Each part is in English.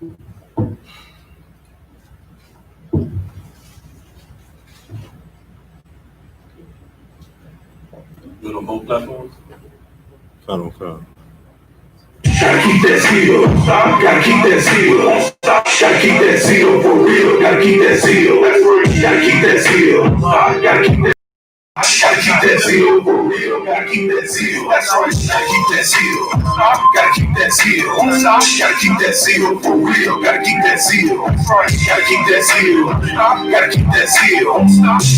Do it on both platforms? Come. Gotta keep that zeal. Gotta keep that zeal. Gotta keep that zeal for real. Gotta keep that zeal. That's right. Gotta keep that zeal. Gotta keep that. Gotta keep that zeal for real. Gotta keep that zeal. That's right. Gotta keep that zeal. Gotta keep that zeal. Gotta keep that zeal for real. Gotta keep that zeal. That's right. Gotta keep that zeal. Gotta keep that zeal.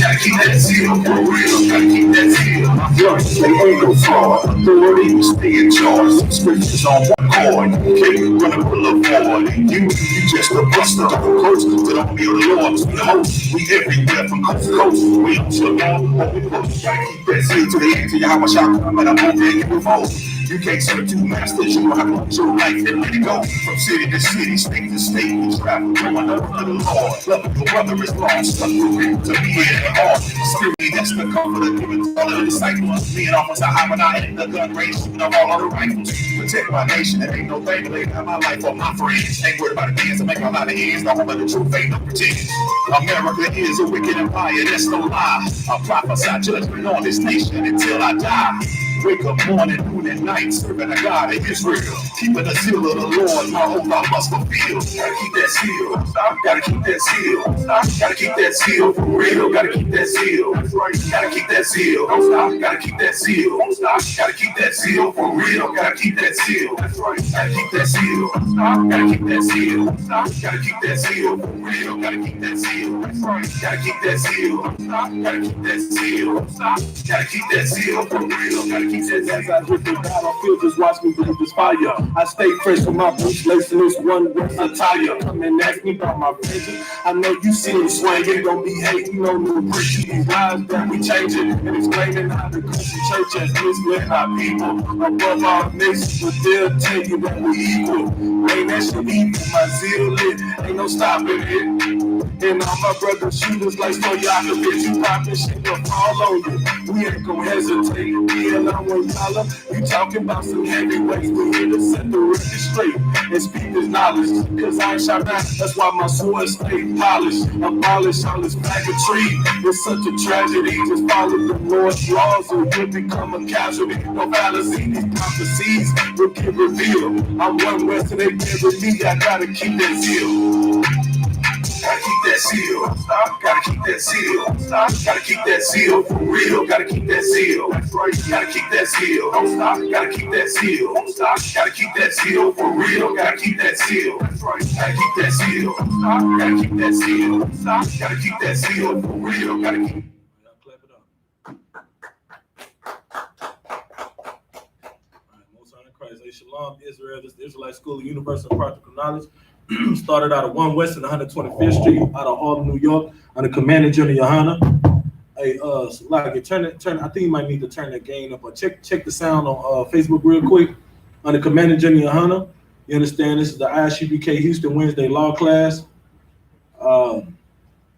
Gotta keep that zeal for real. Gotta keep that zeal. Young, they ain't go far. Authority will stay in charge. Scriptures on one chord. Okay, gonna pull up forward. You just a buster. Close to the army of the Lord. We host. We everywhere from coast to coast. We on Shalom. Gotta keep that zeal to the end till YAHANNA come, but I'm on there, you revolt. You can't serve two masters, you don't have to lose your life and let it go. From city to city, state to state, we travel, going up to the Lord. Loving your brother is long, stuck with it to be in the heart. Spirit, that's the comfort given to all of the disciples. Me and almost a I in the gun range, shooting up all of the rifles. Protect my nation, there ain't no thing to lay down my life for my friends. Ain't worried about the dance, I make a lot of ends, the home of the truth, ain't no pretend. America is a wicked empire, that's no lie. I prophesy judgment on this nation until I die. Wake up morning, noon, and night, serving the God of Israel. Keeping the seal of the Lord, my oath I must fulfill. Gotta keep that seal. Gotta keep that seal. Gotta keep that seal for real. Gotta keep that seal. Gotta keep that seal. Gotta keep that seal. Gotta keep that seal for real. Gotta keep that seal. Gotta keep that seal. Gotta keep that seal. Gotta keep that seal for real. Gotta keep that seal. Gotta keep that seal. Gotta keep that seal. Gotta keep that seal for real. Gotta keep that seal. As I hit the battlefield, just watch me breathe this fire. I stay fresh with my boots laced in this one West attire. Come and ask me about my vision. I know you see me swinging, don't be hating on the preaching. These lives that we changing and explaining how the Christian church has misled our people. Above all nations, but they'll tell you that we equal. Ain't that shit equal, my zeal lit, ain't no stopping it. And all my brothers shooters like so y'all can bitch you poppin' shit will fall on you. We ain't gon' hesitate. Me and I want y'all. You talking about some heavyweights. We here to set the record straight and speak this knowledge. Cause I ain't shot down. That's why my sword stay polished. Abolish all this faggotry. It's such a tragedy. Just follow the Lord's laws or you'll become a casualty. No fallacy. These prophecies will get revealed. I'm one West and they bury me. I gotta keep that zeal. Gotta keep that seal. Gotta keep that seal. Gotta keep that seal for real. Gotta keep that seal. That's right. Gotta keep that seal. Don't stop. Gotta keep that seal. Don't stop. Gotta keep that seal for real. Gotta keep that seal. That's right. Gotta keep that seal. Don't stop. Gotta keep that seal. Don't stop. Gotta keep that seal for real. Gotta keep. Clap it up. All right, Most High in Christ. Shalom, Israel. This is the Israelite School of Universal and Practical Knowledge. Started out of 1 West and 125th Street, out of Harlem, New York, under Commanding General YAHANNA. Hey, like turn. I think you might need to turn that gain up or check the sound on Facebook real quick. Under Commanding General YAHANNA. You understand? This is the I.S.U.P.K Houston Wednesday law class. And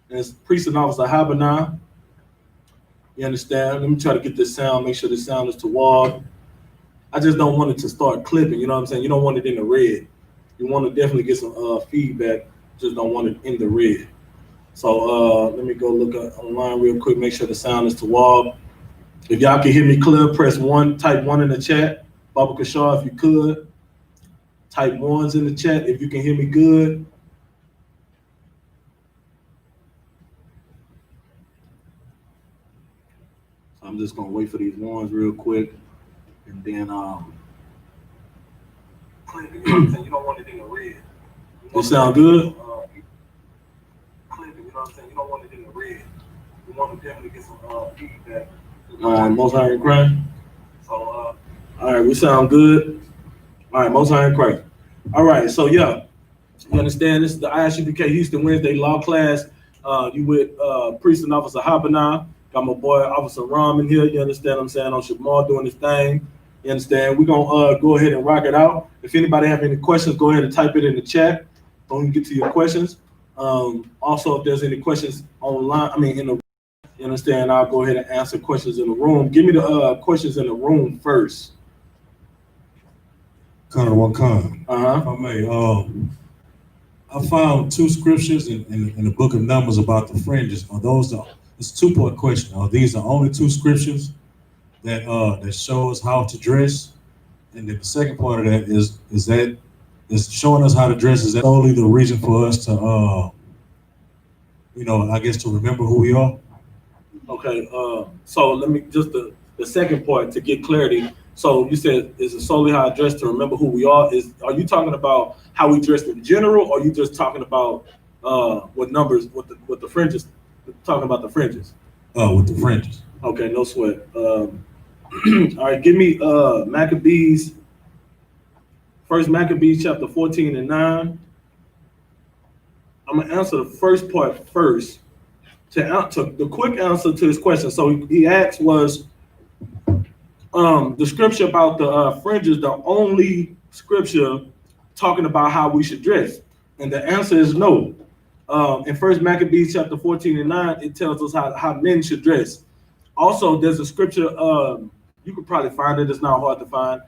it's Priest and Officer YAHANNA. You understand? Let me try to get this sound. Make sure the sound is toward. I just don't want it to start clipping. You know what I'm saying? You don't want it in the red. You want to definitely get some feedback, just don't want it in the red. So let me go look online real quick, make sure the sound is toward. If y'all can hear me clear, press 1, type 1 in the chat. Baba Kashar, if you could, type 1s in the chat if you can hear me good. So I'm just gonna wait for these ones real quick, and then you don't want it in the red. It sound good? You know what I'm saying? You don't want it in the red. You want to definitely get some feedback. All right, Most High in Christ. So, all right, we sound good. All right, Most High in Christ. All right, so yeah, you understand this is the I.S.U.P.K Houston Wednesday law class. You with Priest and Officer YAHANNA. Got my boy Officer Ram in here. You understand what I'm saying? On Shamar doing his thing. You understand? We're going to go ahead and rock it out. If anybody have any questions, go ahead and type it in the chat. Don't get to your questions. Also, if there's any questions online, you understand, I'll go ahead and answer questions in the room. Give me the questions in the room first. Con. Uh-huh. If I may, I found two scriptures in the book of Numbers about the fringes. Are those it's a two-part question. Are these the only two scriptures that that show us how to dress? And then the second part of that is showing us how to dress. Is that only the reason for us to I guess to remember who we are? Okay, so let me just the second part to get clarity. So you said, is it solely how I dress to remember who we are? Are you talking about how we dress in general, or are you just talking about what numbers, what the fringes, talking about the fringes? With the fringes. Okay, no sweat. All right, give me Maccabees, First Maccabees chapter 14 and 9. I'm gonna answer the first part first. To the quick answer to his question. So he asked was the scripture about the fringes the only scripture talking about how we should dress? And the answer is no. In First Maccabees chapter 14 and 9, it tells us how men should dress. Also, there's a scripture, you could probably find it, it's not hard to find,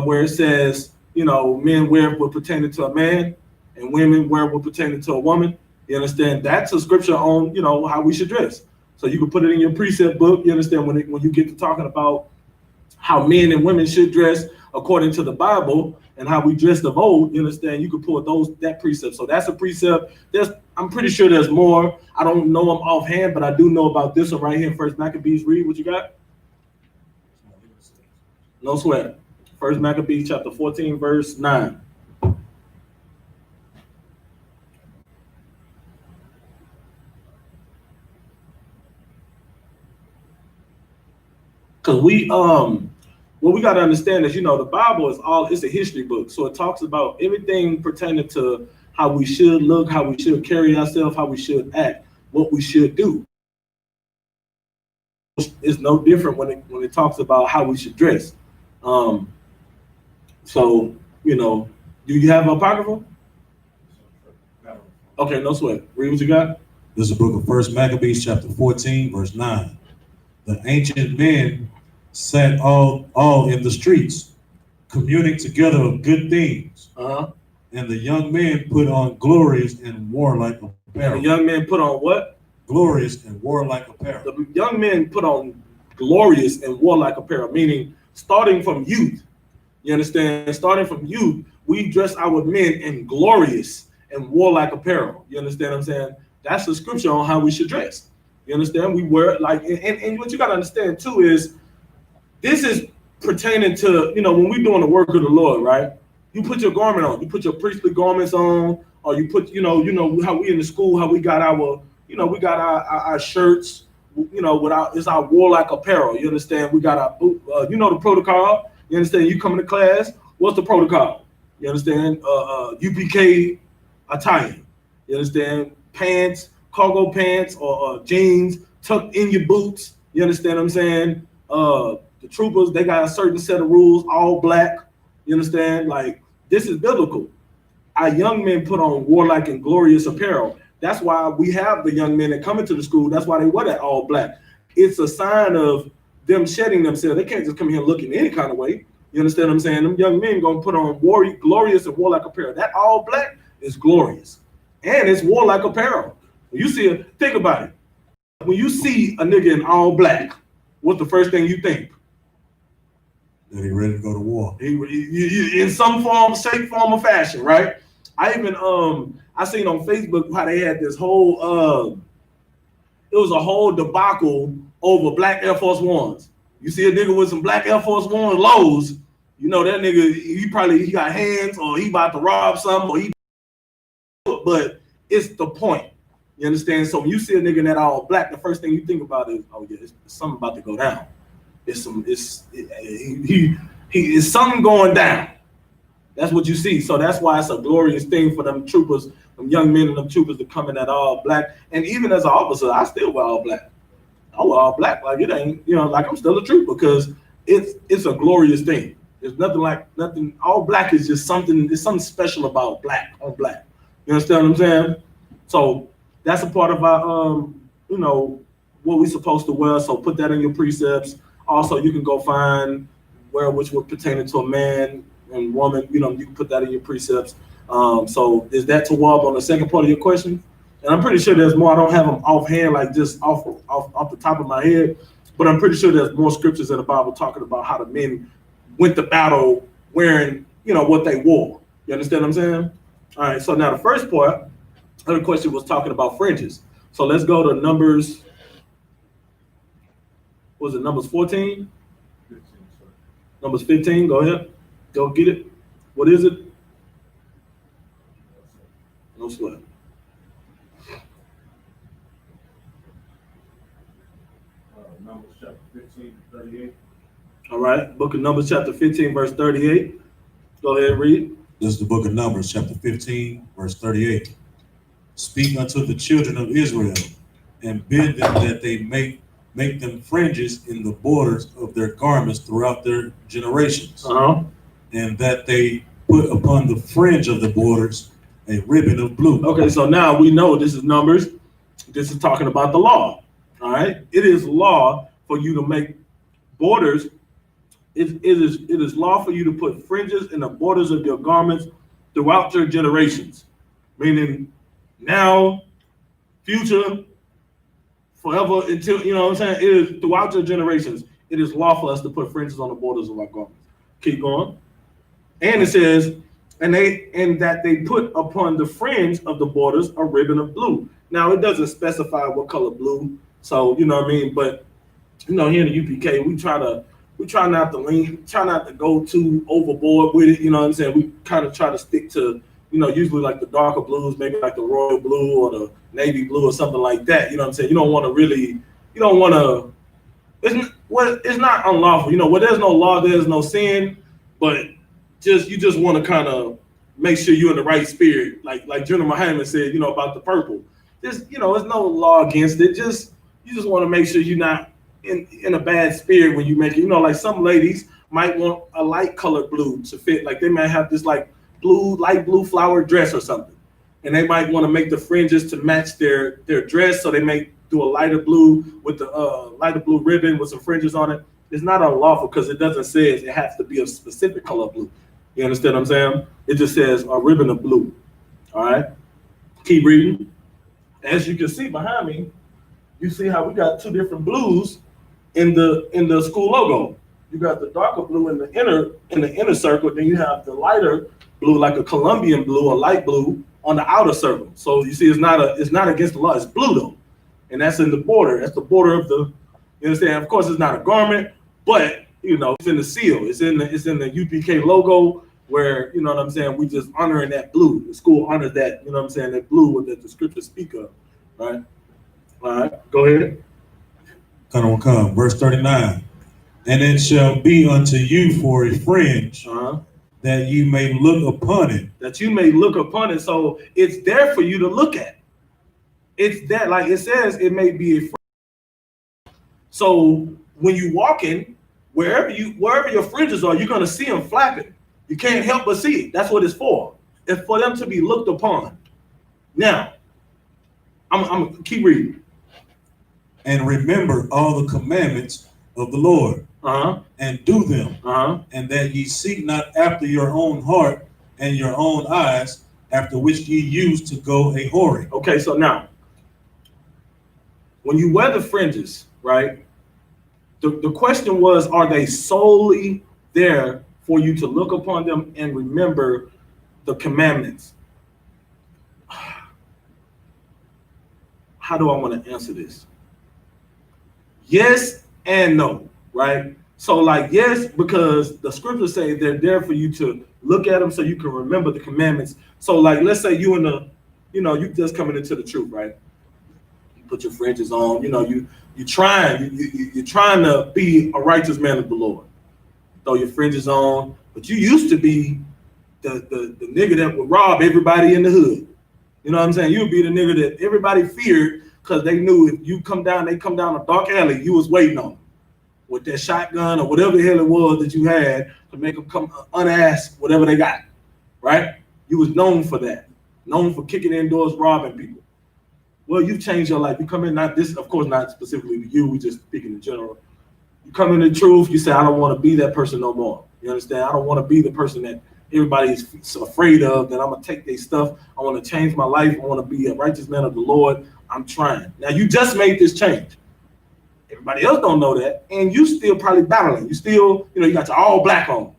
where it says, men wear what pertaining to a man and women wear what pertaining to a woman. You understand? That's a scripture on, how we should dress. So you can put it in your precept book. You understand when you get to talking about how men and women should dress according to the Bible and how we dressed of old, you understand? You can pull that precept. So that's a precept. I'm pretty sure there's more. I don't know them offhand, but I do know about this one right here. First Maccabees, read what you got. No sweat. First Maccabees chapter 14, verse 9. Because what we got to understand is, the Bible it's a history book. So it talks about everything pertaining to how we should look, how we should carry ourselves, how we should act, what we should do. It's no different when it talks about how we should dress. So, do you have Apocrypha? Okay, no sweat. Read what you got. This is the book of First Maccabees chapter 14, verse 9. The ancient men sat all in the streets, communing together of good things. And the young men put on glorious and warlike apparel. And the young men put on what? Glorious and warlike apparel. The young men put on glorious and warlike apparel, meaning starting from youth. You understand? Starting from youth, we dress our men in glorious and warlike apparel. You understand what I'm saying? That's the scripture on how we should dress. You understand? We wear and what you got to understand too is this is pertaining to, when we're doing the work of the Lord, right? You put your garment on, you put your priestly garments on, or you put, how we in the school, how we got our shirts, it's our warlike apparel. You understand? We got our, the protocol. You understand? You come to class, what's the protocol? You understand? UPK attire. You understand? Pants, cargo pants, or jeans tucked in your boots. You understand what I'm saying? The troopers, they got a certain set of rules, all black. You understand? Like, this is biblical. Our young men put on warlike and glorious apparel. That's why we have the young men that come into the school. That's why they wear that all black. It's a sign of them shedding themselves. They can't just come here looking any kind of way. You understand what I'm saying? Them young men gonna put on glorious and warlike apparel. That all black is glorious. And it's warlike apparel. When you see it, think about it. When you see a nigga in all black, what's the first thing you think? That he ready to go to war. He in some form, shape, form, or fashion, right? I even I seen on Facebook how they had this whole it was a whole debacle over black Air Force Ones. You see a nigga with some black Air Force One lows, that nigga he got hands, or he about to rob something, but it's the point. You understand? So when you see a nigga in that all black, the first thing you think about is, oh yeah, it's something about to go down. It's something going down. That's what you see. So that's why it's a glorious thing for them troopers, them young men and them troopers to come in at all black. And even as an officer, I still wear all black. I wear all black like it ain't, like I'm still a trooper, because it's a glorious thing. There's nothing. All black is just something. There's something special about black on black. You understand what I'm saying? So that's a part of our, what we're supposed to wear. So put that in your precepts. Also, you can go find which would pertain to a man and woman. You can put that in your precepts. So is that to Wab on the second part of your question? And I'm pretty sure there's more. I don't have them offhand, like just off the top of my head, but I'm pretty sure there's more scriptures in the Bible talking about how the men went to battle wearing, what they wore. You understand what I'm saying? All right. So now the first part of the question was talking about fringes. So let's go to Numbers. Was it Numbers 14? 15, sorry. Numbers 15. Go ahead. Go get it. What is it? No sweat. Numbers chapter 15, 38. All right. Book of Numbers chapter 15, verse 38. Go ahead and read. This is the book of Numbers, chapter 15, verse 38. Speak unto the children of Israel, and bid them that they make them fringes in the borders of their garments throughout their generations, and that they put upon the fringe of the borders a ribbon of blue. Okay, so now we know this is Numbers. This is talking about the law. All right. It is law for you to make borders. It is law for you to put fringes in the borders of your garments throughout your generations. Meaning now, future, forever, until, you know what I'm saying? It is throughout your generations. It is law for us to put fringes on the borders of our garments. Keep going. And it says, and that they put upon the fringe of the borders a ribbon of blue. Now it doesn't specify what color blue. So, you know what I mean? But, here in the UPK, we try not to go too overboard with it. You know what I'm saying? We kind of try to stick to, usually like the darker blues, maybe like the royal blue or the navy blue or something like that. You know what I'm saying? You don't want to, it's not unlawful. Where there's no law, there's no sin, but you just want to kind of make sure you're in the right spirit. Like General Muhammad said, about the purple. There's no law against it. You just want to make sure you're not in a bad spirit when you make it. Like some ladies might want a light colored blue to fit. Like they might have this like light blue flower dress or something. And they might want to make the fringes to match their dress. So they may do a lighter blue with the lighter blue ribbon with some fringes on it. It's not unlawful because it doesn't say it has to be a specific color of blue. You understand what I'm saying? It just says a ribbon of blue. All right. Keep reading. As you can see behind me, you see how we got two different blues in the school logo. You got the darker blue in the inner circle, then you have the lighter blue, like a Colombian blue or light blue on the outer circle. So you see, it's not against the law. It's blue though, and that's in the border. That's the border of the. You understand? Of course, it's not a garment, but it's in the seal. It's in the UPK logo, where you know what I'm saying. We just honoring that blue. The school honors that. You know what I'm saying? That blue that the scriptures speak of, right? All right, go ahead. Come. Verse 39. And it shall be unto you for a fringe, that you may look upon it. That you may look upon it. So it's there for you to look at. It's there, like it says, it may be a fringe. So when you walk in, wherever your fringes are, you're gonna see them flapping. You can't help but see it. That's what it's for. It's for them to be looked upon. Now, I'm gonna keep reading. And remember all the commandments of the Lord, and do them, and that ye seek not after your own heart and your own eyes, after which ye used to go a whoring. Okay, so now, when you wear the fringes, right, the question was, are they solely there for you to look upon them and remember the commandments? How do I want to answer this? Yes and no, right? So like, yes, because the scriptures say they're there for you to look at them so you can remember the commandments. So like, let's say you you just coming into the truth, right? You put your fringes on, you're trying to be a righteous man of the Lord. Throw your fringes on, but you used to be the nigga that would rob everybody in the hood. You know what I'm saying? You would be the nigga that everybody feared because they knew if they come down a dark alley, you was waiting on them with that shotgun or whatever the hell it was that you had to make them come unasked, whatever they got, right? You was known for that, known for kicking in doors, robbing people. Well, you've changed your life. You come in, of course, not specifically to you, we just speaking in general. You come in the truth, you say, I don't want to be that person no more. You understand? I don't want to be the person everybody's so afraid of, that I'm gonna take their stuff. I want to change my life. I want to be a righteous man of the Lord. I'm trying. Now you just made this change. Everybody else don't know that, and you still probably battling. You still, you got your all black on,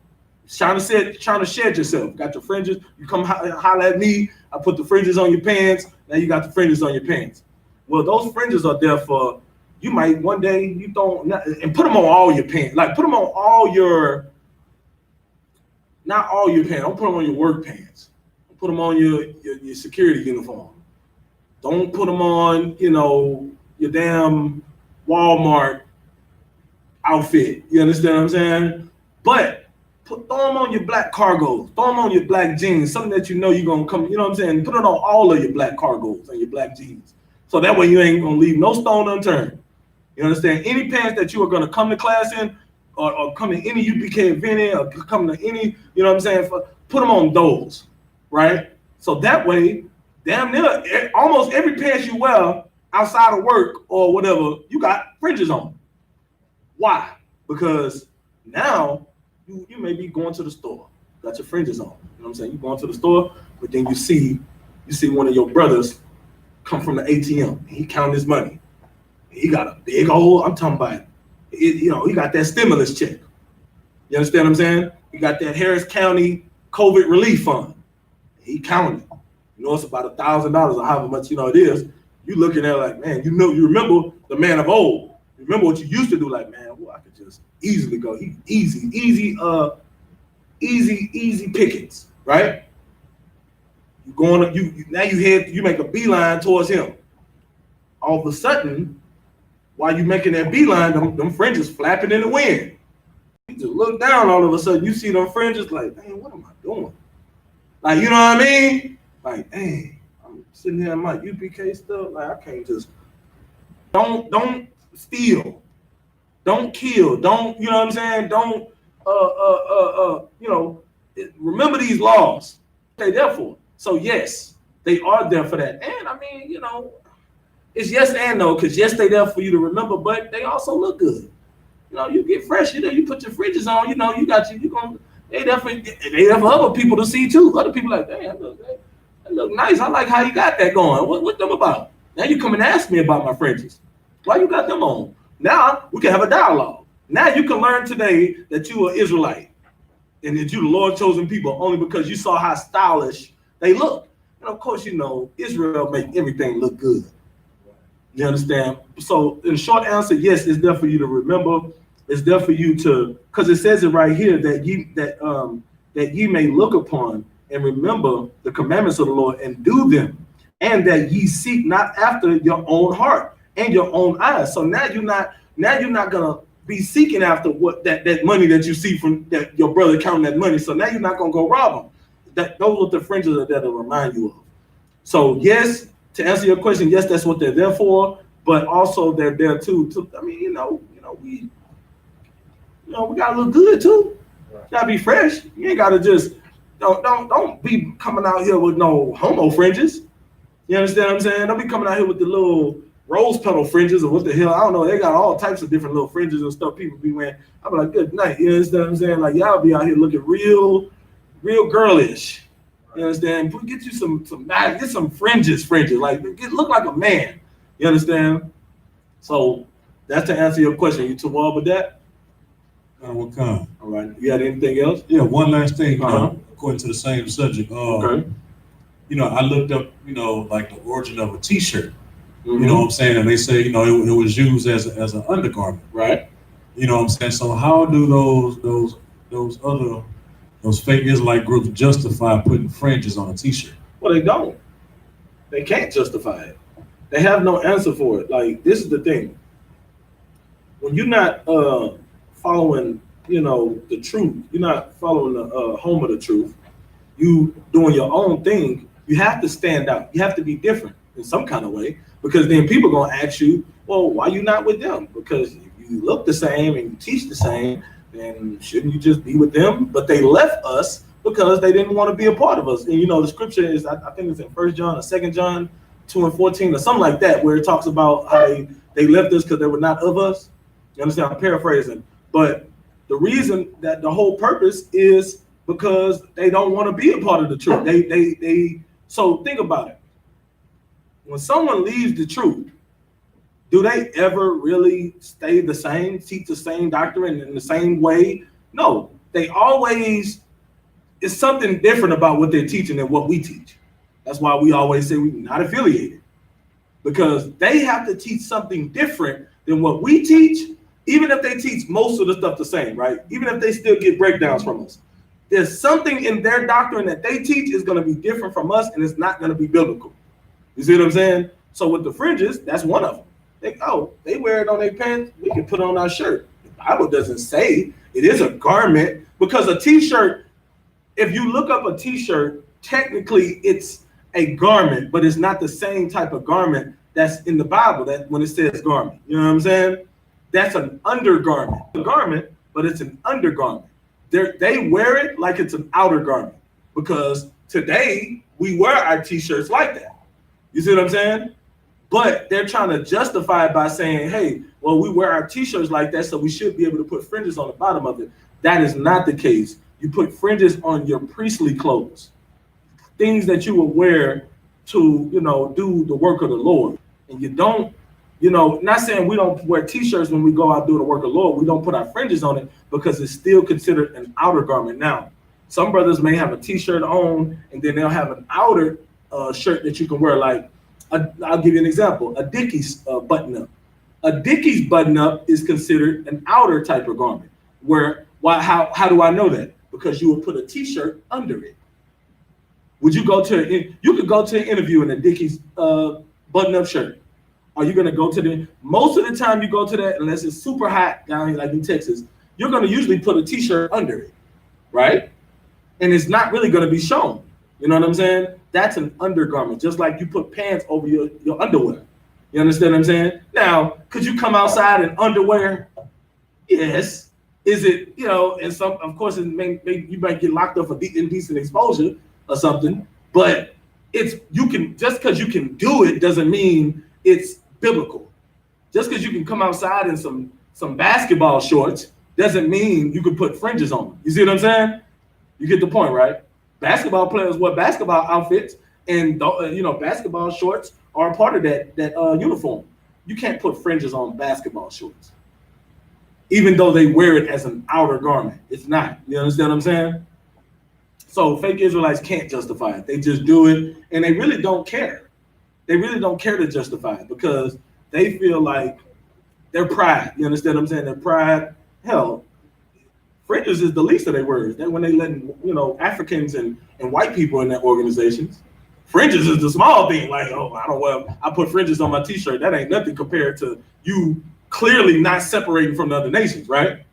trying to shed yourself. Got your fringes. You come holler at me. I put the fringes on your pants. Now you got the fringes on your pants. Well, those fringes are there for you. Might one day you don't, and put them on all your pants. Like put them on all your, not all your pants. Don't put them on your work pants. Put them on your security uniform. Don't put them on, your damn Walmart outfit. You understand what I'm saying? But throw them on your black cargos. Throw them on your black jeans. Something that you're gonna come. You know what I'm saying? Put it on all of your black cargos and your black jeans. So that way you ain't gonna leave no stone unturned. You understand? Any pants that you are gonna come to class in, or come to any UPK event in, or come to any, you know what I'm saying? Put them on those, right? So that way, damn near almost every pants you wear outside of work or whatever, you got fringes on. Why? Because now you may be going to the store, got your fringes on. You know what I'm saying? You going to the store, but then you see one of your brothers come from the ATM. And he counting his money. He got a big old, I'm talking about, he got that stimulus check. You understand what I'm saying? He got that Harris County COVID relief fund. He counting it. It's about $1,000 or however much it is. You looking at it like, man, you remember the man of old. You remember what you used to do, like, man, I could just easily go. Easy pickings, right? You going you make a beeline towards him. All of a sudden, while you making that beeline, them fringes flapping in the wind. You just look down, all of a sudden you see them fringes, like, man, what am I doing? Like, you know what I mean? Like, dang, I'm sitting here in my UPK stuff. Like, I can't just don't steal, don't kill, don't, you know what I'm saying? Don't remember these laws. They're there for. So yes, they are there for that. And I mean, it's yes and no, because yes, they're there for you to remember, but they also look good. You get fresh, you put your fridges on, you got they there for other people to see too. Other people like, damn, that look nice. I like how you got that going. What them about? Now you come and ask me about my fringes. Why you got them on? Now we can have a dialogue. Now you can learn today that you are Israelite and that you the Lord chosen people only because you saw how stylish they look. And of course, Israel make everything look good. You understand? So in short answer, yes, it's there for you to remember. It's there for you to, because it says it right here that ye may look upon and remember the commandments of the Lord and do them, and that ye seek not after your own heart and your own eyes. So now you're not gonna be seeking after what that money that you see from that your brother counting that money. So now you're not gonna go rob them. Those are the fringes that'll remind you of. So yes, to answer your question, yes, that's what they're there for, but also they're there too. I mean, we gotta look good too. You gotta be fresh. You ain't gotta just don't be coming out here with no homo fringes. You understand what I'm saying? Don't be coming out here with the little rose petal fringes or what the hell. I don't know. They got all types of different little fringes and stuff people be wearing. I'm like, good night. You understand what I'm saying? Like, y'all be out here looking real girlish. You understand? Get you get some fringes. Like, look like a man. You understand? So that's to answer your question. You too well with that? What kind? All right. You got anything else? Yeah, one last thing, according to the same subject. Okay. I looked up, like the origin of a T-shirt. Mm-hmm. You know what I'm saying? And they say, it was used as an undergarment. Right. You know what I'm saying? So how do those fake Israelite groups justify putting fringes on a T-shirt? Well, they don't. They can't justify it. They have no answer for it. Like, this is the thing. When you're not following, the truth, you're not following the home of the truth, you doing your own thing, you have to stand out. You have to be different in some kind of way, because then people are going to ask you, well, why you not with them? Because if you look the same and you teach the same, then shouldn't you just be with them? But they left us because they didn't want to be a part of us. And the scripture is, I think it's in 1 John or 2 John 2:14 or something like that, where it talks about how they left us because they were not of us. You understand? I'm paraphrasing. But the reason that the whole purpose is because they don't want to be a part of the truth. So think about it. When someone leaves the truth, do they ever really stay the same, teach the same doctrine in the same way? No, they always, it's something different about what they're teaching than what we teach. That's why we always say we're not affiliated, because they have to teach something different than what we teach, even if they teach most of the stuff the same, right? Even if they still get breakdowns from us. There's something in their doctrine that they teach is going to be different from us, and it's not going to be biblical. You see what I'm saying? So with the fringes, that's one of them. They wear it on their pants, we can put on our shirt. The Bible doesn't say it is a garment, because a t-shirt, if you look up a t-shirt, technically it's a garment, but it's not the same type of garment that's in the Bible, that when it says garment. You know what I'm saying? That's an undergarment. A garment, but it's an undergarment. They wear it like it's an outer garment, because today we wear our t-shirts like that. You see what I'm saying? But they're trying to justify it by saying, hey, well, we wear our t-shirts like that, so we should be able to put fringes on the bottom of it. That is not the case. You put fringes on your priestly clothes, things that you will wear to, do the work of the Lord. And you don't, not saying we don't wear t-shirts when we go out do the work of the Lord. We don't put our fringes on it because it's still considered an outer garment. Now, some brothers may have a t-shirt on, and then they'll have an outer shirt that you can wear, like, I'll give you an example, a Dickies button-up. A Dickies button-up is considered an outer type of garment. How do I know that? Because you would put a t-shirt under it. Would you you could go to an interview in a Dickies button-up shirt. Are you going to go to most of the time you go to that, unless it's super hot down here like in Texas, you're going to usually put a t-shirt under it, right? And it's not really going to be shown. You know what I'm saying? That's an undergarment, just like you put pants over your underwear. You understand what I'm saying? Now, could you come outside in underwear? Yes. Is it, and of course, you might get locked up for indecent exposure or something, but just because you can do it doesn't mean it's biblical. Just because you can come outside in some basketball shorts doesn't mean you can put fringes on them. You see what I'm saying? You get the point, right? Basketball players wear basketball outfits, and basketball shorts are a part of that uniform. You can't put fringes on basketball shorts, even though they wear it as an outer garment. It's not. You understand what I'm saying? So fake Israelites can't justify it. They just do it, and they really don't care. They really don't care to justify it, because they feel like their pride. You understand what I'm saying? Their pride. Hell, fringes is the least of their worries. When they letting Africans and white people in their organizations, fringes is the small thing. Like, I put fringes on my t-shirt. That ain't nothing compared to you clearly not separating from the other nations, right?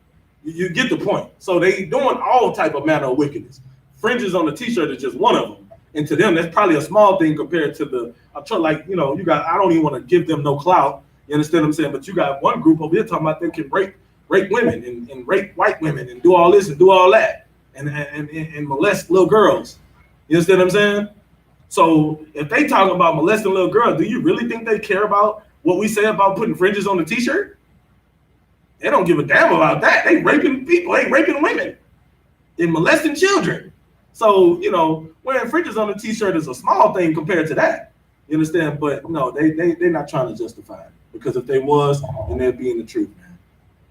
You get the point. So they doing all type of manner of wickedness. Fringes on the t-shirt is just one of them. And to them, that's probably a small thing compared to I don't even want to give them no clout. You understand what I'm saying? But you got one group over here talking about they can rape women and rape white women and do all this and do all that and molest little girls. You understand what I'm saying? So if they talk about molesting little girls, do you really think they care about what we say about putting fringes on the t-shirt? They don't give a damn about that. They raping people, they raping women, they molesting children. So, wearing fringes on the t-shirt is a small thing compared to that. You understand? But no, they're not trying to justify it, because if they was, then they'd be in the truth, man.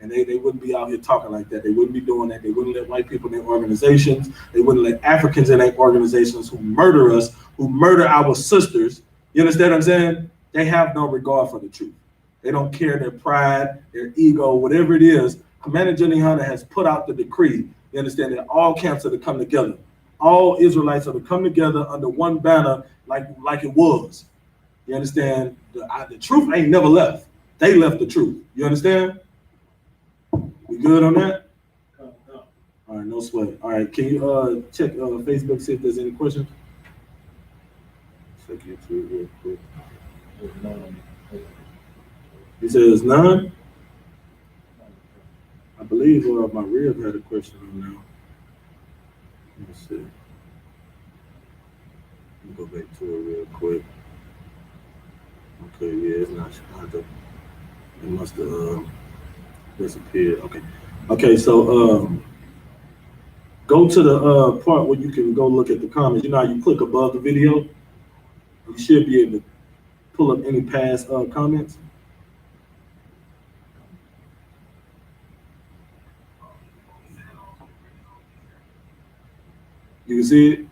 And they wouldn't be out here talking like that. They wouldn't be doing that. They wouldn't let white people in their organizations. They wouldn't let Africans in their organizations who murder us, who murder our sisters. You understand what I'm saying? They have no regard for the truth. They don't care. Their pride, their ego, whatever it is. Commander General YAHANNA has put out the decree. You understand that all camps are to come together. All Israelites are to come together under one banner, like it was. You understand? The truth ain't never left. They left the truth. You understand? We good on that? No. All right, no sweat. All right, can you check Facebook, see if there's any questions? Check YouTube real quick. He says none. I believe my rib had a question on now. Let's see. Let me go back to it real quick. Okay, yeah, it's not. It must have disappeared. Okay, so Go to the part where you can go look at the comments. You know how you click above the video? You should be able to pull up any past comments. You can see it.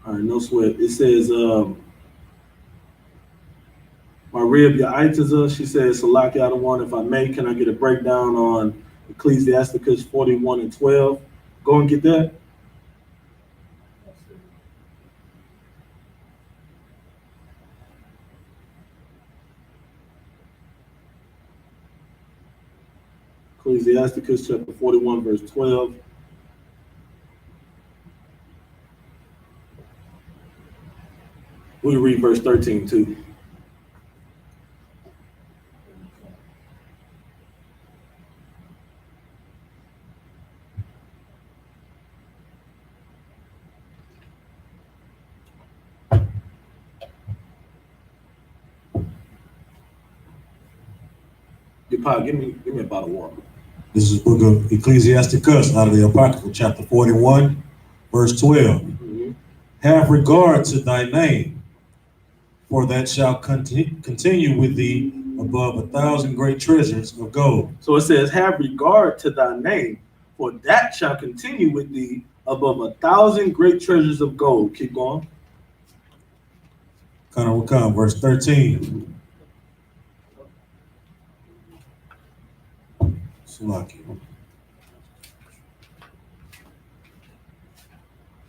All right, no sweat. It says, Maria Yaitza, she says, Salaki, I don't want, if I may, can I get a breakdown on Ecclesiasticus 41 and 12? Go and get that. Ecclesiasticus chapter 41, verse 12. We read verse 13 too. Give me a bottle of water. This is the book of Ecclesiasticus out of the Apocryphal, chapter 41, verse 12. Mm-hmm. Have regard to thy name, for that shall continue with thee above 1,000 great treasures of gold. So it says, have regard to thy name, for that shall continue with thee above 1,000 great treasures of gold. Keep going. Come, verse 13.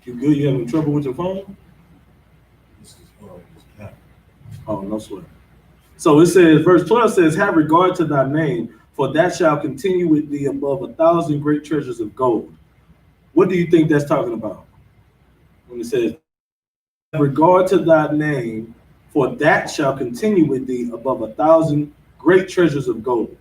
You good? You having trouble with your phone? Oh, no sweat. So it says, verse 12 says, have regard to thy name, for that shall continue with thee above 1,000 great treasures of gold. What do you think that's talking about? When it says, have regard to thy name, for that shall continue with thee above 1,000 great treasures of gold.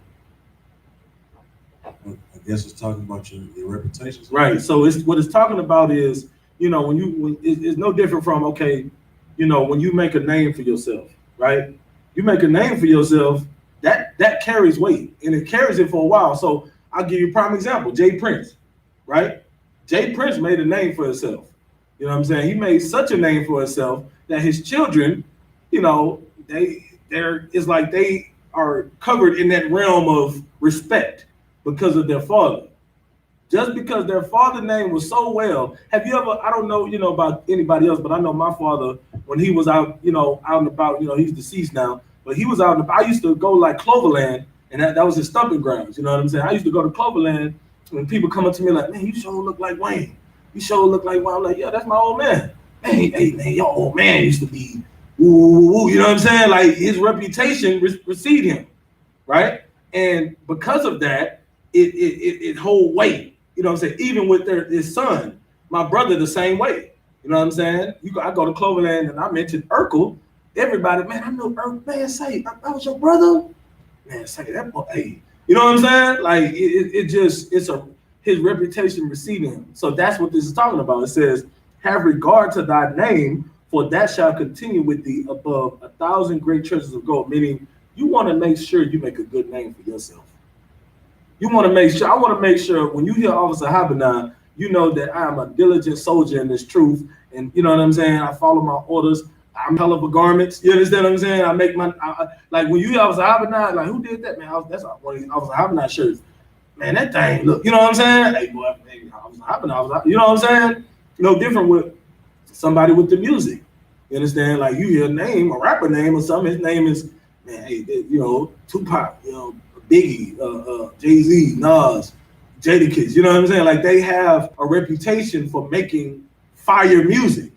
I guess it's talking about your reputation. Right. So what it's talking about is, you know, it's no different from, okay, you know, when you make a name for yourself, right? You make a name for yourself, that carries weight, and it carries it for a while. So I'll give you a prime example, Jay Prince, right? Jay Prince made a name for himself. You know what I'm saying? He made such a name for himself that his children, you know, it's like they are covered in that realm of respect because of their father. Just because their father's name was so well. Have you ever, I don't know, you know, about anybody else, but I know my father, when he was out, you know, out and about, you know, he's deceased now, but he was out and about. I used to go like Cloverland, and that was his stomping grounds. You know what I'm saying? I used to go to Cloverland when people come up to me like, man, you sure look like Wayne. You sure look like Wayne. I'm like, yeah, that's my old man. Hey, man, your old man used to be, ooh, you know what I'm saying? Like his reputation preceded him, right? And because of that, it hold weight. You know what I'm saying? Even with his son, my brother, the same way. You know what I'm saying? I go to Cloverland and I mentioned Urkel. Everybody, man, I know Urkel. Man, say, that was your brother? Man, say that boy, hey. You know what I'm saying? Like his reputation preceding him. So that's what this is talking about. It says, have regard to thy name, for that shall continue with thee above 1,000 great treasures of gold. Meaning you want to make sure you make a good name for yourself. You want to make sure, I want to make sure when you hear Officer YAHANNA, you know that I am a diligent soldier in this truth. And you know what I'm saying? I follow my orders. I'm hell of a garments. You understand what I'm saying? I make like when you hear Officer YAHANNA, like who did that, man? That's one of these Officer YAHANNA shirts. Man, that thing, look, you know what I'm saying? Hey, boy, hey, Officer YAHANNA, you know what I'm saying? No different with somebody with the music. You understand? Like you hear a name, a rapper name or something, his name is, man, hey, you know, Tupac, you know, Biggie, Jay-Z, Nas, Jadakiss, you know what I'm saying? Like they have a reputation for making fire music.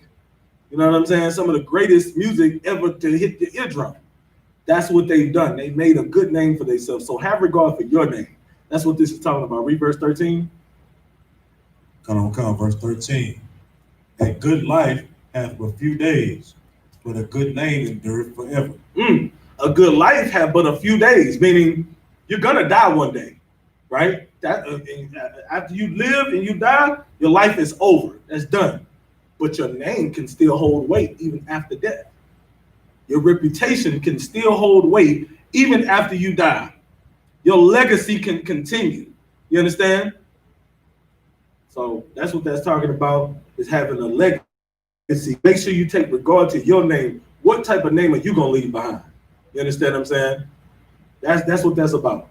You know what I'm saying? Some of the greatest music ever to hit the eardrum. That's what they've done. They made a good name for themselves. So have regard for your name. That's what this is talking about. Read verse 13. Come, verse 13. A good life hath but few days, but a good name endureth forever. A good life hath but a few days, meaning you're gonna die one day, right? That after you live and you die, your life is over. That's done. But your name can still hold weight even after death. Your reputation can still hold weight even after you die. Your legacy can continue. You understand? So that's what that's talking about, is having a legacy. Make sure you take regard to your name. What type of name are you gonna leave behind? You understand what I'm saying? That's what that's about.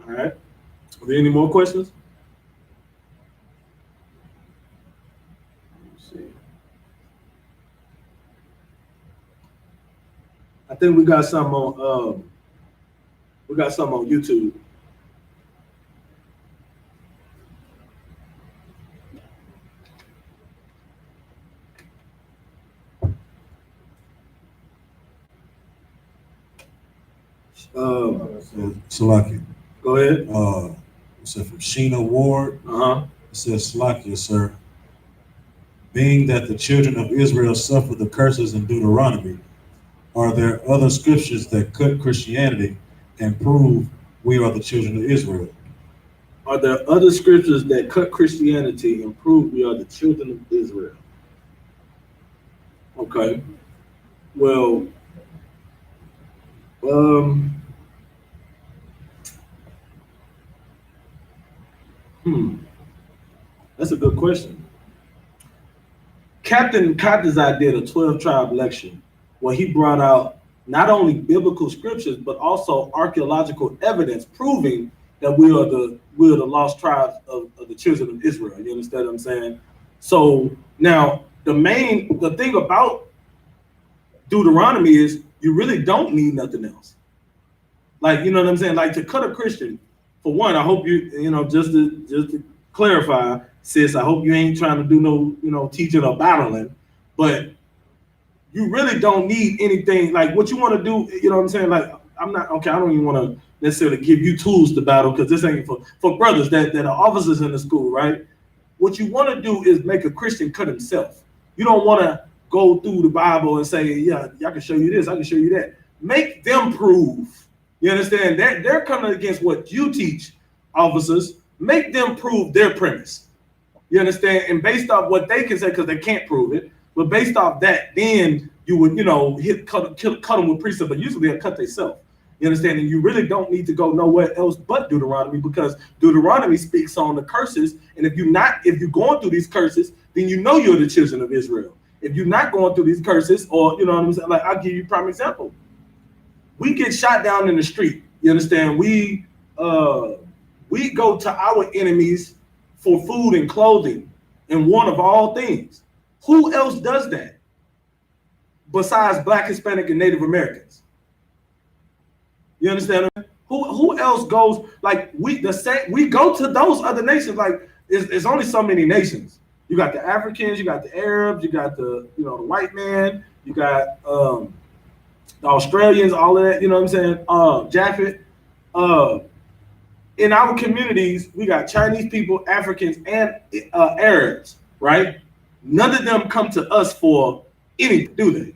All right. Are there any more questions? Let's see. I think we got some on YouTube. Salakia. Go ahead. It said from Sheena Ward. Uh-huh. It says, Salakia, sir. Being that the children of Israel suffered the curses in Deuteronomy, are there other scriptures that cut Christianity and prove we are the children of Israel? Are there other scriptures that cut Christianity and prove we are the children of Israel? Okay. Well, that's a good question. Captain Katazai did a 12-tribe lecture where he brought out not only biblical scriptures, but also archaeological evidence proving that we are the lost tribes of the children of Israel. You understand what I'm saying? So now the thing about Deuteronomy is you really don't need nothing else. Like, you know what I'm saying? Like, to cut a Christian, for one, I hope just to clarify, sis, I hope you ain't trying to do no, teaching or battling, but you really don't need anything. Like, what you want to do, you know what I'm saying? Like, I don't even want to necessarily give you tools to battle, because this ain't for brothers that are officers in the school, right? What you want to do is make a Christian cut himself. You don't want to go through the Bible and say, yeah, I can show you this, I can show you that. Make them prove. You understand? They're coming against what you teach, officers. Make them prove their premise. You understand? And based off what they can say, because they can't prove it, but based off that, then you would, cut them with precept, but usually they'll cut themselves. You understand? And you really don't need to go nowhere else but Deuteronomy, because Deuteronomy speaks on the curses. And if you're going through these curses, then you know you're the children of Israel. If you're not going through these curses, or you know what I'm saying, like, I'll give you a prime example. We get shot down in the street. You understand? We go to our enemies for food and clothing and one of all things. Who else does that besides Black, Hispanic, and Native Americans? You understand? Who else goes, like, we go to those other nations? Like, it's only so many nations. You got the Africans, you got the Arabs, you got the the white man, you got the Australians, all of that, you know what I'm saying? Japheth. In our communities, we got Chinese people, Africans, and Arabs, right? None of them come to us for anything, do they?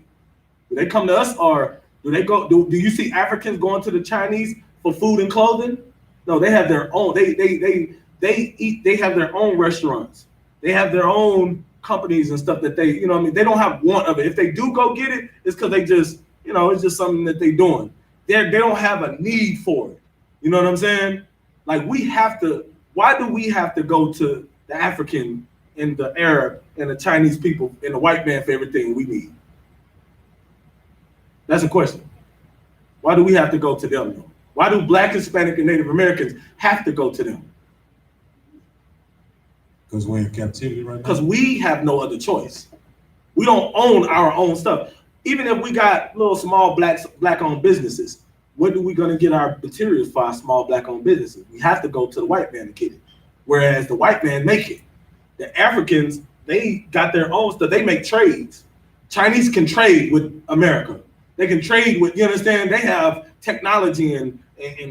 Do they come to us, or do they go? Do you see Africans going to the Chinese for food and clothing? No, they have their own. They have their own restaurants. They have their own companies and stuff that they, they don't have want of it. If they do go get it, it's because they just, it's just something that they're doing. They don't have a need for it. You know what I'm saying? Like, we have to, why do we have to go to the African and the Arab and the Chinese people and the white man for everything we need? That's a question. Why do we have to go to them, though? Why do Black, Hispanic, and Native Americans have to go to them? Because we're in captivity right now? Because we have no other choice. We don't own our own stuff. Even if we got little small black-owned businesses, where are we going to get our materials for our small black-owned businesses? We have to go to the white man to get it. Whereas the white man make it. The Africans, they got their own stuff. They make trades. Chinese can trade with America. They can trade with, you understand? They have technology and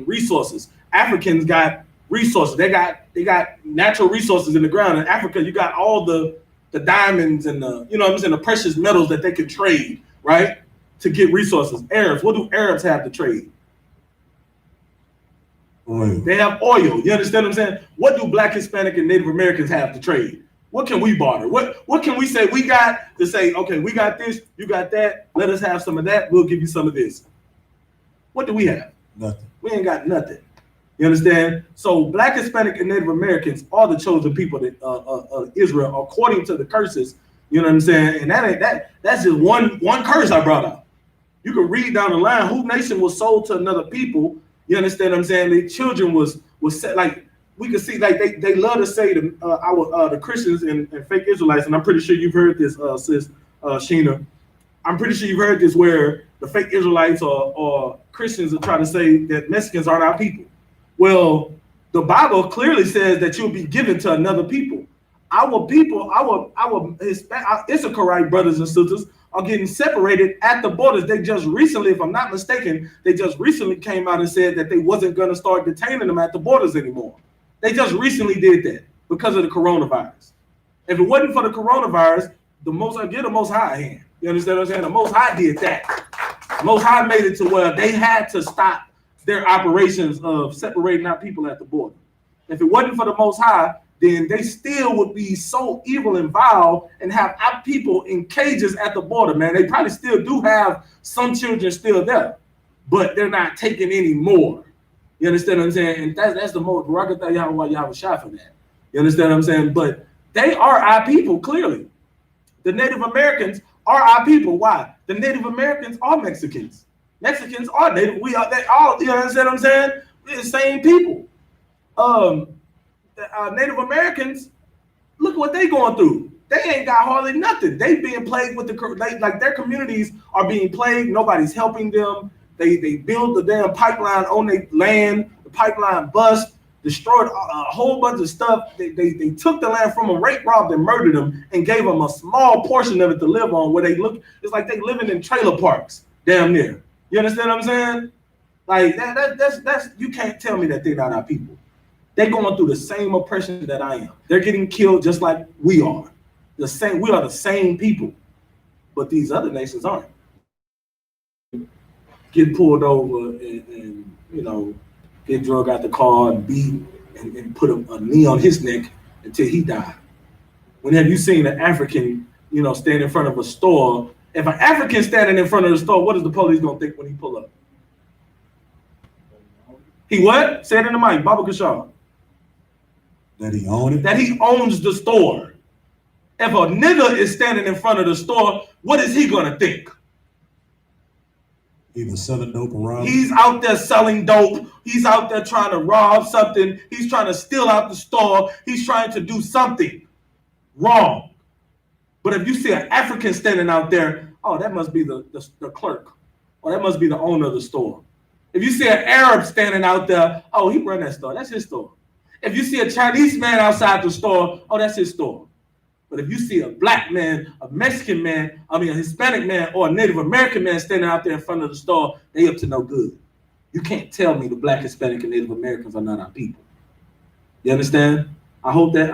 resources. Africans got resources. They got natural resources in the ground. In Africa, you got all the diamonds and the precious metals that they could trade, right? To get resources. Arabs, what do Arabs have to trade? Oil. They have oil. You understand what I'm saying? What do Black, Hispanic, and Native Americans have to trade? What can we barter? What can we say we got to say, okay, we got this, you got that, let us have some of that, we'll give you some of this. What do we have? Nothing. We ain't got nothing. You understand? So Black, Hispanic, and Native Americans are the chosen people that Israel, according to the curses. You know what I'm saying? And that's just one curse I brought up. You can read down the line. Who nation was sold to another people? You understand what I'm saying? Their children was set, like we can see, like they love to say the Christians and fake Israelites, and I'm pretty sure you've heard this, sis Sheena. I'm pretty sure you've heard this where the fake Israelites or Christians are trying to say that Mexicans aren't our people. Well, the Bible clearly says that you'll be given to another people. Our people, our Isupkite brothers and sisters are getting separated at the borders. They just recently, if I'm not mistaken, they just recently came out and said that they wasn't going to start detaining them at the borders anymore. They just recently did that because of the coronavirus. If it wasn't for the coronavirus, the Most High hand. You understand what I'm saying? The Most High did that. The Most High made it to where they had to stop their operations of separating out people at the border. If it wasn't for the Most High, then they still would be so evil and vile and have our people in cages at the border, man. They probably still do have some children still there, but they're not taking any more. You understand what I'm saying? And that's the most Barakatah YAHANNA for that. You understand what I'm saying? But they are our people, clearly. The Native Americans are our people. Why? The Native Americans are Mexicans. Mexicans are Native. They all, you understand what I'm saying? We're the same people. Native Americans, look what they going through. They ain't got hardly nothing. They being plagued with like their communities are being plagued. Nobody's helping them. They built the damn pipeline on their land. The pipeline bust, destroyed a whole bunch of stuff. They took the land from them, raped, robbed, and murdered them, and gave them a small portion of it to live on. Where they look, it's like they living in trailer parks, damn near. You understand what I'm saying? Like that's you can't tell me that they're not our people. They're going through the same oppression that I am. They're getting killed just like we are. The same. We are the same people, but these other nations aren't. Get pulled over and you know, get drug out the car and beat and put a knee on his neck until he died. When have you seen an African, you know, stand in front of a store? If an African standing in front of the store, what is the police gonna think when he pull up? He what? Say it in the mic, Baba Kashar. That he owned it? That he owns the store. If a nigga is standing in front of the store, what is he gonna think? Either selling dope or robbing. He's out there selling dope. He's out there trying to rob something. He's trying to steal out the store. He's trying to do something wrong. But if you see an African standing out there, oh, that must be the clerk. Or that must be the owner of the store. If you see an Arab standing out there, oh, he run that store. That's his store. If you see a Chinese man outside the store, oh, that's his store. But if you see a black man, a Mexican man, a Hispanic man, or a Native American man standing out there in front of the store, they up to no good. You can't tell me the black, Hispanic, and Native Americans are not our people. You understand? I hope that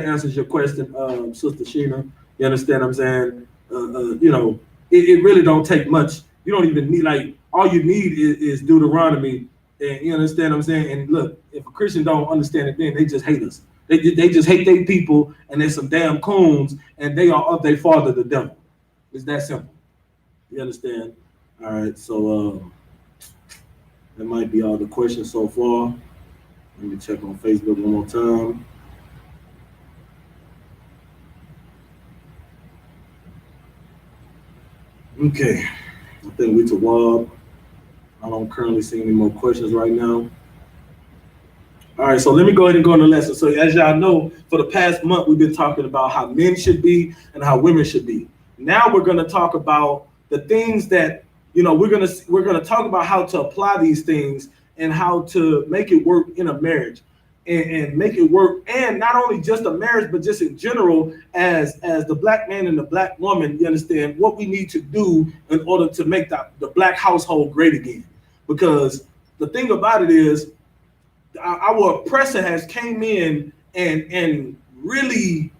answers your question, Sister Sheena. You understand what I'm saying? You know, it really don't take much. You don't even need, like, all you need is Deuteronomy. And you understand what I'm saying? And look, if a Christian don't understand it, then they just hate us. They just hate their people, and they're some damn coons, and they are of their father, the devil. It's that simple. You understand? All right, so that might be all the questions so far. Let me check on Facebook one more time. Okay, I think we to Wob. I don't currently see any more questions right now. All right, so let me go ahead and go on the lesson. So as y'all know, for the past month, we've been talking about how men should be and how women should be. Now we're going to talk about the things that, you know, we're going to talk about how to apply these things and how to make it work in a marriage and make it work. And not only just a marriage, but just in general, as the black man and the black woman, you understand what we need to do in order to make the black household great again. Because the thing about it is, our oppressor has came in and really,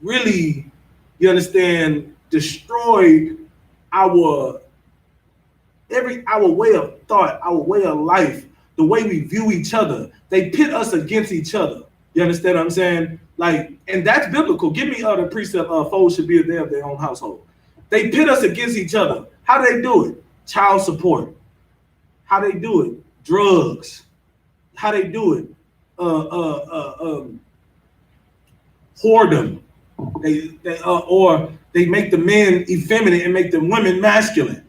you understand, destroyed our way of thought, our way of life, the way we view each other. They pit us against each other. You understand what I'm saying? Like, and that's biblical. Give me the precept foes should be there of their own household. They pit us against each other. How do they do it? Child support. How they do it? Drugs. How they do it? Whoredom. Or they make the men effeminate and make the women masculine.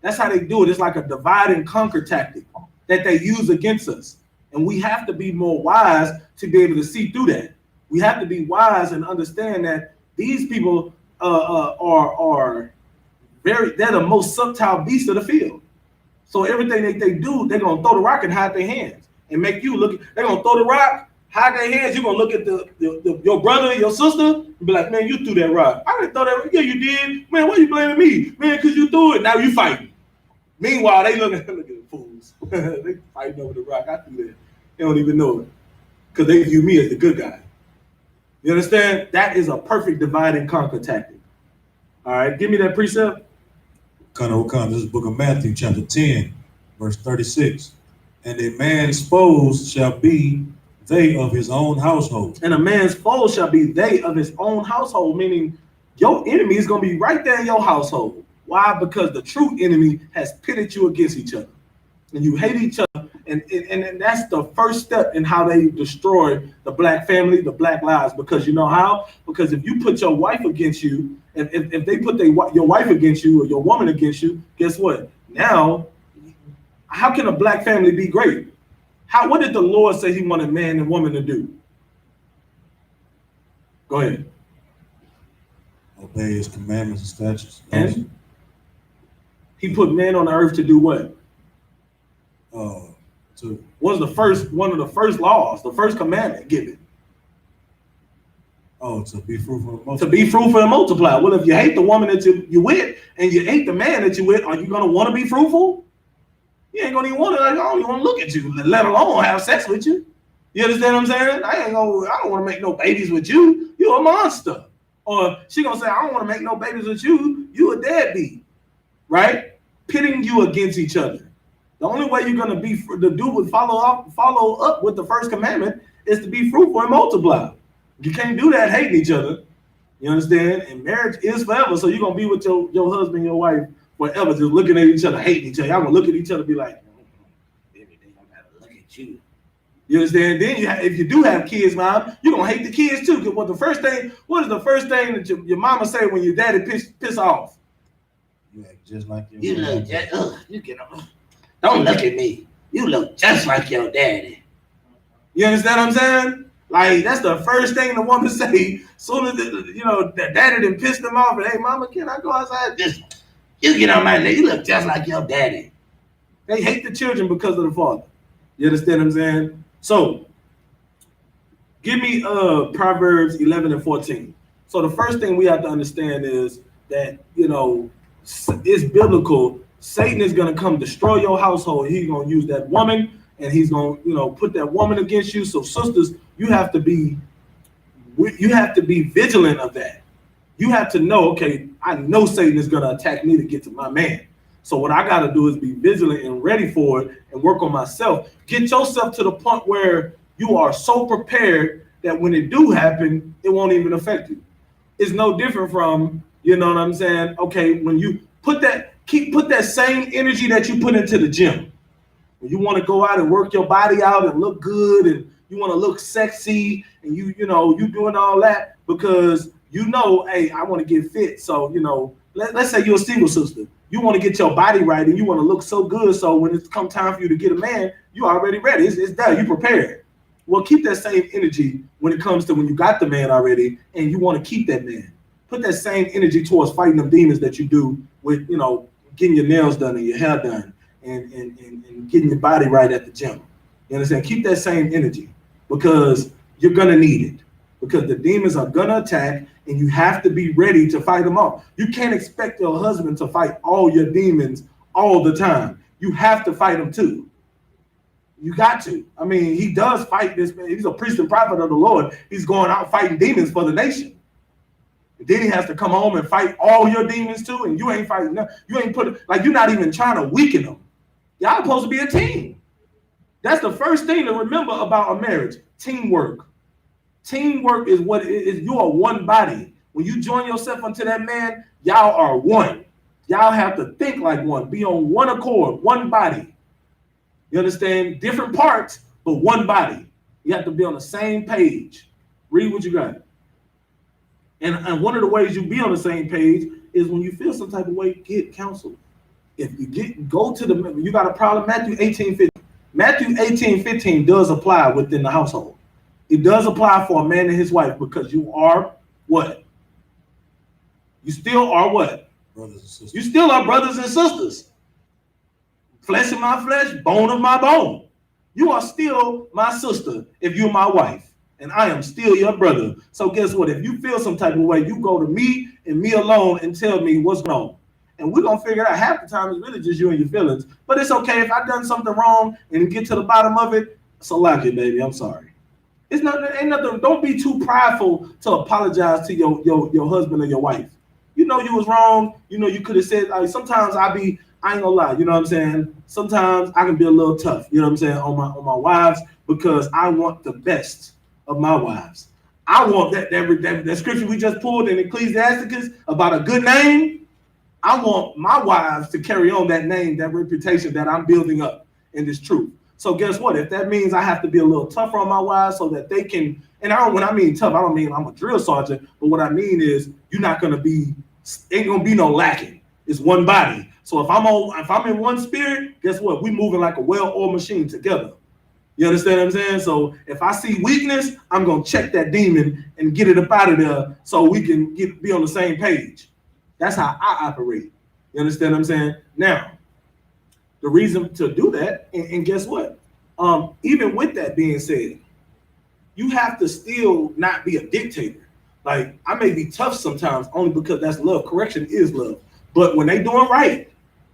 That's how they do it. It's like a divide and conquer tactic that they use against us. And we have to be more wise to be able to see through that. We have to be wise and understand that these people are they're the most subtle beasts of the field. So everything that they do, they're gonna throw the rock and hide their hands and make you look. They're gonna throw the rock, hide their hands. You're gonna look at your brother, your sister, and be like, man, you threw that rock. I didn't throw that rock. Yeah, you did. Man, why you blaming me? Man, because you threw it. Now you fighting. Meanwhile, they look at the fools. They fighting over the rock. I threw that. They don't even know it. Because they view me as the good guy. You understand? That is a perfect divide and conquer tactic. All right, give me that precept. This is the book of Matthew, chapter 10, verse 36. And a man's foes shall be they of his own household. And a man's foes shall be they of his own household, meaning your enemy is going to be right there in your household. Why? Because the true enemy has pitted you against each other. And you hate each other. And that's the first step in how they destroy the black family, the black lives. Because you know how? Because if you put your wife against you, if they put your wife against you or your woman against you, guess what? Now, how can a black family be great? What did the Lord say he wanted man and woman to do? Go ahead. Obey his commandments and statutes. And he put man on the earth to do what? One of the first laws, the first commandment given. To be fruitful and multiply. To be fruitful and multiply. Well, if you hate the woman that you with and you hate the man that you with, are you gonna want to be fruitful? You ain't gonna even want to. I don't even want to look at you, let alone have sex with you. You understand what I'm saying? I don't want to make no babies with you. You're a monster. Or she gonna say, I don't want to make no babies with you. You a deadbeat, right? Pitting you against each other. The only way you're gonna be the dude would follow up with the first commandment is to be fruitful and multiply. You can't do that hating each other. You understand? And marriage is forever. So you're gonna be with your husband, your wife forever, just looking at each other, hating each other. Y'all gonna look at each other and be like, every day I gotta look at you. You understand? Then if you do have kids, mom, you're gonna hate the kids too. Because what is the first thing that your mama say when your daddy piss off? You act just like your you look you get don't look at me. You look just like your daddy. You understand what I'm saying? Like, that's the first thing the woman say. Soon as the daddy done pissed them off, and hey, mama, can I go outside? You get on my leg. You look just like your daddy. They hate the children because of the father. You understand what I'm saying? So, give me Proverbs 11 and 14. So the first thing we have to understand is that, it's biblical. Satan is going to come destroy your household. He's going to use that woman, and he's going to, put that woman against you. So sisters, you have to be vigilant of that. You have to know, okay, I know Satan is going to attack me to get to my man. So what I got to do is be vigilant and ready for it and work on myself. Get yourself to the point where you are so prepared that when it do happen, it won't even affect you. It's no different from, you know what I'm saying? Okay, when you put that same energy that you put into the gym. When you want to go out and work your body out and look good and you want to look sexy and you doing all that because hey, I want to get fit. So, let's say you're a single sister. You want to get your body right and you want to look so good. So when it's come time for you to get a man, you already ready. It's there. You prepared. Well, keep that same energy when it comes to when you got the man already and you want to keep that man. Put that same energy towards fighting them demons that you do with, getting your nails done and your hair done and getting your body right at the gym. You understand? Keep that same energy because you're going to need it because the demons are going to attack and you have to be ready to fight them off. You can't expect your husband to fight all your demons all the time. You have to fight them too. You got to. I mean, he does fight this man. He's a priest and prophet of the Lord. He's going out fighting demons for the nation. And then he has to come home and fight all your demons too, and you ain't fighting them. You ain't you're not even trying to weaken them. Y'all supposed to be a team. That's the first thing to remember about a marriage: teamwork. Teamwork is what it is. You are one body. When you join yourself unto that man, y'all are one. Y'all have to think like one, be on one accord, one body. You understand? Different parts, but one body. You have to be on the same page. Read what you got. And one of the ways you be on the same page is when you feel some type of way, get counsel. If you you got a problem, Matthew 18:15. Matthew 18:15 does apply within the household. It does apply for a man and his wife because you are what? You still are what? Brothers and sisters. You still are brothers and sisters. Flesh of my flesh, bone of my bone. You are still my sister if you're my wife, and I am still your brother. So guess what? If you feel some type of way, you go to me and me alone and tell me what's going on. And we're going to figure it out. Half the time it's really just you and your feelings. But it's okay if I done something wrong and get to the bottom of it. So like it, baby, I'm sorry. It's not, ain't nothing. Don't be too prideful to apologize to your husband or your wife. You know you was wrong. You know you could have said, sometimes I ain't gonna lie, you know what I'm saying? Sometimes I can be a little tough, you know what I'm saying, on my wives, because I want the best of my wives. I want that scripture we just pulled in Ecclesiasticus about a good name. I want my wives to carry on that name, that reputation that I'm building up in this truth. So guess what? If that means I have to be a little tougher on my wives so that they can, and when I mean tough, I don't mean I'm a drill sergeant, but what I mean is you're not gonna be, ain't gonna be no lacking. It's one body. So if I'm in one spirit, guess what? We moving like a well-oiled machine together. You understand what I'm saying? So if I see weakness, I'm gonna check that demon and get it up out of there so we can be on the same page. That's how I operate. You understand what I'm saying? Now, the reason to do that, and guess what? Even with that being said, you have to still not be a dictator. Like, I may be tough sometimes only because that's love. Correction is love. But when they doing right,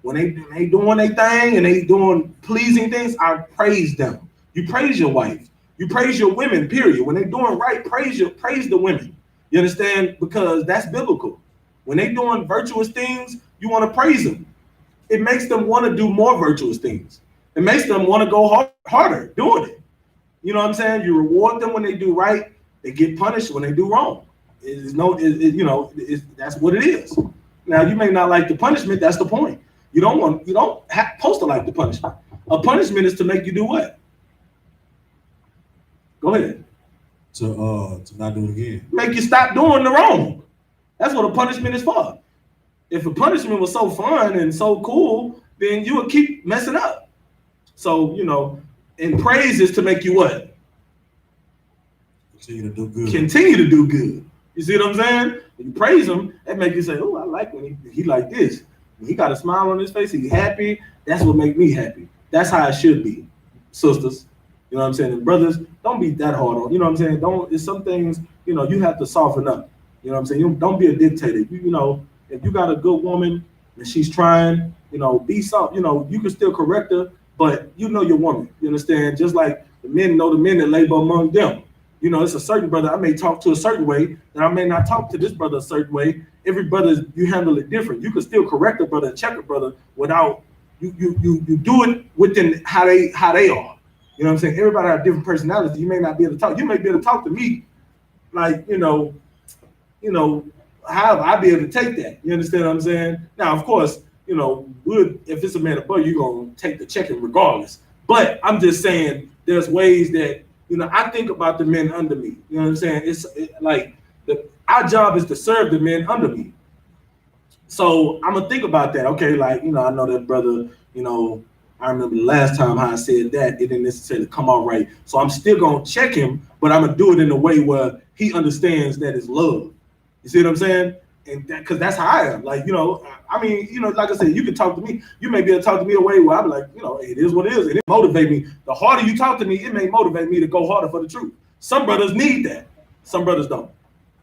when they doing their thing and they doing pleasing things, I praise them. You praise your wife. You praise your women, period. When they doing right, praise the women. You understand? Because that's biblical. When they doing virtuous things, you want to praise them. It makes them want to do more virtuous things. It makes them want to go harder doing it. You know what I'm saying? You reward them when they do right. They get punished when they do wrong. That's what it is. Now, you may not like the punishment. That's the point. You don't supposed to like the punishment. A punishment is to make you do what? Go ahead. To not do it again. Make you stop doing the wrong. That's what a punishment is for. If a punishment was so fun and so cool, then you would keep messing up. So, and praise is to make you what? Continue to do good. Continue to do good. You see what I'm saying? When you praise him, that makes you say, oh, I like when he like this. When he got a smile on his face, he's happy. That's what makes me happy. That's how it should be, sisters. You know what I'm saying? And brothers, don't be that hard on. You know what I'm saying? It's some things, you have to soften up. You know what I'm saying? Don't be a dictator. If you got a good woman and she's trying, be soft. You can still correct her, but your woman. You understand? Just like the men know the men that labor among them. It's a certain brother I may talk to a certain way, and I may not talk to this brother a certain way. Every brother, you handle it different. You can still correct a brother, check a brother without you do it within how they are. You know what I'm saying? Everybody have different personalities. You may not be able to talk. You may be able to talk to me like, how I be able to take that. You understand what I'm saying? Now, of course, if it's a man above, you're gonna take the checking regardless. But I'm just saying there's ways that I think about the men under me. You know what I'm saying? Our job is to serve the men under me. So I'm gonna think about that. Okay, I know that brother, I remember the last time how I said that, it didn't necessarily come out right. So I'm still gonna check him, but I'm gonna do it in a way where he understands that it's love. You see what I'm saying? And because that's how I am. Like I said, you can talk to me. You may be able to talk to me a way where I'm like, it is what it is. And it motivates me. The harder you talk to me, it may motivate me to go harder for the truth. Some brothers need that. Some brothers don't.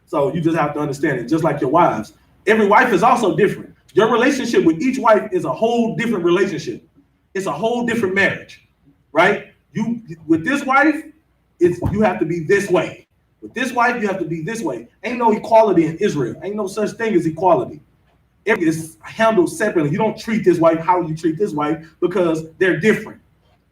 So you just have to understand it. Just like your wives. Every wife is also different. Your relationship with each wife is a whole different relationship. It's a whole different marriage, right? With this wife, you have to be this way. With this wife, you have to be this way. Ain't no equality in Israel. Ain't no such thing as equality. It is handled separately. You don't treat this wife how you treat this wife because they're different.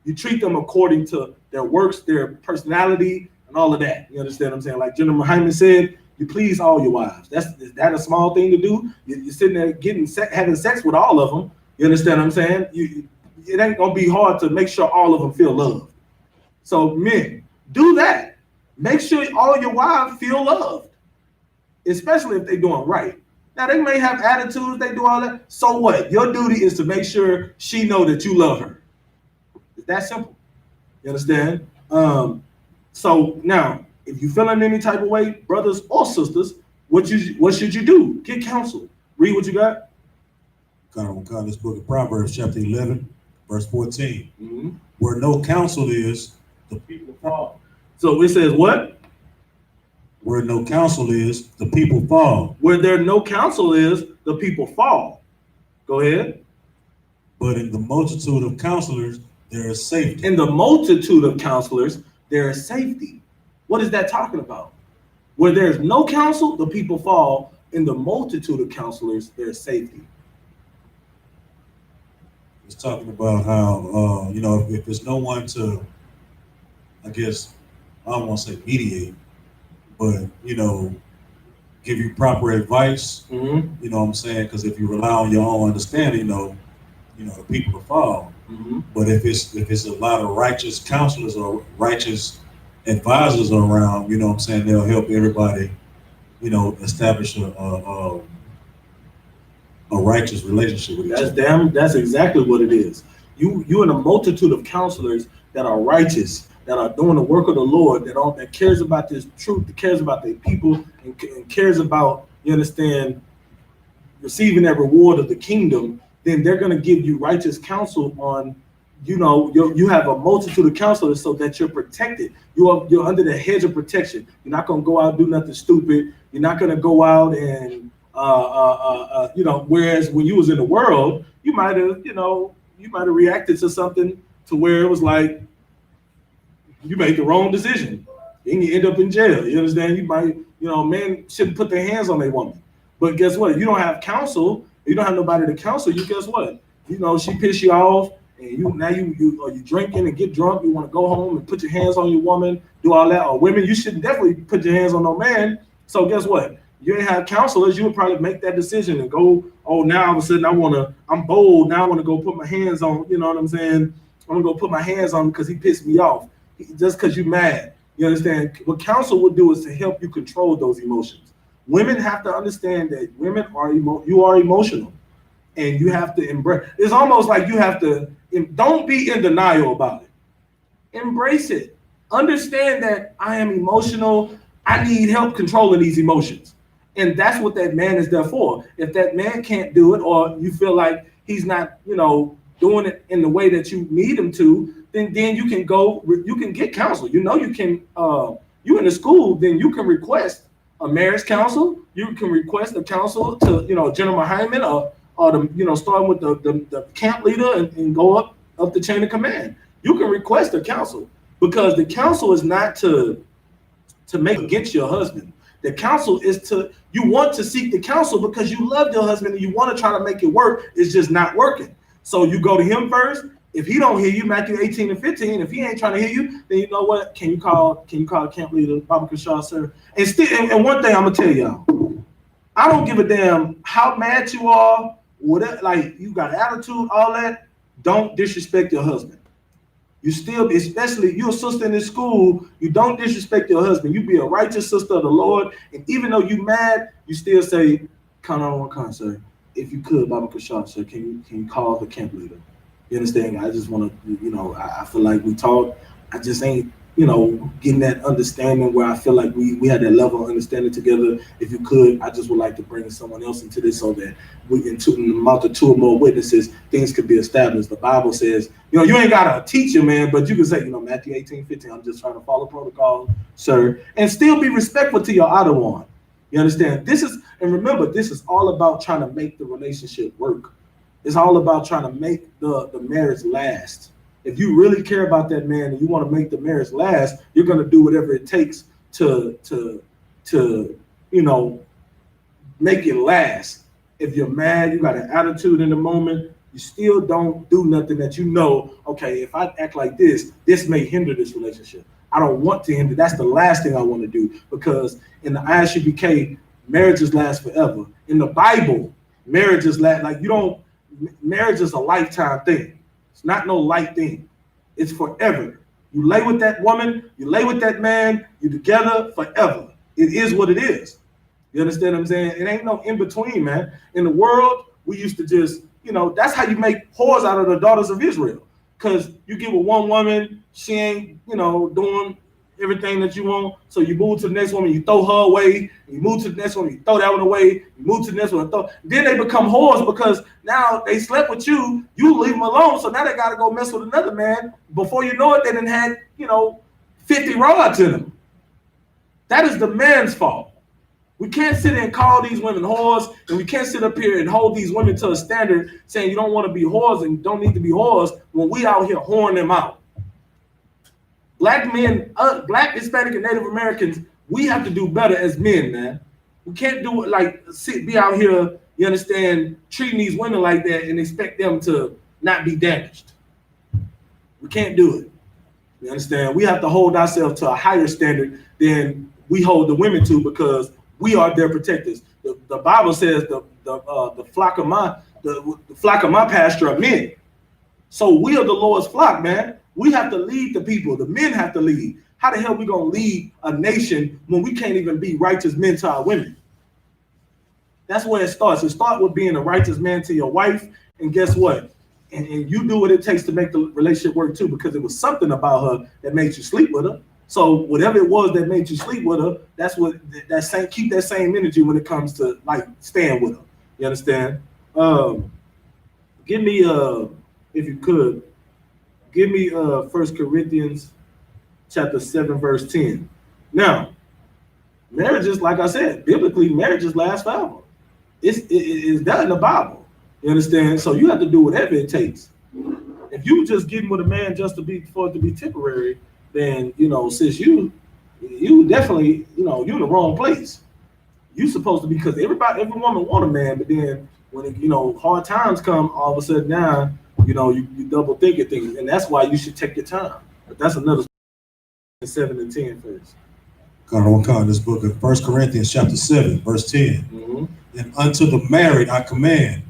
You treat them according to their works, their personality, and all of that. You understand what I'm saying? Like General Hyman said, you please all your wives. Is that a small thing to do? You're sitting there having sex with all of them. You understand what I'm saying? it ain't gonna be hard to make sure all of them feel loved. So men, do that. Make sure all your wives feel loved, especially if they're doing right. Now they may have attitudes, they do all that. So what? Your duty is to make sure she know that you love her. It's that simple. You understand? So now, if you feeling any type of way, brothers or sisters, what should you do? Get counsel. Read what you got. God, this book of Proverbs, chapter 11, verse 14. Mm-hmm. Where no counsel is, the people fall. So it says what? Where no counsel is, the people fall. Where there no counsel is, the people fall. Go ahead. But in the multitude of counselors, there is safety. In the multitude of counselors, there is safety. What is that talking about? Where there's no counsel, the people fall. In the multitude of counselors, there is safety. It's talking about how, if there's no one to, I guess, I don't want to say mediate, but, give you proper advice, Mm-hmm. you know what I'm saying? Because if you rely on your own understanding, the people will fall. Mm-hmm. But if it's a lot of righteous counselors or righteous advisors around, you know what I'm saying, they'll help everybody, establish a righteous relationship with each other. That's exactly what it is. You in a multitude of counselors that are righteous, that are doing the work of the Lord, that cares about this truth, that cares about their people, and cares about, you understand, receiving that reward of the kingdom. Then they're going to give you righteous counsel on, you have a multitude of counselors so that you're protected. You're under the hedge of protection. You're not going to go out and do nothing stupid. You're not going to go out and, whereas when you was in the world, you might have reacted to something to where it was like, you made the wrong decision. Then you end up in jail. You understand? You might, men shouldn't put their hands on their woman. But guess what? You don't have counsel. You don't have nobody to counsel you. Guess what? She pissed you off, and you drinking and get drunk. You want to go home and put your hands on your woman, do all that. Or women, you shouldn't definitely put your hands on no man. So guess what? You ain't have counselors. You would probably make that decision and go, oh, now all of a sudden I'm bold. Now I want to go put my hands on. You know what I'm saying? I'm gonna go put my hands on him because he pissed me off. Just because you're mad. You understand? What counsel will do is to help you control those emotions. Women have to understand that women you are emotional, and you have to embrace. It's almost like you have to. Don't be in denial about it. Embrace it. Understand that I am emotional. I need help controlling these emotions, and that's what that man is there for. If that man can't do it, or you feel like he's not, doing it in the way that you need him to, then you can go. You can get counsel. You can. You in the school, then you can request a marriage counsel. You can request a counsel to, General Hyman, or the, starting with the camp leader and go up the chain of command. You can request a counsel, because the counsel is not to make against your husband. The counsel is you want to seek the counsel because you love your husband and you want to try to make it work. It's just not working. So you go to him first. If he don't hear you, Matthew 18:15, if he ain't trying to hear you, then you know what? Can you call the camp leader, Baba Kashaw, sir? And one thing I'm gonna tell y'all, I don't give a damn how mad you are, whatever, like you got attitude, all that. Don't disrespect your husband. You still, especially you're a sister in this school, you don't disrespect your husband. You be a righteous sister of the Lord, and even though you mad, you still say, "Come on, one sir. If you could, Baba Kashaw, sir, can you call the camp leader?" You understand? I just want to, I feel like we talk. I just ain't, getting that understanding where I feel like we had that level of understanding together. If you could, I just would like to bring someone else into this so that in the mouth of two or more witnesses, things could be established. The Bible says, you ain't got to teach him, man, but you can say, Matthew 18:15, I'm just trying to follow protocol, sir, and still be respectful to your other one. You understand? And remember, this is all about trying to make the relationship work. It's all about trying to make the marriage last. If you really care about that man and you want to make the marriage last, you're going to do whatever it takes to make it last. If you're mad, you got an attitude in the moment, you still don't do nothing that okay, if I act like this may hinder this relationship. I don't want to hinder. That's the last thing I want to do, because in the I.S.U.P.K, marriages last forever. In the Bible, marriages last, marriage is a lifetime thing. It's not no light thing. It's forever. You lay with that woman, you lay with that man, you together forever. It is what it is. You understand what I'm saying? It ain't no in between, man. In the world, we used to just, that's how you make whores out of the daughters of Israel. Because you get with one woman, she ain't, doing everything that you want. So you move to the next woman, you throw her away. You move to the next one, you throw that one away. You move to the next one, then they become whores because now they slept with you. You leave them alone, so now they got to go mess with another man. Before you know it, they done had 50 rods in them. That is the man's fault. We can't sit there and call these women whores, and we can't sit up here and hold these women to a standard saying you don't want to be whores and don't need to be whores when we out here whoring them out. Black men, Black, Hispanic, and Native Americans, we have to do better as men, man. We can't do it like be out here, you understand, treating these women like that and expect them to not be damaged. We can't do it. You understand? We have to hold ourselves to a higher standard than we hold the women to because we are their protectors. The Bible says the flock of my pasture are men. So we are the Lord's flock, man. We have to lead the people. The men have to lead. How the hell we gonna lead a nation when we can't even be righteous men to our women? That's where it starts. It starts with being a righteous man to your wife, and guess what? And you do what it takes to make the relationship work too, because it was something about her that made you sleep with her. So whatever it was that made you sleep with her, that's what keep that same energy when it comes to like staying with her. You understand? Give me if you could, give me 1 Corinthians chapter 7, verse 10. Now, marriages, like I said, biblically, marriages last forever. It's that in the Bible. You understand? So you have to do whatever it takes. If you just getting with a man just for it to be temporary, then sis, you definitely, you're in the wrong place. You supposed to be, because every woman want a man, but then when hard times come, all of a sudden now, you double thinking things, and that's why you should take your time. But that's another 7 and 10 first. God, I want to call this book of 1 Corinthians chapter 7, verse 10. Mm-hmm. And unto the married I command,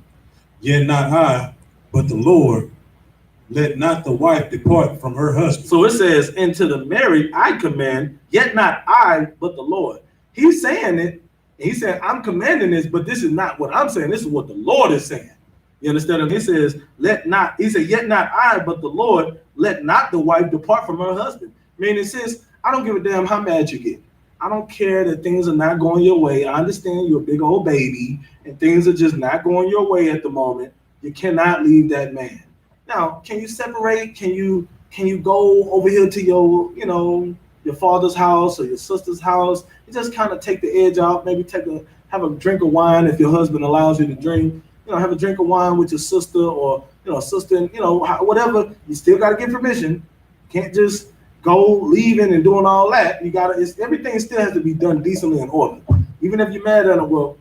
yet not I, but the Lord, let not the wife depart from her husband. So it says, and to the married I command, yet not I, but the Lord. He's saying it, and he said, I'm commanding this, but this is not what I'm saying. This is what the Lord is saying. You understand? He says, yet not I, but the Lord, let not the wife depart from her husband. Meaning, sis, I don't give a damn how mad you get. I don't care that things are not going your way. I understand you're a big old baby and things are just not going your way at the moment. You cannot leave that man. Now, can you separate? Can you go over here to your father's house or your sister's house? You just kind of take the edge off. Maybe have a drink of wine if your husband allows you to drink. Have a drink of wine with your sister or sister, and whatever. You still got to get permission. You can't just go leaving and doing all that. Everything still has to be done decently in order. Even if you're mad at them, well,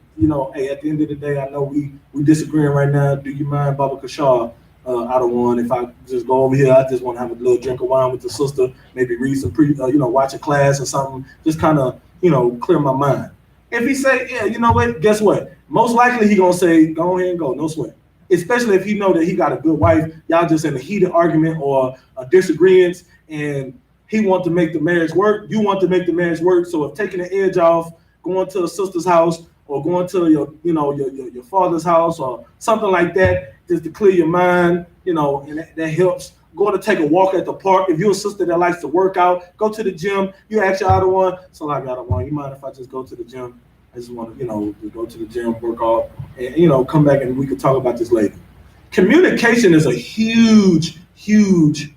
hey, at the end of the day, I know we disagreeing right now. Do you mind, Baba Kashar? I don't want. If I just go over here, I just want to have a little drink of wine with the sister, maybe read some watch a class or something, just kind of, clear my mind. If he say, yeah, you know what, guess what? Most likely he gonna say, go ahead and go, no sweat. Especially if he know that he got a good wife, y'all just in a heated argument or a disagreement, and he want to make the marriage work, you want to make the marriage work. So if taking the edge off, going to a sister's house or going to your father's house or something like that, just to clear your mind, and that helps. Going to take a walk at the park. If you're a sister that likes to work out, go to the gym. You ask your other one, so like other one, you mind if I just go to the gym? I just want to, go to the gym, work out, and come back and we can talk about this later. Communication is a huge, huge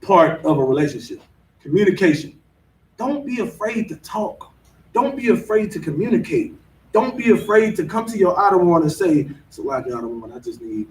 part of a relationship. Communication. Don't be afraid to talk. Don't be afraid to communicate. Don't be afraid to come to your other one and say, so like your other one, I just need,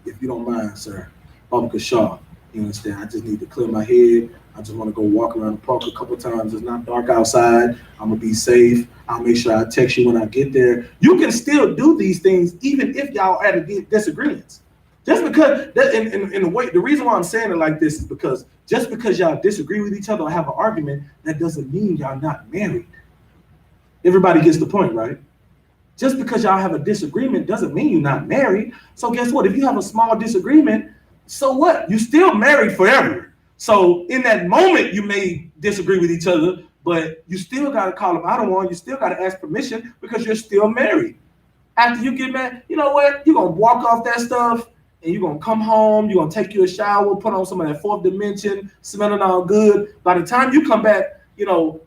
if you don't mind, sir, Baba Kashar. You understand? I just need to clear my head. I just want to go walk around the park a couple times. It's not dark outside. I'm going to be safe. I'll make sure I text you when I get there. You can still do these things even if y'all at a disagreements. Just because, in a way, the reason why I'm saying it like this is because just because y'all disagree with each other or have an argument, that doesn't mean y'all not married. Everybody gets the point, right? Just because y'all have a disagreement doesn't mean you're not married. So guess what? If you have a small disagreement, So what? You still married forever. So in that moment, you may disagree with each other, but you still got to call him out on one. You still got to ask permission because you're still married. After you get married, you know what? You're going to walk off that stuff and you're going to come home. You're going to take you a shower, put on some of that fourth dimension, smelling all good. By the time you come back, you know,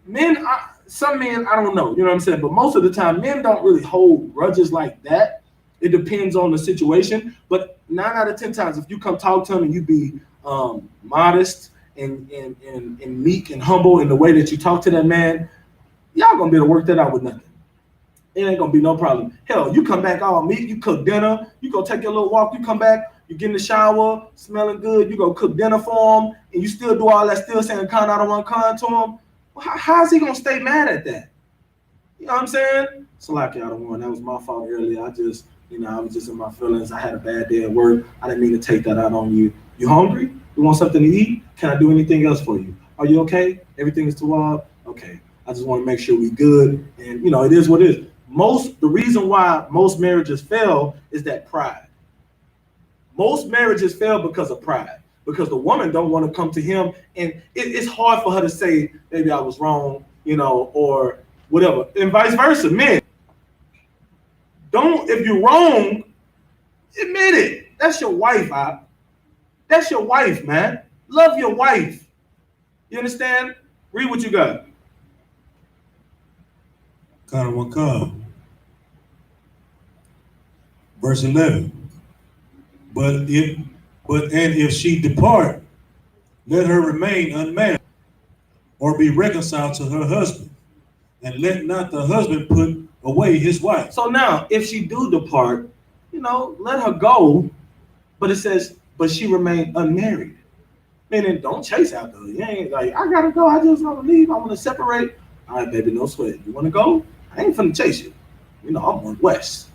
some men, I don't know, you know what I'm saying? But most of the time, men don't really hold grudges like that. It depends on the situation. But 9 out of 10 times, if you come talk to him and you be modest and meek and humble in the way that you talk to that man, y'all going to be able to work that out with nothing. It ain't gonna be no problem. Hell, you come back all meat, you cook dinner, you go take your little walk, you come back, you get in the shower, smelling good, you go cook dinner for him, and you still do all that, still saying con out of one con to him. Well, how's he gonna stay mad at that? You know what I'm saying? So like out of one, that was my fault earlier. I just, I was just in my feelings. I had a bad day at work. I didn't mean to take that out on you. You hungry? You want something to eat? Can I do anything else for you? Are you okay? Everything is too wild? Okay. I just want to make sure we good. And it is what it is. The reason why most marriages fail is that pride. Most marriages fail because of pride, because the woman don't want to come to him, and it's hard for her to say, maybe I was wrong, or whatever, and vice versa. Men, if you're wrong, admit it. That's your wife, That's your wife, man. Love your wife. You understand? Read what you got. Verse 11. But if she depart, let her remain unmarried, or be reconciled to her husband, and let not the husband put away his wife. So now, if she do depart, let her go. But it says, but she remained unmarried. Meaning, don't chase after her. You ain't like, I gotta go. I just want to leave. I want to separate. All right, baby, no sweat. You want to go? I ain't finna chase you. I'm on west.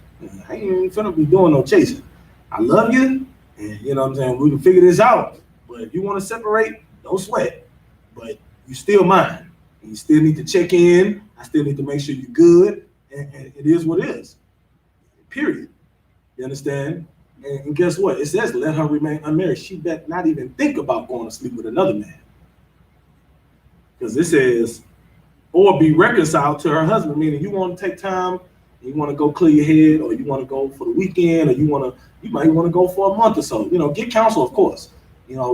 I ain't even finna be doing no chasing. I love you, and you know what I'm saying? We can figure this out. But if you want to separate, don't sweat. But you still mine. And you still need to check in. I still need to make sure you're good. And it is what it is. Period. You understand? And guess what? It says let her remain unmarried. She better not even think about going to sleep with another man. Because it says, or be reconciled to her husband, meaning you want to take time, you want to go clear your head, or you want to go for the weekend, or you might want to go for a month or so. Get counsel, of course.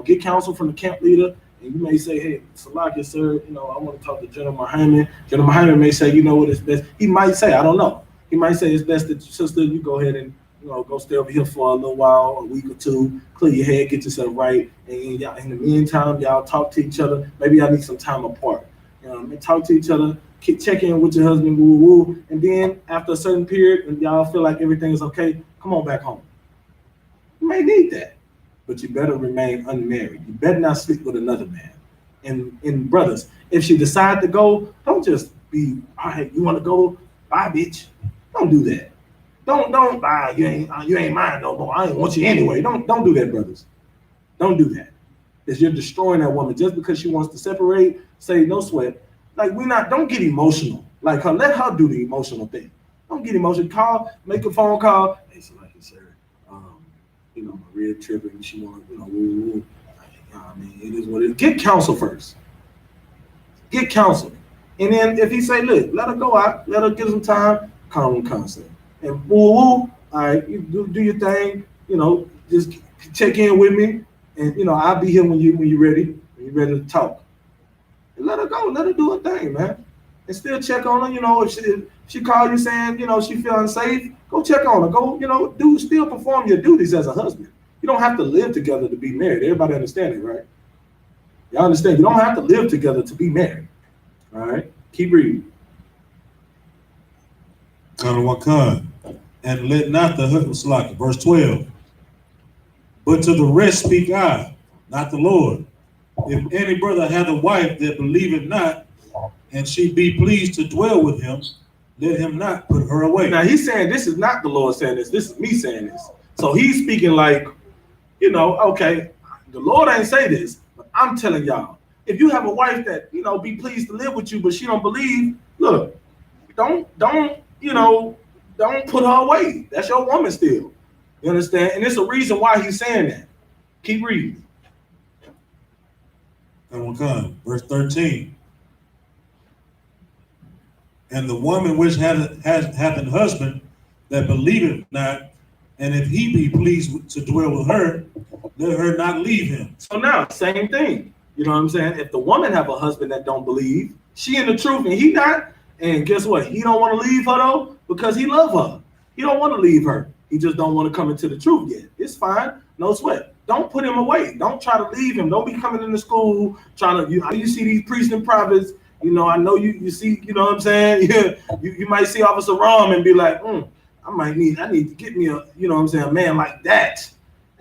Get counsel from the camp leader, and you may say, hey, Salakia, sir, I want to talk to General Muhammad. General Muhammad may say, what is best. He might say, I don't know. He might say it's best that sister, you go ahead and go stay over here for a little while, a week or two, clear your head, get yourself right, and y'all, in the meantime, y'all talk to each other. Maybe y'all need some time apart. Talk to each other, check in with your husband, woo, and then after a certain period, and y'all feel like everything is okay, come on back home. You may need that, but you better remain unmarried. You better not sleep with another man. And brothers, if she decide to go, don't just be, all right, you want to go? Bye, bitch. Don't do that. Don't you ain't mine no more. I ain't want you anyway. Don't do that, brothers. Don't do that. Because you're destroying that woman just because she wants to separate. Say no sweat. Like don't get emotional. Like let her do the emotional thing. Don't get emotional. Make a phone call. Hey, so like you said, Maria tripping. She want woo. It is what it is. Get counsel first. Get counsel, and then if he say, look, let her go out. Let her get some time. Calm concept. And woo, all right, you do your thing. Just check in with me, and I'll be here when you're ready. When you're ready to talk. And let her go. Let her do her thing, man. And still check on her. If she call you saying she feel unsafe, go check on her. Go still perform your duties as a husband. You don't have to live together to be married. Everybody understand it, right? Y'all understand? You don't have to live together to be married. All right, keep reading. And let not the husband, verse 12. But to the rest speak I, not the Lord. If any brother hath a wife that believeth not, and she be pleased to dwell with him, let him not put her away. Now he's saying this is not the Lord saying this. This is me saying this. So he's speaking like, okay, the Lord ain't say this, but I'm telling y'all, if you have a wife that be pleased to live with you, but she don't believe, look, don't put her away. That's your woman still. You understand? And it's a reason why he's saying that. Keep reading. And we'll come. Verse 13. And the woman which hath an husband that believeth not, and if he be pleased to dwell with her, let her not leave him. So now, same thing. You know what I'm saying? If the woman have a husband that don't believe, she in the truth and he not, and guess what? He don't want to leave her though because he love her. He don't want to leave her. He just don't want to come into the truth yet. It's fine. No sweat. Don't put him away. Don't try to leave him. Don't be coming into school trying to, you see these priests and prophets, you know, I know you see, you know what I'm saying? Yeah, you might see Officer Ram and be like, I need to get me a, you know what I'm saying, a man like that.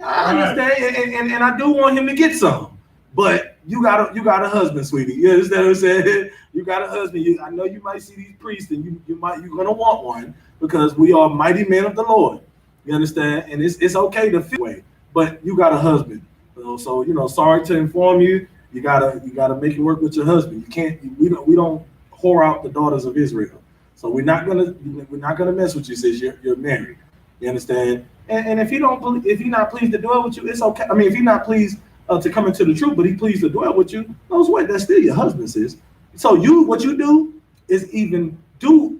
I understand, and I do want him to get some, but you got a husband, sweetie. You understand what I'm saying? You got a husband. I know you might see these priests, and you're gonna want one because we are mighty men of the Lord. You understand? And it's okay to feel away, but you got a husband. So you know, sorry to inform you. You gotta make it work with your husband. You can't. We don't whore out the daughters of Israel. So we're not gonna mess with you since you're married. You understand? And if if he's not pleased to dwell with you, it's okay. I mean, if he's not pleased to come into the truth, but he pleased to dwell with you, knows what? That's still your husband, sis. So what you do is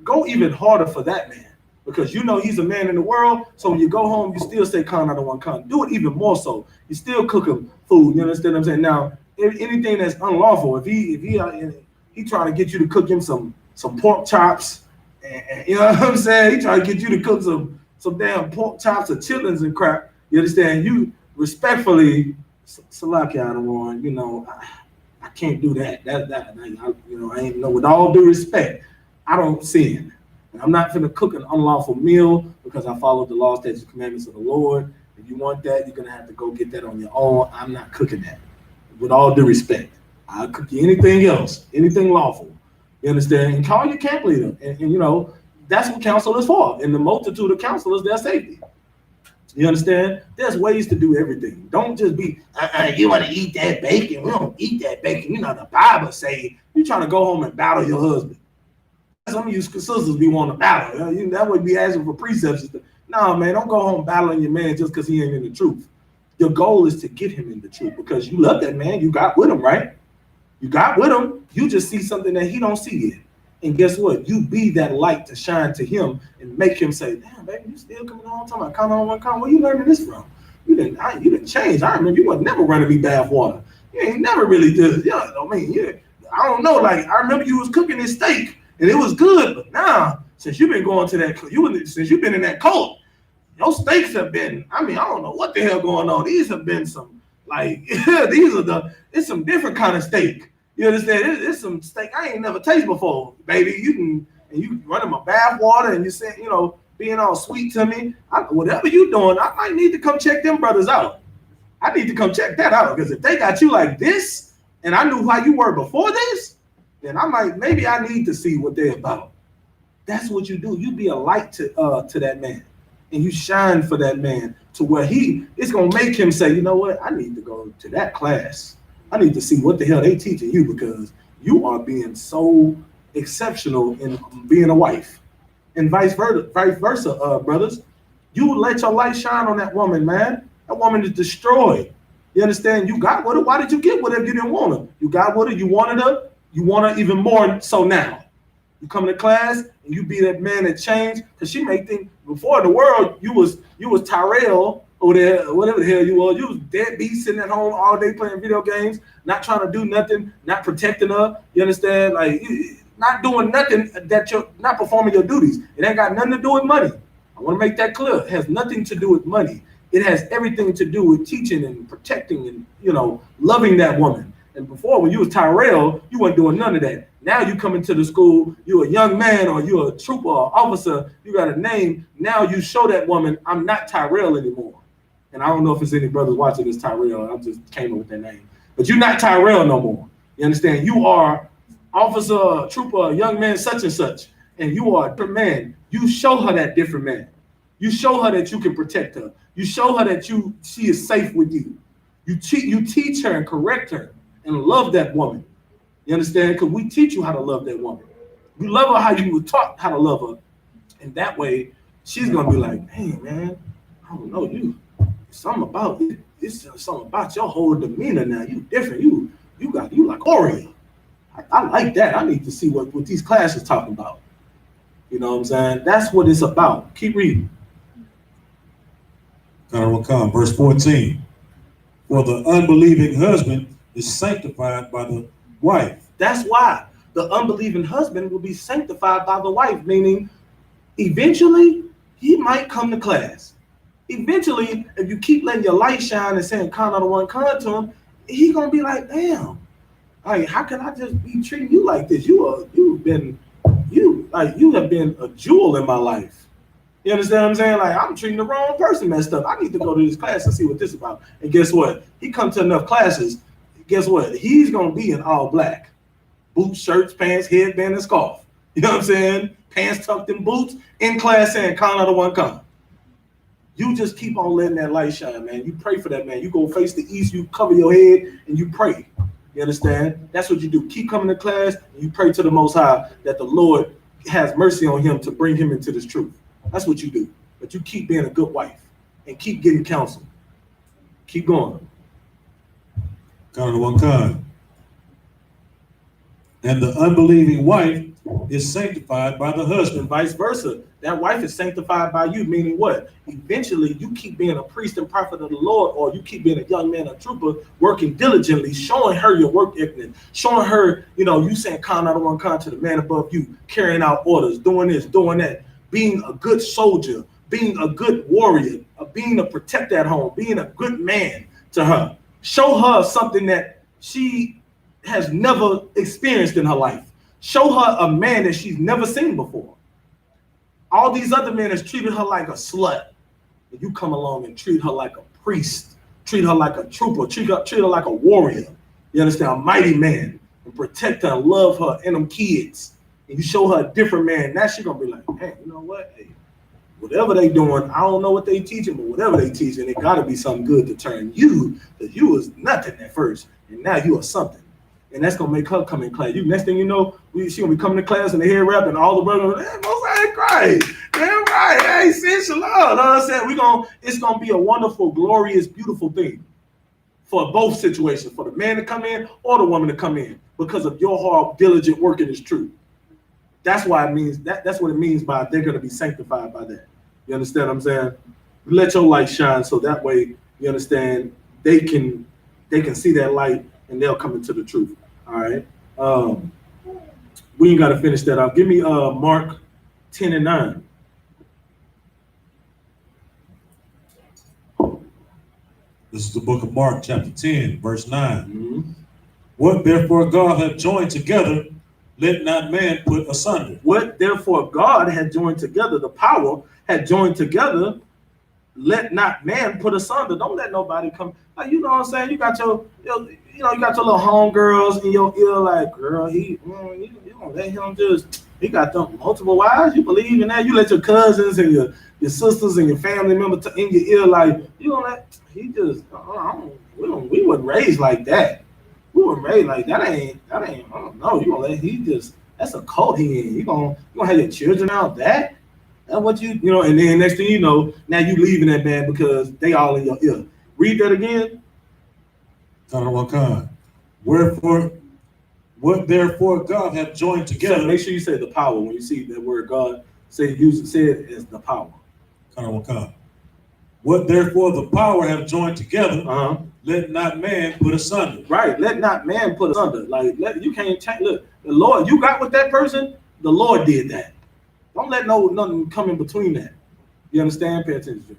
go even harder for that man, because you know he's a man in the world. So when you go home, you still say con out of one con. Do it even more so. You still cook him food. You understand what I'm saying? Now, anything that's unlawful, if he trying to get you to cook him some pork chops, and you know what I'm saying? He trying to get you to cook some damn pork chops or chitlins and crap. You understand? You respectfully, Salaki Adawan, you know, I can't do that. I ain't know. With all due respect, I don't sin. And I'm not finna cook an unlawful meal because I followed the law, statutes, commandments of the Lord. If you want that, you're gonna have to go get that on your own. I'm not cooking that. With all due respect, I'll cook you anything else, anything lawful. You understand? And call your camp leader. And you know, that's what counsel is for. And the multitude of counselors, their safety. You understand? There's ways to do everything. Don't just be, you want to eat that bacon. We don't eat that bacon. You know, the Bible say you trying to go home and battle your husband. Some of you sisters be wanting to battle. That would be asking for precepts. No, man, don't go home battling your man just because he ain't in the truth. Your goal is to get him in the truth because you love that man. You got with him, right? You got with him. You just see something that he don't see yet. And guess what? You be that light to shine to him and make him say, damn, baby, you still coming on talking about count on one count. Where you learning this from? You didn't change. I remember you was never running me bath water. You ain't never really did. Yeah, I mean, yeah. I don't know. Like, I remember you was cooking this steak and it was good, but now since you've been going to that, since you've been in that cult, your steaks have been, I mean, I don't know what the hell going on. These have been some, like, it's some different kind of steak. You understand? It's some steak I ain't never tasted before, baby. You running my bath water and you saying, you know, being all sweet to me. Whatever you doing, I might need to come check them brothers out. I need to come check that out because if they got you like this and I knew how you were before this, then maybe I need to see what they're about. That's what you do. You be a light to that man and you shine for that man to where it's going to make him say, you know what? I need to go to that class. I need to see what the hell they teaching you because you are being so exceptional in being a wife, and vice versa, brothers. You let your light shine on that woman, man. That woman is destroyed. You understand? You got with her. Why did you get with her if you didn't want her? You got with her. You wanted her. You want her even more so now. You come to class and you be that man that changed because she may think before in the world you was Tyrell. Over there, whatever the hell you was deadbeat sitting at home all day playing video games, not trying to do nothing, not protecting her. You understand? Like, not doing nothing that you're not performing your duties. It ain't got nothing to do with money. I want to make that clear. It has nothing to do with money. It has everything to do with teaching and protecting and, you know, loving that woman. And before, when you was Tyrell, you weren't doing none of that. Now you come into the school, you're a young man or you're a trooper or officer, you got a name. Now you show that woman, I'm not Tyrell anymore. And I don't know if it's any brothers watching this Tyrell. I just came up with that name. But you're not Tyrell no more. You understand? You are officer, trooper, young man, such and such. And you are a different man. You show her that different man. You show her that you can protect her. You show her that she is safe with you. You teach her and correct her and love that woman. You understand? Because we teach you how to love that woman. You love her how you were taught how to love her. And that way, she's going to be like, hey, man, I don't know you. Something about it. it's something about your whole demeanor now. You different. You like Oreo. I like that. I need to see what these classes talking about. You know what I'm saying? That's what it's about. Keep reading. Verse 14. For the unbelieving husband is sanctified by the wife. That's why the unbelieving husband will be sanctified by the wife, meaning eventually he might come to class. Eventually, if you keep letting your light shine and saying con out of one con to him, he gonna be like, damn, like how can I just be treating you like this? You have been a jewel in my life. You understand what I'm saying? Like, I'm treating the wrong person messed up. I need to go to this class and see what this is about. And guess what? He comes to enough classes, guess what? He's going to be in all black. Boots, shirts, pants, headband, and scarf. You know what I'm saying? Pants tucked in boots, in class saying con out of one con. You just keep on letting that light shine, man. You pray for that, man. You go face the east, you cover your head, and you pray. You understand? That's what you do. Keep coming to class, and you pray to the Most High that the Lord has mercy on him to bring him into this truth. That's what you do. But you keep being a good wife and keep getting counsel. Keep going. Con to one con. And the unbelieving wife is sanctified by the husband. And vice versa. That wife is sanctified by you, meaning what? Eventually, you keep being a priest and prophet of the Lord, or you keep being a young man, a trooper, working diligently, showing her your work ethic, showing her, you saying con out of one con to the man above you, carrying out orders, doing this, doing that, being a good soldier, being a good warrior, being a protector at home, being a good man to her. Show her something that she has never experienced in her life. Show her a man that she's never seen before. All these other men has treated her like a slut. And you come along and treat her like a priest, treat her like a trooper, treat her like a warrior. You understand? A mighty man, and protect her and love her and them kids. And you show her a different man. Now she's gonna be like, hey, you know what? Hey, whatever they doing, I don't know what they teaching, but whatever they teaching, it gotta be something good to turn you, because you was nothing at first, and now you are something. And that's gonna make her come in class. Next thing you know, she gonna be coming to class and the head wrap and all the brothers, hey, Most High Christ, damn right, hey, sin shalom. You know what I'm saying? It's gonna be a wonderful, glorious, beautiful thing for both situations, for the man to come in or the woman to come in, because of your hard, diligent work in this truth. That's why it means that's what it means by they're gonna be sanctified by that. You understand what I'm saying? Let your light shine so that way, you understand, they can see that light and they'll come into the truth. All right. We ain't got to finish that out. Give me Mark 10 and 9. This is the book of Mark, chapter 10, verse 9. Mm-hmm. What therefore God hath joined together, let not man put asunder. What therefore God had joined together, the power had joined together, let not man put asunder. Don't let nobody come. Like, you know what I'm saying? You got your you got your little homegirls in your ear, like, girl, you gonna let him he got them multiple wives? You believe in that? You let your cousins and your sisters and your family members in your ear, like, you gonna let he just? We weren't raised like that. We weren't raised like that. Ain't I don't know. You gonna let that's a cult he in. You gonna have your children out that? That's what and then next thing you know, now you leaving that man because they all in your ear. Read that again. Wherefore, what therefore God hath joined together. So make sure you say the power when you see that word God. Say it as the power. What therefore the power have joined together, let not man put asunder. Right, let not man put asunder. Like you can't change. Look, the Lord, you got with that person. The Lord did that. Don't let nothing come in between that. You understand? Pay attention to me.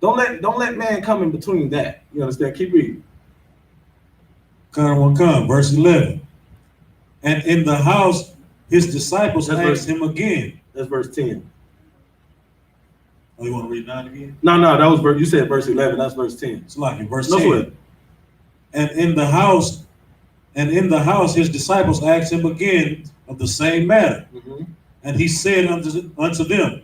Don't let man come in between that. You understand? Keep reading. Verse 11. And in the house his disciples asked him again. That's verse 10. Oh, you want to read 9 again? No, that was you said verse 11. That's verse 10. It's like in verse 10. And in the house his disciples asked him again of the same matter. Mm-hmm. And he said unto them,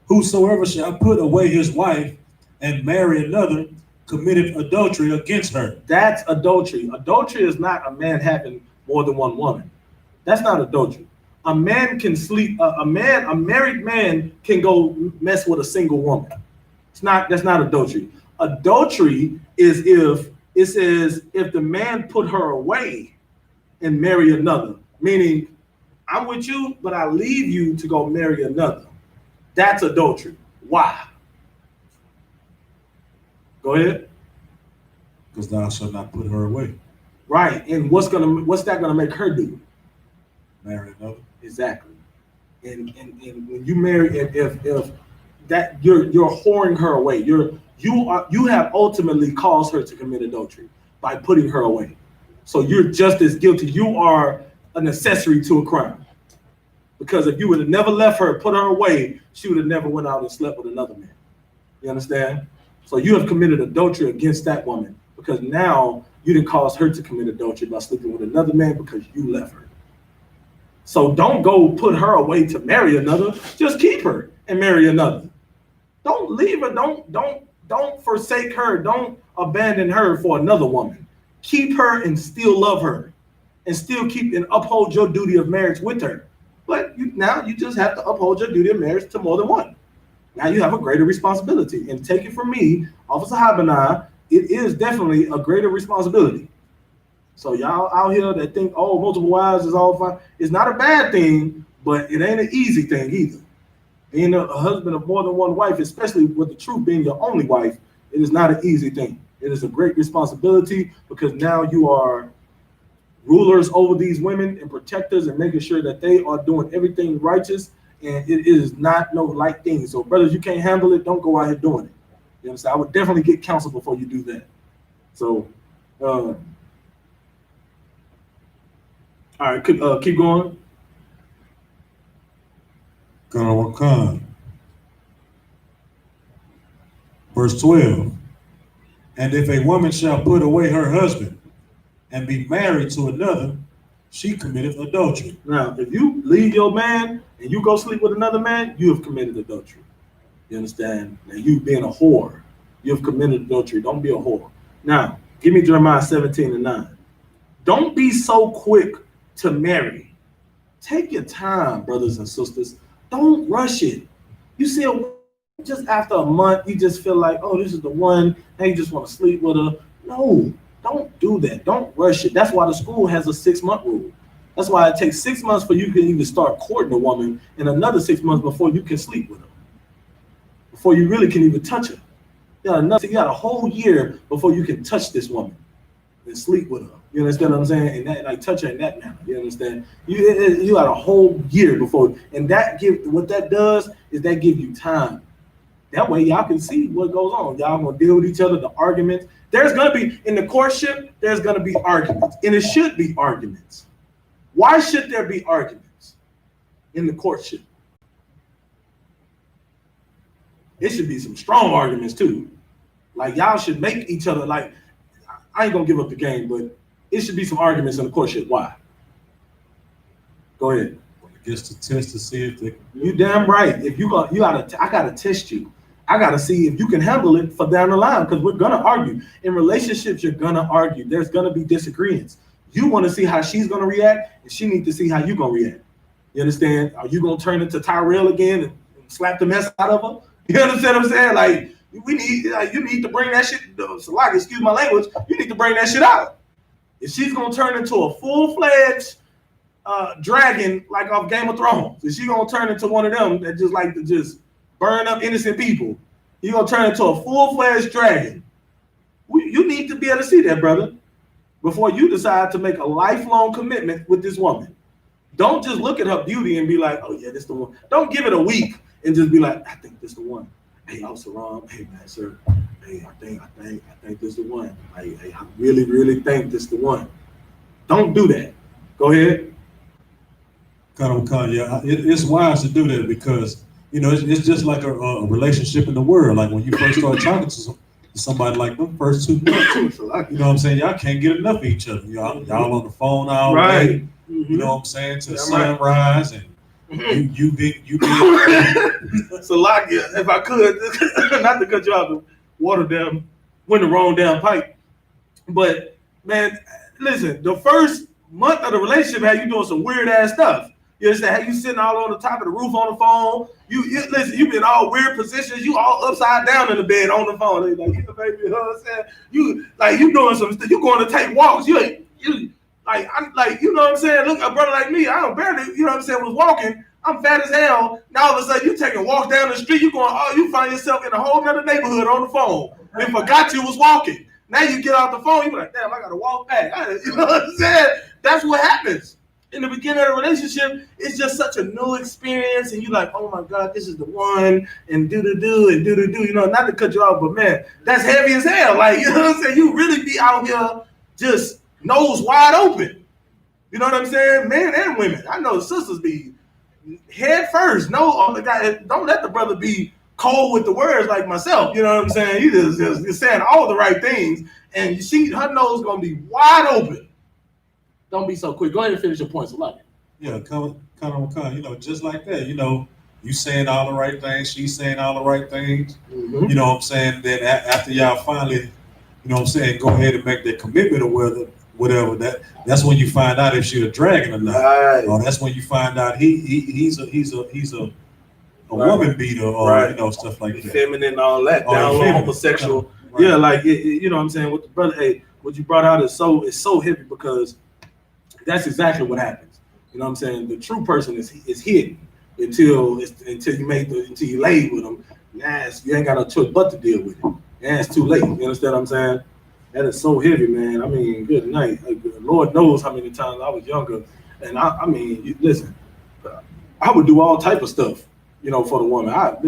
whosoever shall put away his wife and marry another committed adultery against her. That's adultery. Adultery is not a man having more than one woman. That's not adultery. A man can sleep. A married man can go mess with a single woman. That's not adultery. Adultery is if it says if the man put her away and marry another, meaning I'm with you, but I leave you to go marry another. That's adultery. Why? Go ahead. Because thou shalt not put her away. Right. And what's that gonna make her do? Marry another. Exactly. And when you marry, if that you're whoring her away, you have ultimately caused her to commit adultery by putting her away. So you're just as guilty. You are an accessory to a crime. Because if you would have never left her, put her away, she would have never went out and slept with another man. You understand? So you have committed adultery against that woman because now you didn't cause her to commit adultery by sleeping with another man because you left her. So don't go put her away to marry another. Just keep her and marry another. Don't leave her. Don't forsake her. Don't abandon her for another woman. Keep her and still love her, and still keep and uphold your duty of marriage with her. But now you just have to uphold your duty of marriage to more than one. Now you have a greater responsibility. And take it from me, Officer YAHANNA, it is definitely a greater responsibility. So y'all out here that think, oh, multiple wives is all fine. It's not a bad thing, but it ain't an easy thing either. Being a husband of more than one wife, especially with the truth being your only wife, it is not an easy thing. It is a great responsibility because now you are rulers over these women and protectors and making sure that they are doing everything righteous, and it is not no light thing. So brothers, you can't handle it, don't go out here doing it. You understand? I would definitely get counsel before you do that. So all right, keep going. Verse 12. And if a woman shall put away her husband and be married to another, she committeth adultery. Now, if you leave your man and you go sleep with another man, you have committed adultery. You understand? Now, you being a whore, you have committed adultery. Don't be a whore. Now, give me Jeremiah 17:9. Don't be so quick to marry. Take your time, brothers and sisters. Don't rush it. You see, just after a month, you just feel like, oh, this is the one, and you just want to sleep with her. No, don't do that. Don't rush it. That's why the school has a 6-month rule. That's why it takes 6 months for you to even start courting a woman, and another 6 months before you can sleep with her, before you really can even touch her. You got a whole year before you can touch this woman and sleep with her. You understand what I'm saying? And that, like, touch her in that manner. You understand? You got a whole year before, and what that does is that give you time. That way y'all can see what goes on. Y'all gonna deal with each other, the arguments. There's gonna be, in the courtship, there's gonna be arguments. And it should be arguments. Why should there be arguments in the courtship? It should be some strong arguments too. Like y'all should make each other, like, I ain't gonna give up the game, but it should be some arguments in the courtship. Why? Go ahead. I guess to test to see if they. You damn right. If I gotta test you. I gotta see if you can handle it for down the line, because we're gonna argue. In relationships, you're gonna argue. There's gonna be disagreements. You want to see how she's gonna react, and she needs to see how you're gonna react. You understand? Are you gonna turn into Tyrell again and slap the mess out of her? You understand what I'm saying? Like, you need to bring that shit. So, like, excuse my language. You need to bring that shit out. If she's gonna turn into a full-fledged dragon like off Game of Thrones, if she's gonna turn into one of them that just like to just burn up innocent people, you're gonna turn into a full-fledged dragon. You need to be able to see that, brother, before you decide to make a lifelong commitment with this woman. Don't just look at her beauty and be like, oh yeah, this the one. Don't give it a week and just be like, I think this the one. Hey, Officer Ron, hey man, sir. Hey, I think this the one. Hey, I really, really think this the one. Don't do that. Go ahead. Yeah, it's wise to do that because, you know, it's just like a relationship in the world. Like when you first start talking to somebody, like the first 2 months, you know what I'm saying? Y'all can't get enough of each other. Y'all on the phone all day. Mm-hmm. You know what I'm saying? To the sunrise, and you be. So, like, if I could, not to cut you off, the water down, went the wrong damn pipe. But man, listen, the first month of the relationship had you doing some weird ass stuff. You understand? How you sitting all on the top of the roof on the phone? You listen. You be in all weird positions. You all upside down in the bed on the phone. They like, yeah, baby, you know what I'm saying? You like you doing some stuff. You going to take walks. You like I'm like you know what I'm saying? Look, a brother like me, I don't barely you know what I'm saying was walking. I'm fat as hell. Now all of a sudden you taking a walk down the street. You going? Oh, you find yourself in a whole other neighborhood on the phone and forgot you was walking. Now you get off the phone. You be like, damn, I gotta walk back. You know what I'm saying? That's what happens. In the beginning of the relationship, it's just such a new experience, and you're like, oh my God, this is the one, and do-do-do, and do-do-do, you know, not to cut you off, but man, that's heavy as hell. Like, you know what I'm saying? You really be out here just nose wide open. You know what I'm saying? Men and women. I know sisters be head first. No, oh my God, don't let the brother be cold with the words like myself. You know what I'm saying? You just saying all the right things, and you see her nose gonna be wide open. Don't be so quick. Go ahead and finish your points. I love it. Yeah, come. You know, just like that. You know, you saying all the right things. She's saying all the right things. Mm-hmm. You know what I'm saying? Then after y'all finally, you know what I'm saying, go ahead and make that commitment or whatever. That's when you find out if she's a dragon or not. Right. Or that's when you find out he's a woman beater or you know stuff like that. Feminine and all that. Down low homosexual. Right. Yeah, like you know what I'm saying. With the brother, hey, what you brought out is so heavy because that's exactly what happens. You know what I'm saying? The true person is hidden until you lay with them. Yes, you ain't got no choice but to deal with it. Yeah, it's too late. You understand what I'm saying? That is so heavy, man. I mean, good night. Like, Lord knows how many times I was younger, and I mean, listen, I would do all type of stuff, you know, for the woman. I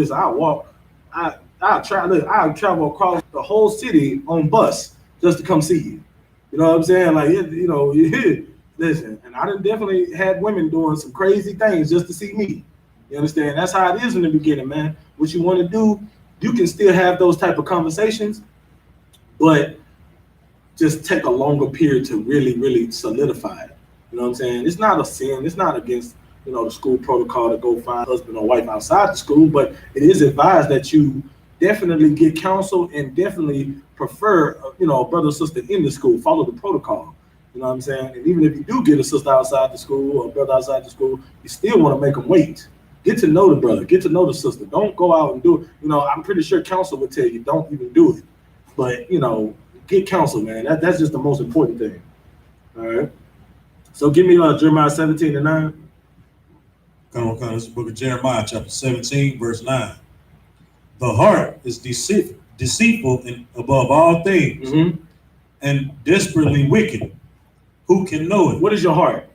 travel across the whole city on bus just to come see you. You know what I'm saying? Like, you know. Listen, and I done definitely had women doing some crazy things just to see me. You understand? That's how it is in the beginning, man. What you want to do, you can still have those type of conversations, but just take a longer period to really, really solidify it. You know what I'm saying? It's not a sin. It's not against, you know, the school protocol to go find a husband or wife outside the school, but it is advised that you definitely get counsel and definitely prefer, you know, a brother or sister in the school. Follow the protocol. You know what I'm saying? And even if you do get a sister outside the school or a brother outside the school, you still want to make them wait. Get to know the brother. Get to know the sister. Don't go out and do it. You know, I'm pretty sure counsel would tell you don't even do it. But, you know, get counsel, man. That's just the most important thing. All right. So give me Jeremiah 17:9. Come on. This is the book of Jeremiah, chapter 17, verse 9. The heart is deceitful above all things and desperately wicked. Who can know it? What is your heart?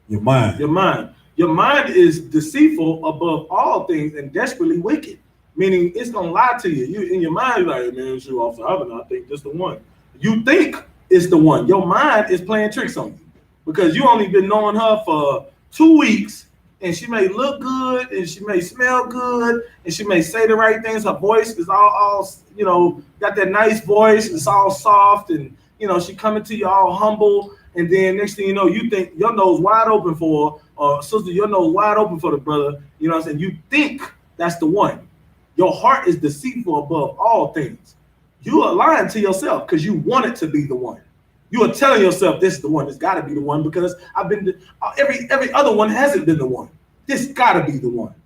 Your mind. Your mind. Your mind is deceitful above all things and desperately wicked. Meaning it's gonna lie to you. You in your mind, you're like, man, shoot off the oven. I think this the one. You think it's the one. Your mind is playing tricks on you because you only been knowing her for 2 weeks, and she may look good, and she may smell good, and she may say the right things. Her voice is all you know, got that nice voice. It's all soft, and you know, she coming to you all humble. And then next thing you know, you think your nose wide open for her, or sister, your nose wide open for the brother. You know what I'm saying? You think that's the one. Your heart is deceitful above all things. You are lying to yourself because you want it to be the one. You are telling yourself this is the one. It's got to be the one because every other one hasn't been the one. This got to be the one.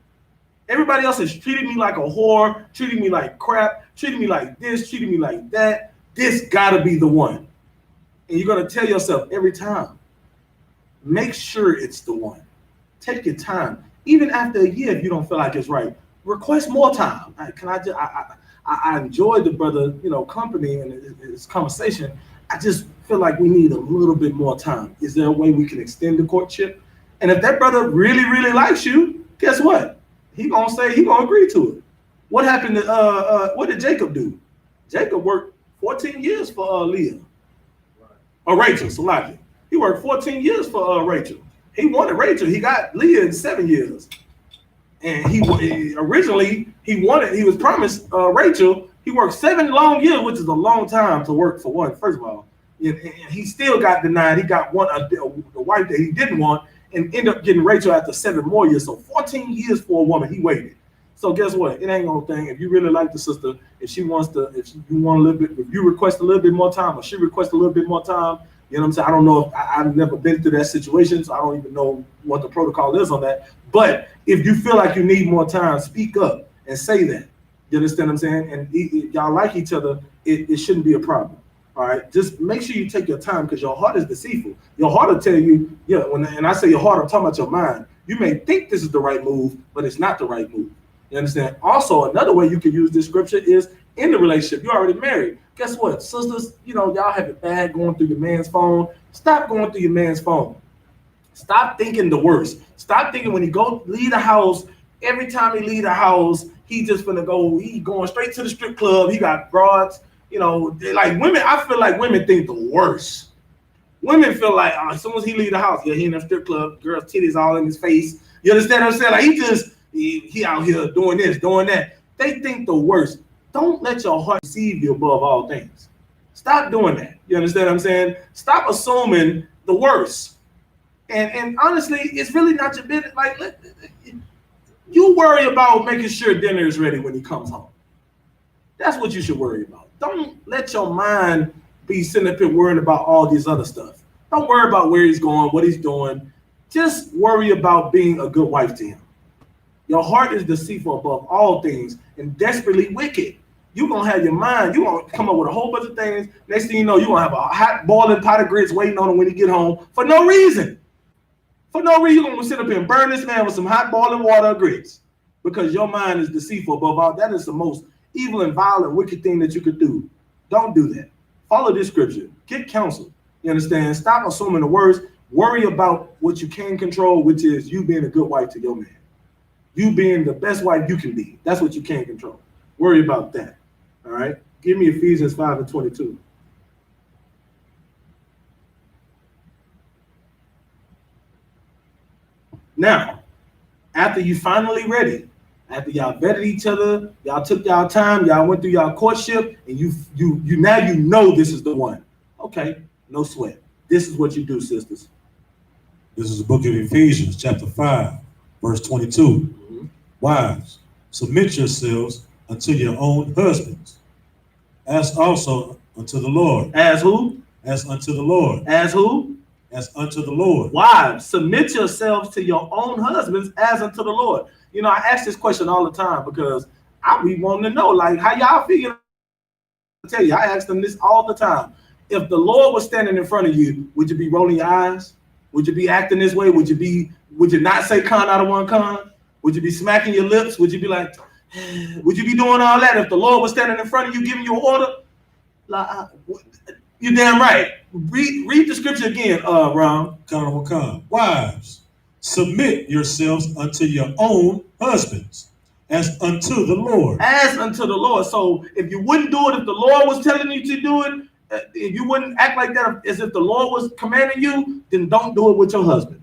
Everybody else has treated me like a whore, treated me like crap, treated me like this, treated me like that. This got to be the one. And you're going to tell yourself every time, make sure it's the one. Take your time. Even after a year, if you don't feel like it's right, request more time. Can I just, I enjoyed the brother, you know, company and his conversation. I just feel like we need a little bit more time. Is there a way we can extend the courtship? And if that brother really, really likes you, guess what? He gonna agree to it. What happened to what did Jacob do? Jacob worked 14 years for Leah. Or Rachel, Salakia. He worked 14 years for Rachel. He wanted Rachel. He got Leah in 7 years. And he was promised Rachel. He worked 7 long years, which is a long time to work for one, first of all. And he still got denied. He got the wife that he didn't want and ended up getting Rachel after 7 more years. So 14 years for a woman, he waited. So guess what? It ain't no thing. If you really like the sister, if you request a little bit more time, or she requests a little bit more time, You know what I'm saying? I don't know if I've never been through that situation, so I don't even know what the protocol is on that. But if you feel like you need more time, speak up and say that. You understand what I'm saying? And if y'all like each other, it shouldn't be a problem. All right, just make sure you take your time because your heart is deceitful. Your heart will tell you, and I say your heart, I'm talking about your mind. You may think this is the right move, but it's not the right move. You understand? Also, another way you can use this scripture is in the relationship. You're already married. Guess what? Sisters, y'all have it bad going through your man's phone. Stop going through your man's phone. Stop thinking the worst. Stop thinking when he leave the house, every time he leave the house, he just finna go, he going straight to the strip club. He got broads. Like women, I feel like women think the worst. Women feel like as soon as he leave the house, he in a strip club, girls' titties all in his face. You understand what I'm saying? Like he out here doing this, doing that. They think the worst. Don't let your heart deceive you above all things. Stop doing that. You understand what I'm saying? Stop assuming the worst. And honestly, it's really not your business. Like you worry about making sure dinner is ready when he comes home. That's what you should worry about. Don't let your mind be sitting up here worrying about all these other stuff. Don't worry about where he's going, what he's doing. Just worry about being a good wife to him. Your heart is deceitful above all things and desperately wicked. You're going to have your mind. You're going to come up with a whole bunch of things. Next thing you know, you're going to have a hot boiling pot of grits waiting on him when he get home for no reason. For no reason, you're going to sit up here and burn this man with some hot boiling water or grits because your mind is deceitful above all. That is the most evil and violent, wicked thing that you could do. Don't do that. Follow this scripture. Get counsel. You understand? Stop assuming the worst. Worry about what you can control, which is you being a good wife to your man. You being the best wife you can be. That's what you can control. Worry about that. All right? Give me Ephesians 5:22. Now, after you finally ready, after y'all vetted each other, y'all took y'all time, y'all went through y'all courtship, and you now you know this is the one. Okay, no sweat. This is what you do, sisters. This is the book of Ephesians, chapter 5, verse 22. Mm-hmm. Wives, submit yourselves unto your own husbands, as also unto the Lord. As who? As unto the Lord. As who? As unto the Lord. Wives, submit yourselves to your own husbands as unto the Lord. I ask this question all the time because I be wanting to know, like, how y'all feel. I tell you, I ask them this all the time. If the Lord was standing in front of you, would you be rolling your eyes? Would you be acting this way? Would you not say con out of one con? Would you be smacking your lips? Would you be like, would you be doing all that if the Lord was standing in front of you giving you an order? Like, you damn right. Read the scripture again, Ron. Con. Wives, submit yourselves unto your own husbands, as unto the Lord. As unto the Lord. So if you wouldn't do it if the Lord was telling you to do it, if you wouldn't act like that as if the Lord was commanding you, then don't do it with your husband.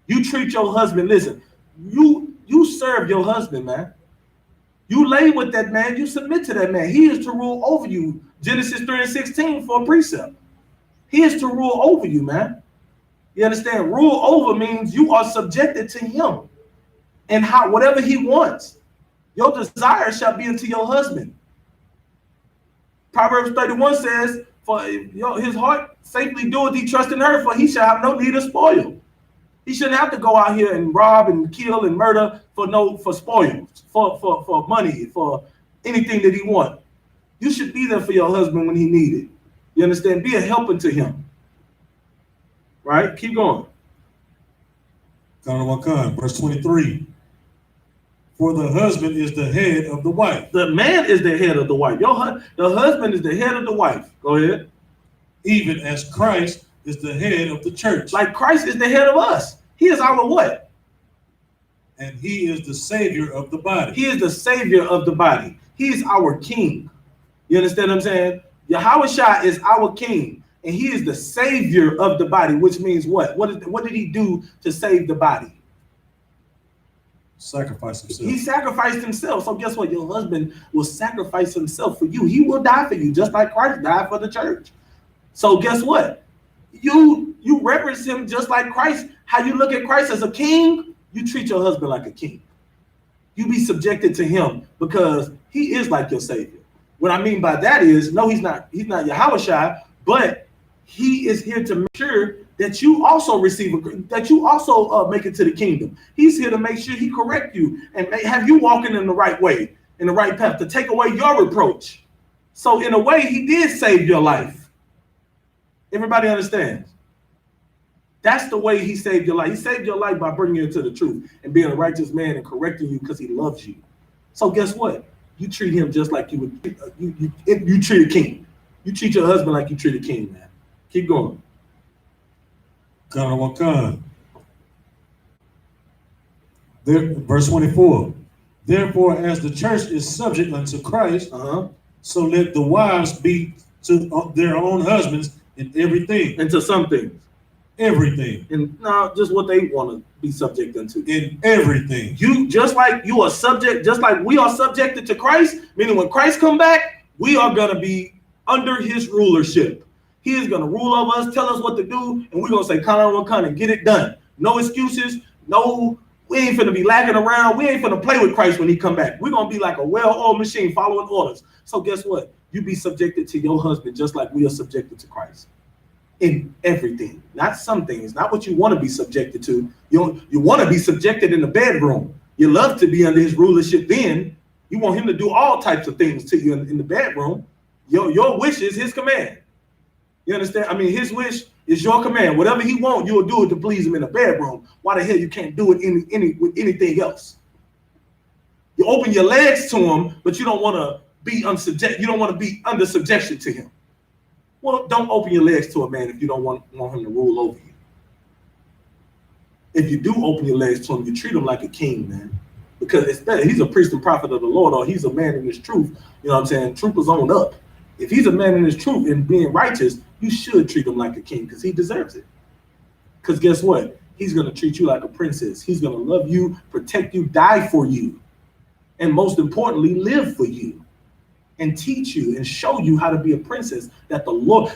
You treat your husband, listen, you serve your husband, man. You lay with that man, you submit to that man. He is to rule over you. Genesis 3:16 for a precept. He is to rule over you, man. You understand? Rule over means you are subjected to him and whatever he wants. Your desire shall be unto your husband. Proverbs 31 says, for his heart safely doeth he trust in her, for he shall have no need of spoil. He shouldn't have to go out here and rob and kill and murder for spoils, for money, for anything that he wants. You should be there for your husband when he needs it. You understand? Be a helper to him. Right? Keep going. Verse 23. For the husband is the head of the wife. The man is the head of the wife. The husband is the head of the wife. Go ahead. Even as Christ is the head of the church. Like Christ is the head of us. He is our what? And he is the savior of the body. He is the savior of the body. He is our king. You understand what I'm saying? Yahawashi is our king. And he is the savior of the body, which means what? What did he do to save the body? Sacrifice himself. He sacrificed himself. So guess what? Your husband will sacrifice himself for you. He will die for you, just like Christ died for the church. So guess what? You reverence him just like Christ. How you look at Christ as a king, you treat your husband like a king. You be subjected to him because he is like your savior. What I mean by that is, no, he's not Yahawashi, but he is here to make sure that you also that you also make it to the kingdom. He's here to make sure he correct you and have you walking in the right way, in the right path, to take away your reproach. So in a way, he did save your life. Everybody understands? That's the way he saved your life. He saved your life by bringing you into the truth and being a righteous man and correcting you because he loves you. So guess what? You treat him just like you would. You treat a king. You treat your husband like you treat a king, man. Keep going. Verse 24. Therefore, as the church is subject unto Christ, so let the wives be to their own husbands in everything. And to some things. Everything. And not just what they want to be subject unto. In everything. You just like you are subject, just like we are subjected to Christ, meaning when Christ come back, we are going to be under his rulership. He is going to rule over us, tell us what to do, and we're going to say, come and get it done. No excuses. No, we ain't finna be lagging around. We ain't finna play with Christ when he come back. We're going to be like a well-oiled machine following orders. So guess what? You be subjected to your husband just like we are subjected to Christ. In everything, not some things, not what you want to be subjected to. You want to be subjected in the bedroom. You love to be under his rulership then. You want him to do all types of things to you in the bedroom. Your wish is his command. You understand? I mean, his wish is your command. Whatever he wants, you'll do it to please him in the bedroom. Why the hell you can't do it with anything else? You open your legs to him, but you don't want to be you don't want to be under subjection to him. Well, don't open your legs to a man if you don't want him to rule over you. If you do open your legs to him, you treat him like a king, man. Because it's better. He's a priest and prophet of the Lord, or he's a man in his truth. You know what I'm saying? Truth is on up. If he's a man in his truth and being righteous, you should treat him like a king because he deserves it. Because guess what? He's going to treat you like a princess. He's going to love you, protect you, die for you. And most importantly, live for you. And teach you and show you how to be a princess that the Lord,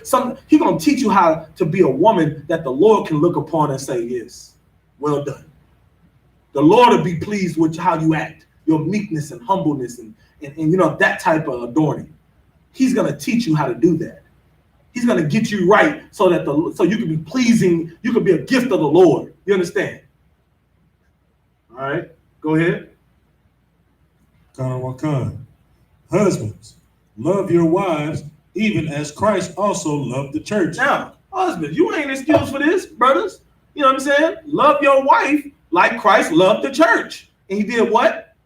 he's going to teach you how to be a woman that the Lord can look upon and say, yes, well done. The Lord will be pleased with how you act, your meekness and humbleness and you know, that type of adorning. He's going to teach you how to do that. He's going to get you right so that so you can be pleasing, you can be a gift of the Lord. You understand? All right, go ahead. Husbands, love your wives, even as Christ also loved the church. Now, husbands, you ain't excused for this, brothers. You know what I'm saying? Love your wife like Christ loved the church. And he did what?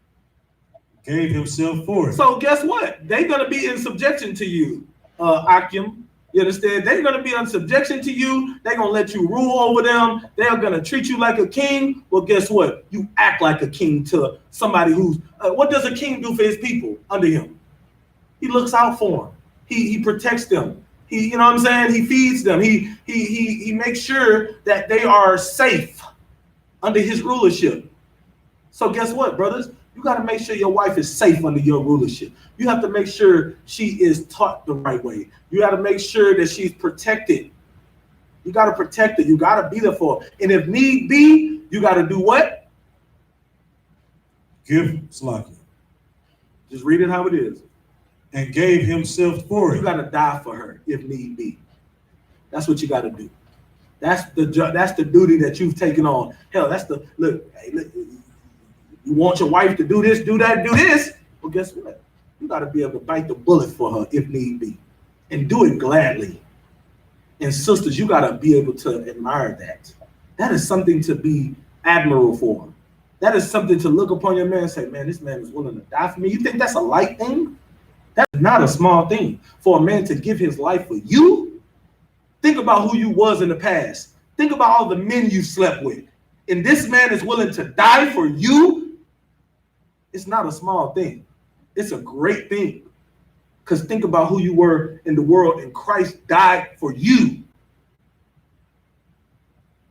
Gave himself for it. So guess what? They're going to be in subjection to you, Akim. You understand? They're going to be in subjection to you. They're going to let you rule over them. They're going to treat you like a king. Well, guess what? You act like a king to somebody who's, what does a king do for his people under him? He looks out for them. He protects them. You know what I'm saying? He feeds them. He makes sure that they are safe under his rulership. So guess what, brothers? You got to make sure your wife is safe under your rulership. You have to make sure she is taught the right way. You got to make sure that she's protected. You got to protect her. You got to be there for her. And if need be, you got to do what? Give Slakia. Just read it how it is. And gave himself for it. You got to die for her if need be. That's what you got to do. That's the duty that you've taken on. Hell, that's the look. Hey, look, you want your wife to do this, do that, do this. Well, guess what? You got to be able to bite the bullet for her if need be, and do it gladly. And sisters, you got to be able to admire that. That is something to be admirable for. That is something to look upon your man and say, man, this man is willing to die for me. You think that's a light thing? That's not a small thing for a man to give his life for you. Think about who you was in the past. Think about all the men you slept with. And this man is willing to die for you. It's not a small thing. It's a great thing. Because think about who you were in the world and Christ died for you.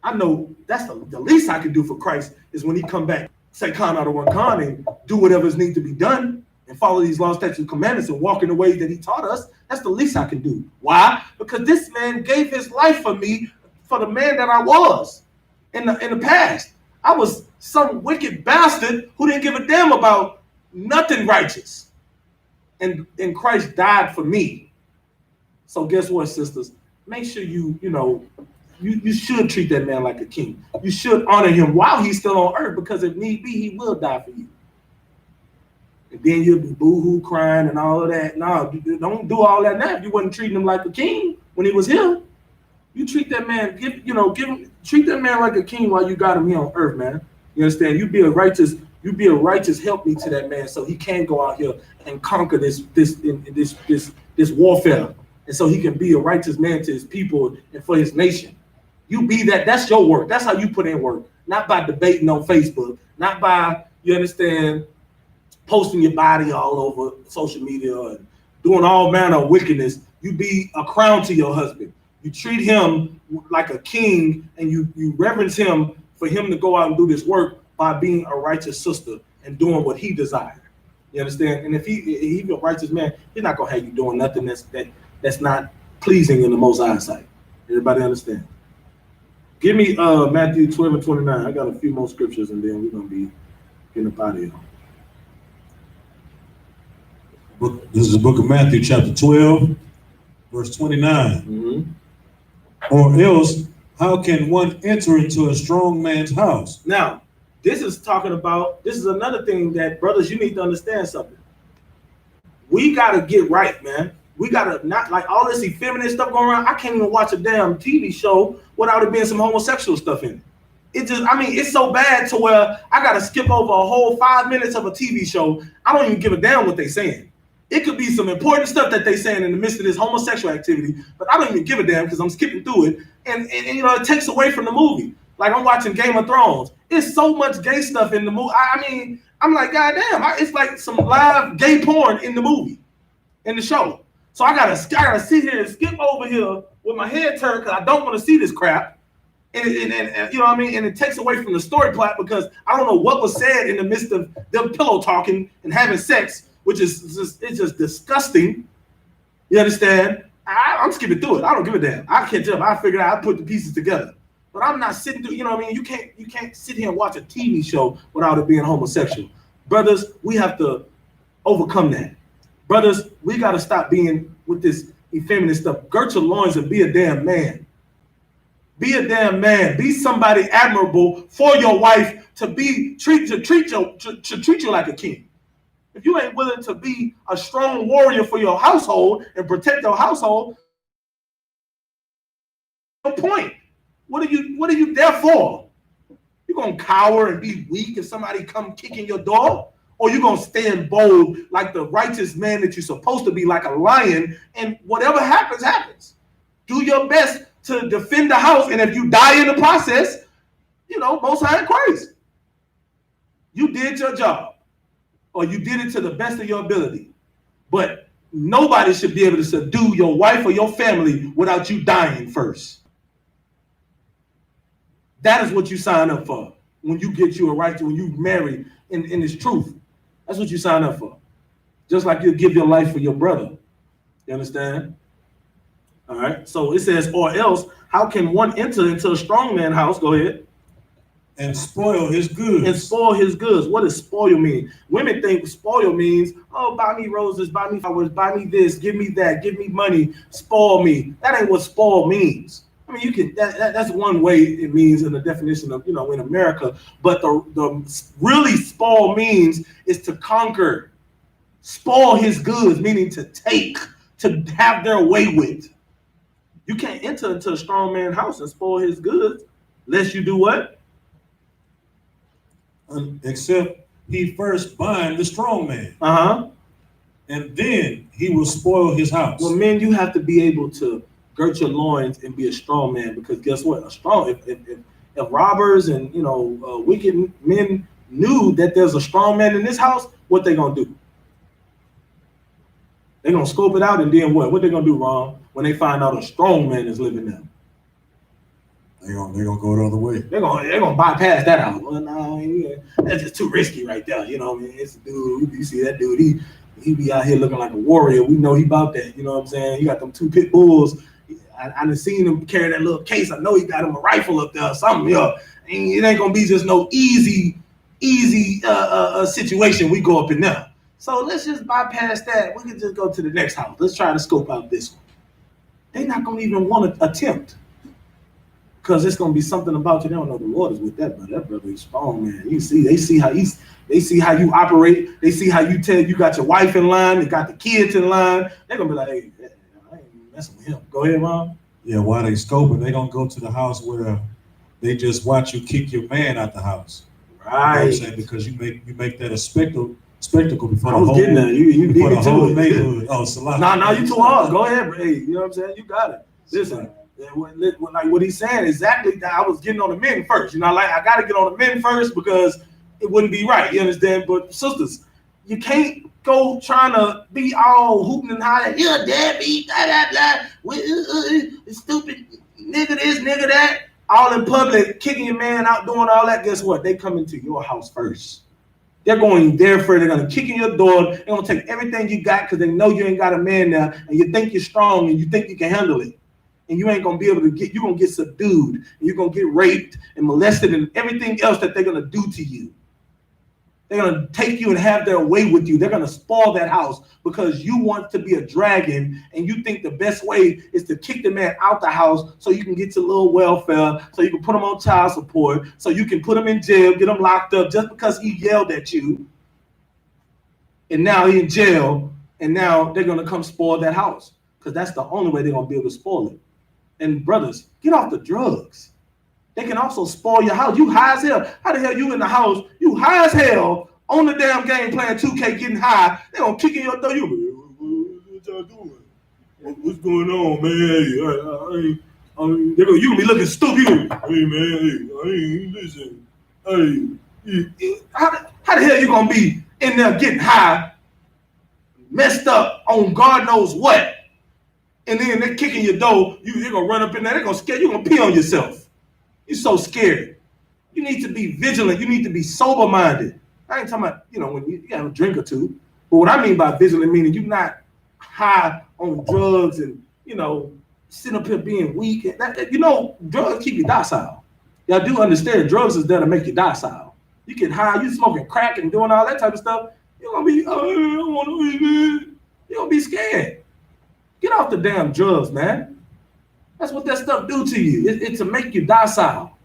I know that's the least I can do for Christ is when he come back, say con out of one con and do whatever's need to be done and follow these laws, statutes, and commandments and walk in the ways that he taught us. That's the least I can do. Why? Because this man gave his life for me, for the man that I was in the past. I was some wicked bastard who didn't give a damn about nothing righteous. And Christ died for me. So guess what, sisters? make sure you should treat that man like a king. You should honor him while he's still on earth, because if need be, he will die for you. And then you'll be boo-hoo crying and all of that. No, don't do all that now. If you wasn't treating him like a king when he was here, you treat that man, treat that man like a king while you got him here on earth, man. You understand? You be a righteous helpmeet to that man, so he can go out here and conquer this warfare, and so he can be a righteous man to his people and for his nation. You be that. That's your work. That's how you put in work. Not by debating on Facebook. Not by, you understand, posting your body all over social media and doing all manner of wickedness. You be a crown to your husband. You treat him like a king, and you reverence him for him to go out and do this work by being a righteous sister and doing what he desired. You understand? And if he's a righteous man, he's not gonna have you doing nothing that's not pleasing in the Most High's sight. Everybody understand? Give me Matthew 12 and 29. I got a few more scriptures, and then we're gonna be getting up out of here. This is the book of Matthew, chapter 12, verse 29. Mm-hmm. Or else, how can one enter into a strong man's house? Now, this is another thing that, brothers, you need to understand something. We gotta get right, man. We gotta not like all this effeminate stuff going around. I can't even watch a damn TV show without it being some homosexual stuff in it. It's so bad to where I gotta skip over a whole 5 minutes of a TV show. I don't even give a damn what they're saying. It could be some important stuff that they're saying in the midst of this homosexual activity, but I don't even give a damn because I'm skipping through it. And it takes away from the movie. Like I'm watching Game of Thrones. It's so much gay stuff in the movie. I'm like, goddamn, it's like some live gay porn in the movie, in the show. So I gotta sit here and skip over here with my head turned because I don't want to see this crap. And you know what I mean? And it takes away from the story plot because I don't know what was said in the midst of them pillow talking and having sex, which is just disgusting. You understand? I'm skipping through it. I don't give a damn. I catch up. I figured out. I put the pieces together. But I'm not sitting through. You know what I mean? You can't sit here and watch a TV show without it being homosexual. Brothers, we have to overcome that. Brothers, we got to stop being with this effeminate stuff. Girt your loins and be a damn man. Be a damn man. Be somebody admirable for your wife to treat you like a king. If you ain't willing to be a strong warrior for your household and protect your household, no point. What are you there for? You gonna cower and be weak if somebody come kicking your door? Or you gonna stand bold like the righteous man that you're supposed to be, like a lion, and whatever happens, happens. Do your best to defend the house, and if you die in the process, Most High praise. You did your job, or you did it to the best of your ability. But nobody should be able to subdue your wife or your family without you dying first. That is what you sign up for when you get you a right to, when you marry in this truth. That's what you sign up for. Just like you give your life for your brother. You understand? All right. So it says, or else, how can one enter into a strong man's house? Go ahead. And spoil his goods. And spoil his goods. What does spoil mean? Women think spoil means, oh, buy me roses, buy me flowers, buy me this, give me that, give me money, spoil me. That ain't what spoil means. I mean, you can. That's one way it means in the definition of, in America. But the really spoil means is to conquer. Spoil his goods, meaning to take, to have their way with. You can't enter into a strong man's house and spoil his goods unless you do what? Except he first bind the strong man. And then he will spoil his house. Well, men, you have to be able to girt your loins and be a strong man, because guess what? If robbers and wicked men knew that there's a strong man in this house, what they gonna do? They're gonna scope it out, and then what? What they gonna do, Ron, when they find out a strong man is living there? They're gonna go the other way. They're gonna bypass that out. Well, no, that's just too risky right there. It's a dude. You see that dude? He be out here looking like a warrior. We know he about that. You know what I'm saying? He got them 2 pit bulls. I done seen him carry that little case. I know he got him a rifle up there or something. It ain't gonna be just no easy situation we go up in there. So let's just bypass that. We can just go to the next house. Let's try to scope out this one. they're not gonna even want to attempt. Because it's gonna be something about you. They don't know the Lord is with that brother. That brother is strong, man. You see, they see how you operate. They see how you tell you got your wife in line, you got the kids in line. They're gonna be like, hey, I ain't messing with him. Go ahead, Mom. Yeah, while they scoping, they don't go to the house where they just watch you kick your man out the house. Right. You know what I'm saying? Because you make that a spectacle before I was getting there. You beat me to it. Neighborhood. Oh, Salah. Nah, you too hard. Go ahead, hey, you know what I'm saying? You got it. Listen. Like what he's saying exactly that I was getting on the men first. You know, like I gotta get on the men first because it wouldn't be right. You understand? But sisters, you can't go trying to be all hooting and hollering, you're a deadbeat, blah blah blah, stupid nigga this, nigga that, all in public, kicking your man out, doing all that. Guess what? They come into your house first. They're going there first. They're gonna kick in your door. They're gonna take everything you got because they know you ain't got a man there, and you think you're strong and you think you can handle it. And you ain't gonna be able to you're gonna get subdued, and you're gonna get raped and molested and everything else that they're gonna do to you. They're gonna take you and have their way with you. They're gonna spoil that house because you want to be a dragon and you think the best way is to kick the man out the house so you can get your little welfare, so you can put him on child support, so you can put him in jail, get him locked up just because he yelled at you. And now he's in jail, and now they're gonna come spoil that house because that's the only way they're gonna be able to spoil it. And brothers, get off the drugs. They can also spoil your house. You high as hell. How the hell you in the house? You high as hell on the damn game playing 2K, getting high. They gonna kick in your door. You, what y'all doing? What's going on, man? Hey, you gonna be looking stupid. Hey, man, I ain't listen. Hey, how the hell you gonna be in there getting high, messed up on God knows what? And then they're kicking your door, you're gonna run up in there, they're gonna scare you, you're gonna pee on yourself. You're so scared. You need to be vigilant, you need to be sober-minded. I ain't talking about, when you have a drink or two, but what I mean by vigilant meaning you're not high on drugs and, sitting up here being weak. Drugs keep you docile. Y'all do understand drugs is there to make you docile. You get high, you smoking crack and doing all that type of stuff, you're gonna be, I don't wanna be, man. You're gonna be scared. Get off the damn drugs, man. That's what that stuff do to you. It's to make you docile.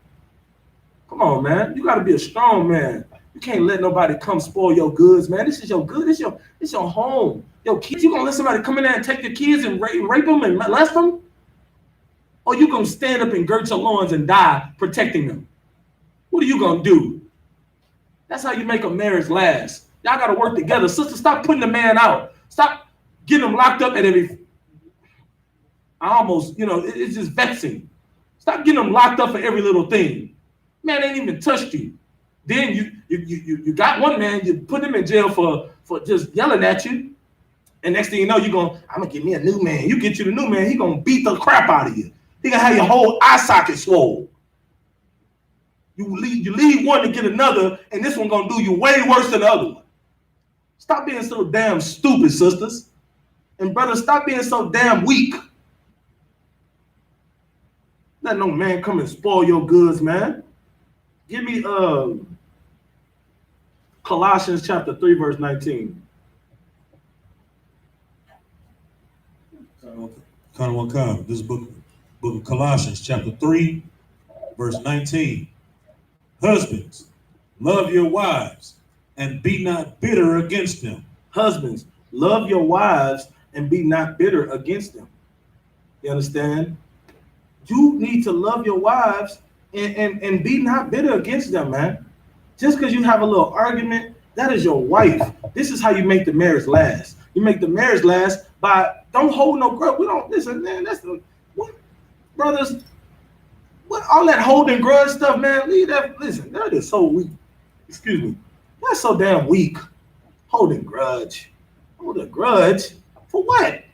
Come on, man. You got to be a strong man. You can't let nobody come spoil your goods, man. This is your good. This your home. Your kids, you gonna let somebody come in there and take your kids and rape them and molest them? Or you gonna stand up and gird your loins and die protecting them? What are you gonna do? That's how you make a marriage last. Y'all got to work together. Sister, stop putting the man out. Stop getting him locked up at every... it's just vexing. Stop getting them locked up for every little thing. Man ain't even touched you. Then you got one man, you put him in jail for just yelling at you. And next thing you know, I'm gonna get me a new man. You get you the new man, he gonna beat the crap out of you. He gonna have your whole eye socket swole. You leave one to get another, and this one gonna do you way worse than the other one. Stop being so damn stupid, sisters. And brothers, stop being so damn weak. Let no man come and spoil your goods, man. Give me Colossians chapter 3, verse 19. This book of Colossians chapter 3, verse 19. Husbands, love your wives and be not bitter against them. Husbands, love your wives and be not bitter against them. You understand? You need to love your wives and be not bitter against them, man. Just because you have a little argument, that is your wife. This is how you make the marriage last. You make the marriage last by don't hold no grudge. We don't listen, man. Brothers. What all that holding grudge stuff, man? Leave that. Listen, that is so weak. Excuse me. That's so damn weak. Holding grudge. Hold a grudge for what?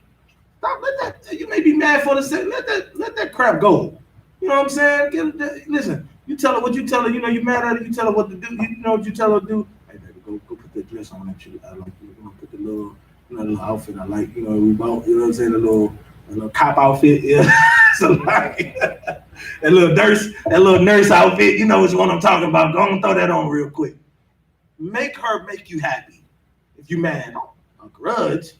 Stop. Let that. You may be mad for the second. Let that crap go. You know what I'm saying? Listen. You tell her what you tell her. You know you mad at her. You tell her what to do. You know what you tell her to do. Hey baby, go put that dress on that you. I like. Put the little, little outfit I like. We bought. You know what I'm saying? A little cop outfit. Yeah. So like that little nurse outfit. You know which one I'm talking about. Go and throw that on real quick. Make her make you happy. If you mad, a grudge.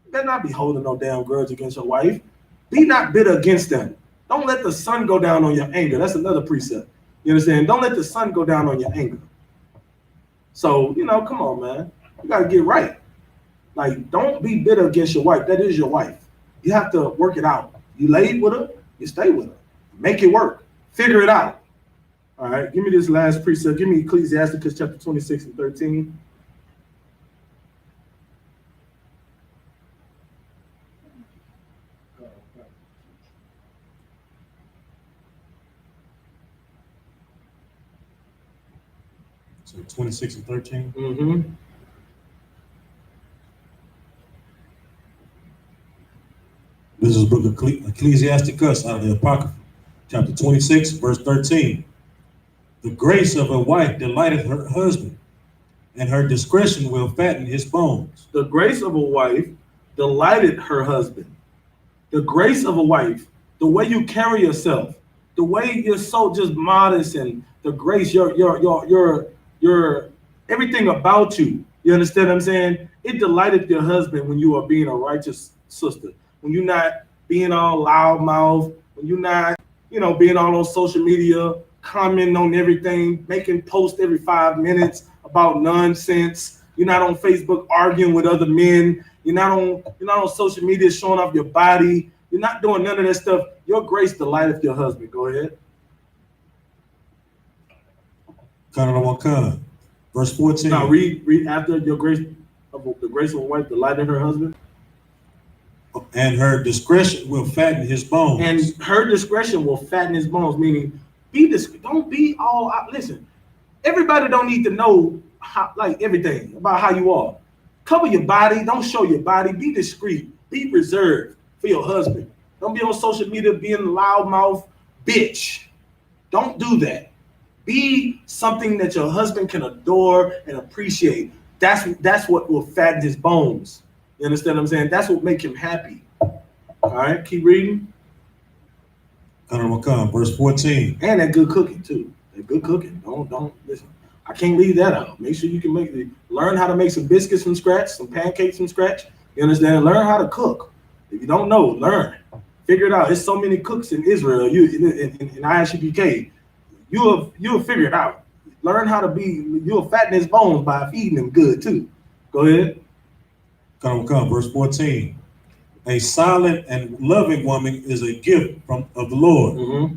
You better not be holding no damn grudge against your wife. Be not bitter against them. Don't let the sun go down on your anger. That's another precept. You understand? Don't let the sun go down on your anger. So, come on, man. You got to get right. Like, don't be bitter against your wife. That is your wife. You have to work it out. You laid with her, you stay with her. Make it work. Figure it out. All right, give me this last precept. Give me Ecclesiasticus chapter 26 and 13. So 26 and 13. Mm-hmm. This is the book of Ecclesiasticus out of the Apocrypha, chapter 26, verse 13. The grace of a wife delighteth her husband, and her discretion will fatten his bones. The grace of a wife delighted her husband. The grace of a wife, the way you carry yourself, the way you're so just modest, and the grace, your everything about you. You understand what I'm saying? It delighted your husband when you are being a righteous sister. When you're not being all loudmouth, when you're not, being all on social media, commenting on everything, making posts every 5 minutes about nonsense. You're not on Facebook arguing with other men. You're not on social media showing off your body. You're not doing none of that stuff. Your grace delighteth your husband. Go ahead. Verse 14. Now read after the grace of a wife delighted her husband. And her discretion will fatten his bones. And her discretion will fatten his bones, meaning don't be all out. Listen, everybody don't need to know everything about how you are. Cover your body, don't show your body, be discreet, be reserved for your husband. Don't be on social media being a loudmouth bitch. Don't do that. Be something that your husband can adore and appreciate. That's what will fatten his bones. You understand what I'm saying? That's what make him happy. All right, keep reading. Verse 14. And that good cooking too. That good cooking. Don't listen. I can't leave that out. Make sure you can learn how to make some biscuits from scratch, some pancakes from scratch. You understand? Learn how to cook. If you don't know, learn. Figure it out. There's so many cooks in Israel. In I.S.U.P.K. You'll figure it out. Learn how to you'll fatten his bones by feeding him good too. Go ahead. Verse 14. A silent and loving woman is a gift of the Lord. Mm-hmm.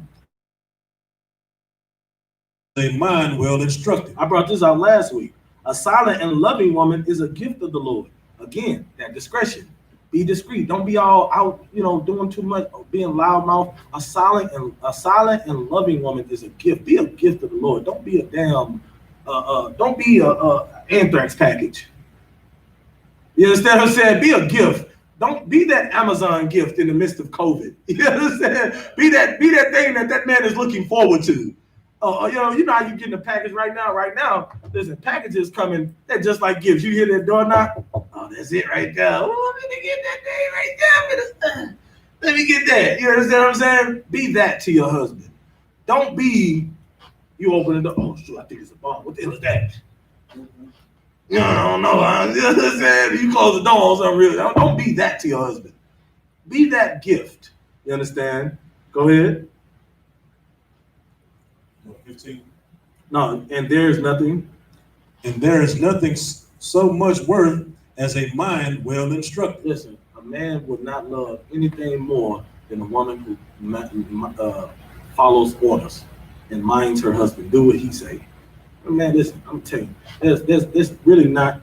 A mind well instructed. I brought this out last week. A silent and loving woman is a gift of the Lord. Again, that discretion. Be discreet. Don't be all out, doing too much, being loudmouth. A silent and loving woman is a gift. Be a gift of the Lord. Don't be a damn. Don't be a anthrax package. You understand what I'm saying? Be a gift. Don't be that Amazon gift in the midst of COVID. You understand? Be that thing that man is looking forward to. You know how you getting a package right now. Right now, listen, packages coming. They're just like gifts. You hear that door knock? Oh, that's it right there. Oh, let me get that thing right there. Let me get that. You understand what I'm saying? Be that to your husband. Don't be you open the door. Oh, shoot, I think it's a bomb. What the hell is that? I don't know. You know what I'm saying? You close the door on something real. Don't be that to your husband. Be that gift. You understand? Go ahead. 15. No, and there is nothing. And there is nothing so much worth as a mind well instructed. Listen, a man would not love anything more than a woman who follows orders and minds her husband. Do what he say. Man, listen, I'm telling you, there's really not.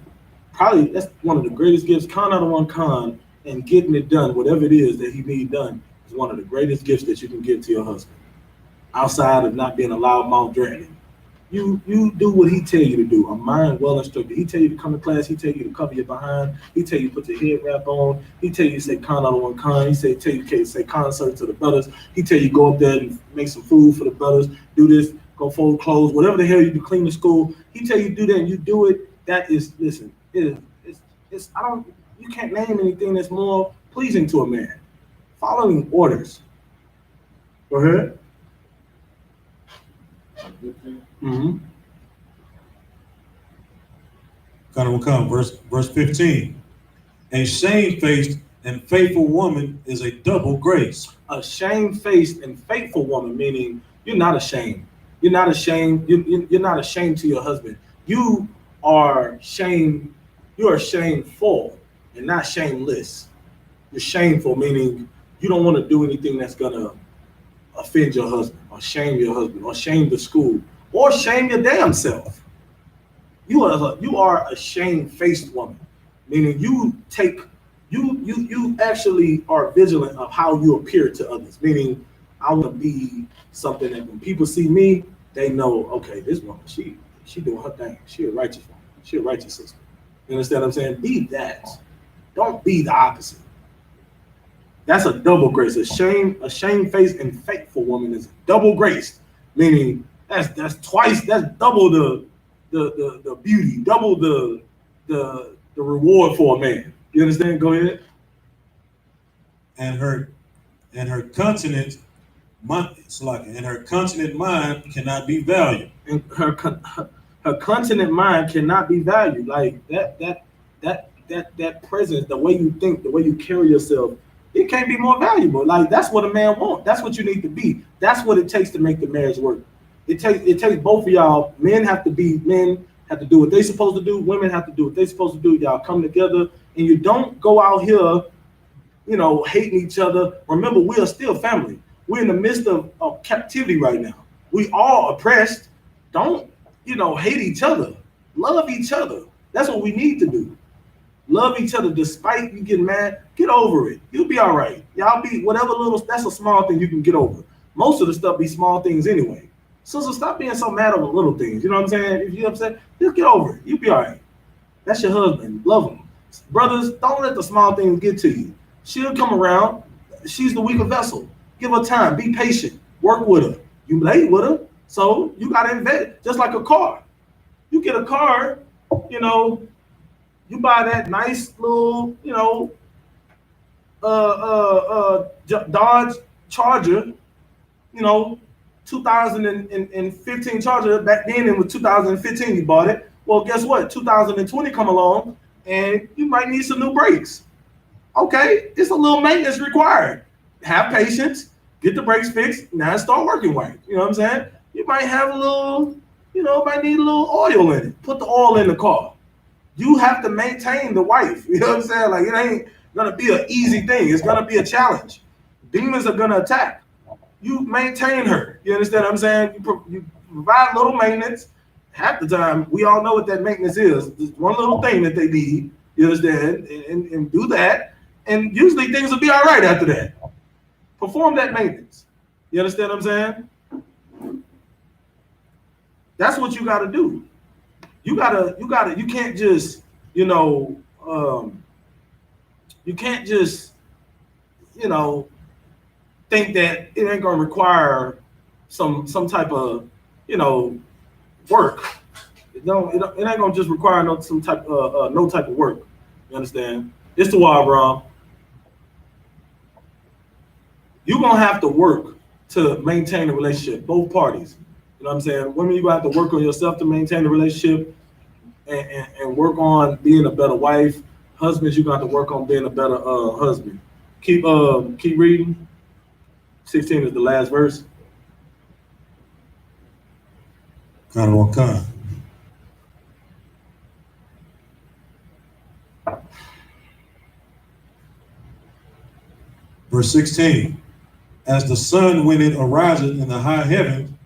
Probably that's one of the greatest gifts. Con out of one con and getting it done, whatever it is that he need done, is one of the greatest gifts that you can give to your husband. Outside of not being a loudmouth dragon, you do what he tell you to do. A mind well instructed. He tell you to come to class. He tell you to cover your behind. He tell you to put your head wrap on. He tell you to say con out of one con. He tell you to say concert to the brothers. He tell you go up there and make some food for the brothers. Do this. Go fold clothes. Whatever the hell you do, clean the school. He tell you to do that and you do it. That is, listen. You can't name anything that's more pleasing to a man. Following orders. Go ahead. Mm-hmm. Verse 15. A shamefaced and faithful woman is a double grace. A shamefaced and faithful woman, meaning you're not ashamed. You're not ashamed. You're not ashamed to your husband. You are shame. You are shameful and not shameless. You're shameful, meaning you don't want to do anything that's gonna offend your husband, or shame the school, or shame your damn self. You are a shamefaced woman, meaning you actually are vigilant of how you appear to others. Meaning, I want to be something that when people see me, they know, okay, this woman, she doing her thing. She a righteous woman. She a righteous sister. You understand what I'm saying? Be that. Don't be the opposite. That's a double grace. A shamefaced and faithful woman is double grace, meaning that's twice. That's double the beauty, double the reward for a man. You understand? Go ahead. And her continent mind cannot be valued. And her continent mind cannot be valued. Like that presence, the way you think, the way you carry yourself, it can't be more valuable. Like that's what a man wants. That's what you need to be. That's what it takes to make the marriage work. It takes both of y'all. Men have to do what they supposed to do. Women have to do what they supposed to do. Y'all come together, and you don't go out here, hating each other. Remember, we are still family. We're in the midst of captivity right now. We all oppressed. Don't, hate each other. Love each other. That's what we need to do. Love each other despite you getting mad. Get over it. You'll be all right. Y'all be whatever that's a small thing you can get over. Most of the stuff be small things anyway. So stop being so mad over little things. You know what I'm saying? If you're upset, just get over it. You'll be all right. That's your husband. Love him. Brothers, don't let the small things get to you. She'll come around. She's the weaker vessel. Give her time. Be patient. Work with her. You late with her, so you got to invest. Just like a car. You get a car, you buy that nice little, Dodge Charger, 2015 Charger. Back then it was 2015 you bought it. Well, guess what? 2020 come along and you might need some new brakes. Okay, it's a little maintenance required. Have patience, get the brakes fixed, now start working right. You know what I'm saying? You might have a little, might need a little oil in it. Put the oil in the car. You have to maintain the wife. You know what I'm saying? Like, it ain't gonna be an easy thing. It's gonna be a challenge. Demons are gonna attack. You maintain her. You understand what I'm saying? You provide little maintenance. Half the time, we all know what that maintenance is. There's one little thing that they need. You understand? And do that. And usually things will be all right after that. Perform that maintenance. You understand what I'm saying? That's what you gotta do. You can't just, you can't just, think that it ain't gonna require some type of, work. It ain't gonna just require no type of work. You understand? It's the wild, bro. You're gonna have to work to maintain the relationship, both parties. You know what I'm saying? Women, you're gonna have to work on yourself to maintain the relationship and work on being a better wife. Husbands, you're gonna have to work on being a better husband. Keep reading. 16 is the last verse. Kind of on kind. Verse 16. As the sun when it arises in the high heaven,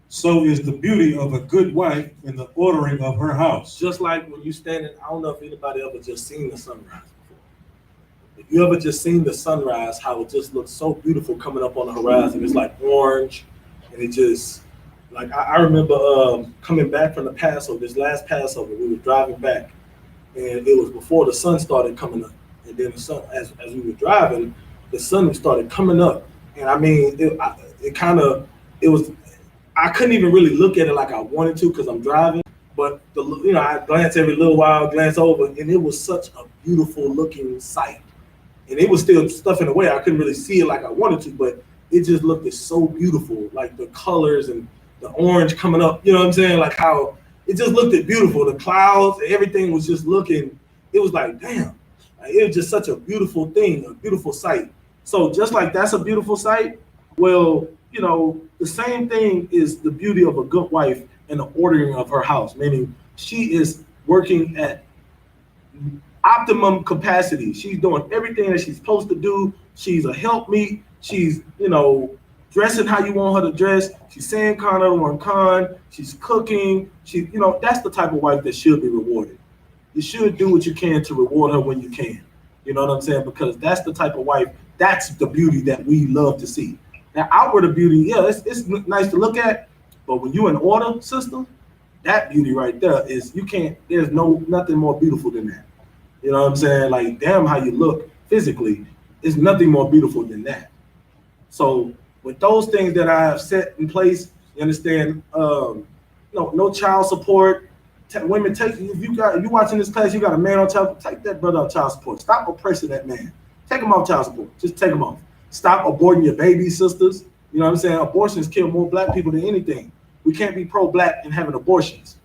so is the beauty of a good wife in the ordering of her house. Just like when you standing, I don't know if anybody ever just seen the sunrise before. If you ever just seen the sunrise, how it just looks so beautiful coming up on the horizon. It's like orange, and it just, like I remember coming back from the Passover, this last Passover, we were driving back, and it was before the sun started coming up. And then the sun, as we were driving, the sun started coming up. And I mean, it was, I couldn't even really look at it like I wanted to because I'm driving, but I glance every little while, glance over, and it was such a beautiful looking sight. And it was still stuff in the way. I couldn't really see it like I wanted to, but it just looked so beautiful, like the colors and the orange coming up, you know what I'm saying? Like how it just looked beautiful. The clouds, everything was just looking, it was like, damn, It's just such a beautiful thing, a beautiful sight. So just like that's a beautiful sight, well, you know, the same thing is the beauty of a good wife and the ordering of her house, meaning she is working at optimum capacity. She's doing everything that she's supposed to do. She's a helpmeet. She's, you know, dressing how you want her to dress. She's saying con. She's cooking. She, you know, that's the type of wife that should be rewarded. You should do what you can to reward her when you can. You know what I'm saying? Because that's the type of wife, that's the beauty that we love to see. Now, outward beauty, yeah, it's nice to look at, but when you're in order, sister, that beauty right there is, you can't, there's nothing more beautiful than that. You know what I'm saying? Like, damn how you look physically, is nothing more beautiful than that. So with those things that I have set in place, you understand, no child support. Women, if you watching this class, you got a man on child, take that brother off child support. Stop oppressing that man. Take him off child support. Just take him off. Stop aborting your baby, sisters. You know what I'm saying? Abortions kill more black people than anything. We can't be pro-black and having abortions.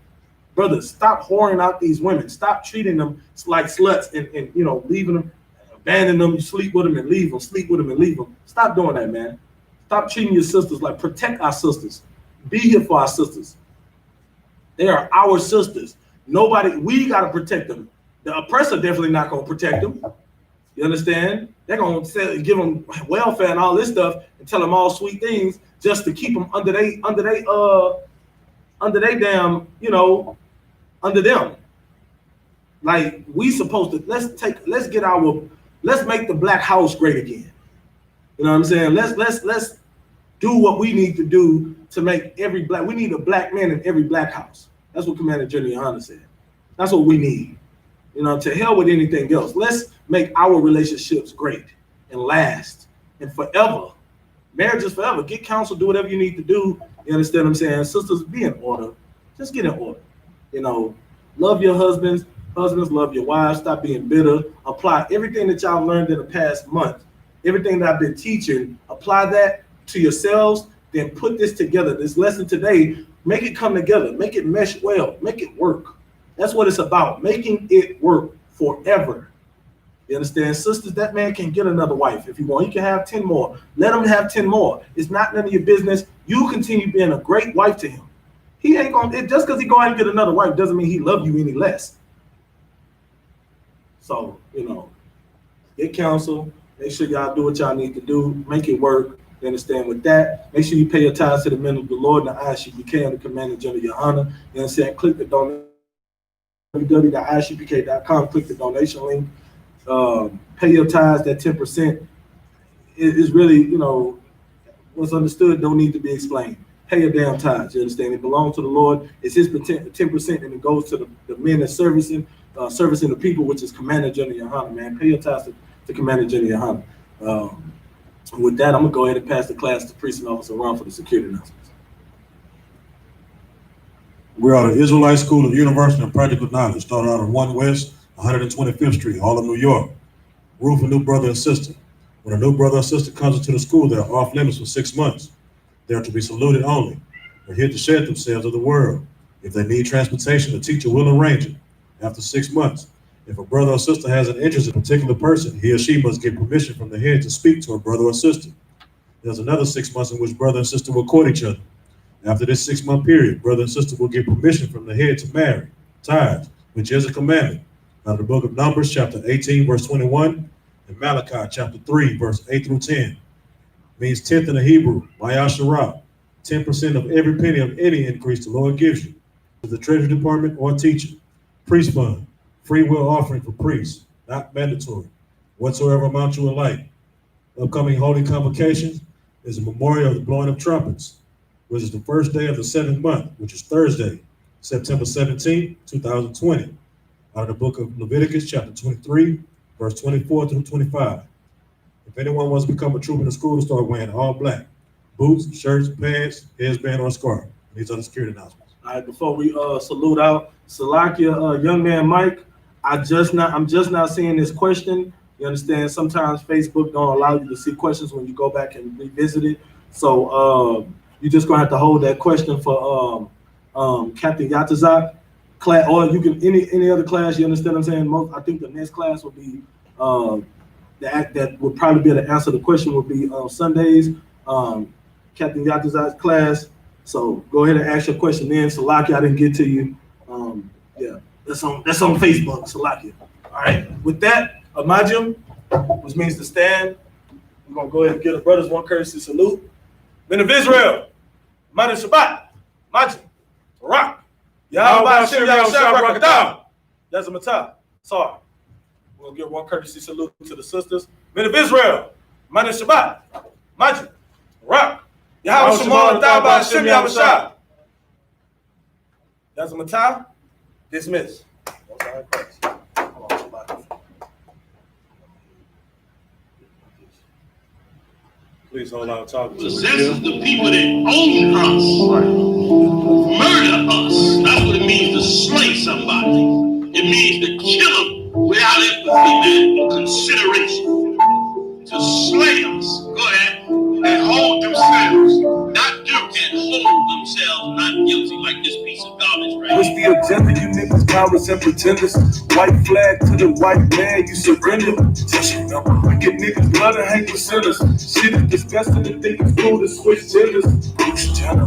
Brothers, stop whoring out these women. Stop treating them like sluts and you know, leaving them, abandon them, you sleep with them and leave them, sleep with them and leave them. Stop doing that, man. Stop treating your sisters like, protect our sisters. Be here for our sisters. They are our sisters. We got to protect them. The oppressor definitely not going to protect them. You understand? They're going to give them welfare and all this stuff and tell them all sweet things just to keep them under they damn, you know, under them. Like, we supposed to, let's make the black house great again. You know what I'm saying? Let's do what we need to do to make we need a black man in every black house. That's what Commander General YAHANNA said. That's what we need. You know, to hell with anything else. Let's make our relationships great and last and forever. Marriage is forever. Get counsel, do whatever you need to do. You understand what I'm saying? Sisters, be in order. Just get in order. You know, love your husbands. Husbands, love your wives. Stop being bitter. Apply everything that y'all learned in the past month. Everything that I've been teaching, apply that to yourselves. Then put this together. This lesson today, make it come together. Make it mesh well. Make it work. That's what it's about. Making it work forever. You understand? Sisters, that man can get another wife if you want. He can have 10 more. Let him have 10 more. It's not none of your business. You continue being a great wife to him. He ain't gonna, just because he go out and get another wife doesn't mean he love you any less. So, you know, get counsel. Make sure y'all do what y'all need to do. Make it work. You understand? With that, make sure you pay your tithes to the men of the Lord and the I.S.U.P.K and the Commander General YAHANNA. You understand? Click the donation. www.isupk.com. Click the donation link. Pay your tithes. That 10% is really, you know, what's understood don't need to be explained. Pay your damn tithes. You understand? It belongs to the Lord. It's his 10%, and it goes to the men that's servicing the people, which is Commander General YAHANNA. Man, pay your tithes to Commander General YAHANNA. With that, I'm gonna go ahead and pass the class to Precinct Officer Ron for the security announcements. We are the Israelite School of Universal and Practical Knowledge, started out on 1 West, 125th Street, Harlem, New York. Rule for new brother and sister. When a new brother or sister comes into the school, they are off limits for 6 months. They are to be saluted only. They're here to shed themselves of the world. If they need transportation, the teacher will arrange it. After 6 months, if a brother or sister has an interest in a particular person, he or she must get permission from the head to speak to a brother or sister. There's another 6 months in which brother and sister will court each other. After this 6-month period, brother and sister will get permission from the head to marry, tithes, which is a commandment. Out of the book of Numbers, chapter 18, verse 21, and Malachi, chapter 3, verse 8 through 10. Means 10th in the Hebrew, Mayasharah, 10% of every penny of any increase the Lord gives you. To the Treasury Department or teacher. Priest fund, free will offering for priests, not mandatory. Whatsoever amount you would like. Upcoming holy convocations is a memorial of the blowing of trumpets, which is the first day of the 7th month, which is Thursday, September 17, 2020. Out of the book of Leviticus, chapter 23, verse 24 through 25. If anyone wants to become a troop in the school, to start wearing all black, boots, shirts, pants, headband, or scarf. These are the security announcements. All right, before we salute out, Salakia, young man Mike, I'm just not seeing this question. You understand? Sometimes Facebook don't allow you to see questions when you go back and revisit it. So you're just gonna have to hold that question for Captain Yatazak class, or you can any other class. You understand what I'm saying? I think the next class will be that would probably be able to answer the question would be Sundays, Captain Yatazai's class. So go ahead and ask your question then. Salaki, I didn't get to you. Yeah, that's on Facebook, Salaki. All right, with that, Amajim, which means to stand, we're going to go ahead and give the brothers one courtesy salute. Men of Israel, Madan Shabbat, Majim, Barak, Yahweh Hashem, Yahweh Shabbat, Yazamata. Sorry. We'll give one courtesy salute to the sisters. Men of Israel, Madan Shabbat, Majim, Barak, Yahweh Shemar, Yahweh Hashem, Yahweh Shabbat. Yazamata. Dismiss. Please hold on talking to Possesses the people that own us, murder us. That's what it means to slay somebody. It means to kill them without empathy, man, or consideration. To slay us. Go ahead. And hold themselves not guilty, and hold themselves not guilty like this piece of garbage right What's here. the agenda? You niggas cowards and pretenders. White flag to the white man, you surrender. Wicked niggas blood and hate with sinners. Shit is disgusting to think it's cool to switch genders.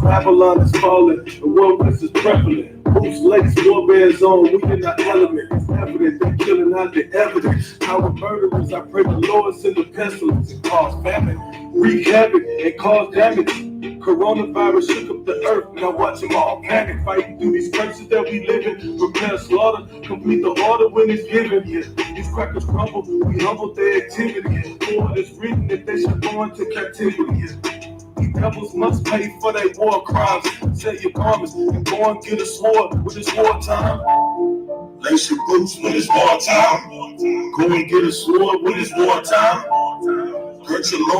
Babylon is falling, the world is prevalent. Boots, legs, warbears on, we in our element. It's evident, they're killing out the evidence. Our murderers, I pray the Lord send the pestilence and cause famine. Wreak havoc and cause damage. Coronavirus shook up the earth, now watch them all panic. Fighting through these curses that we live in. Prepare slaughter, complete the order when it's given. Yeah. These crackers crumble, we humble their activity. For it is written that they shall go into captivity. Yeah. These devils must pay for their war crimes. Sell your garments and go and get a sword when it's wartime. Lace your boots when it's wartime. Go and get a sword when it's wartime. Hurt your Lord.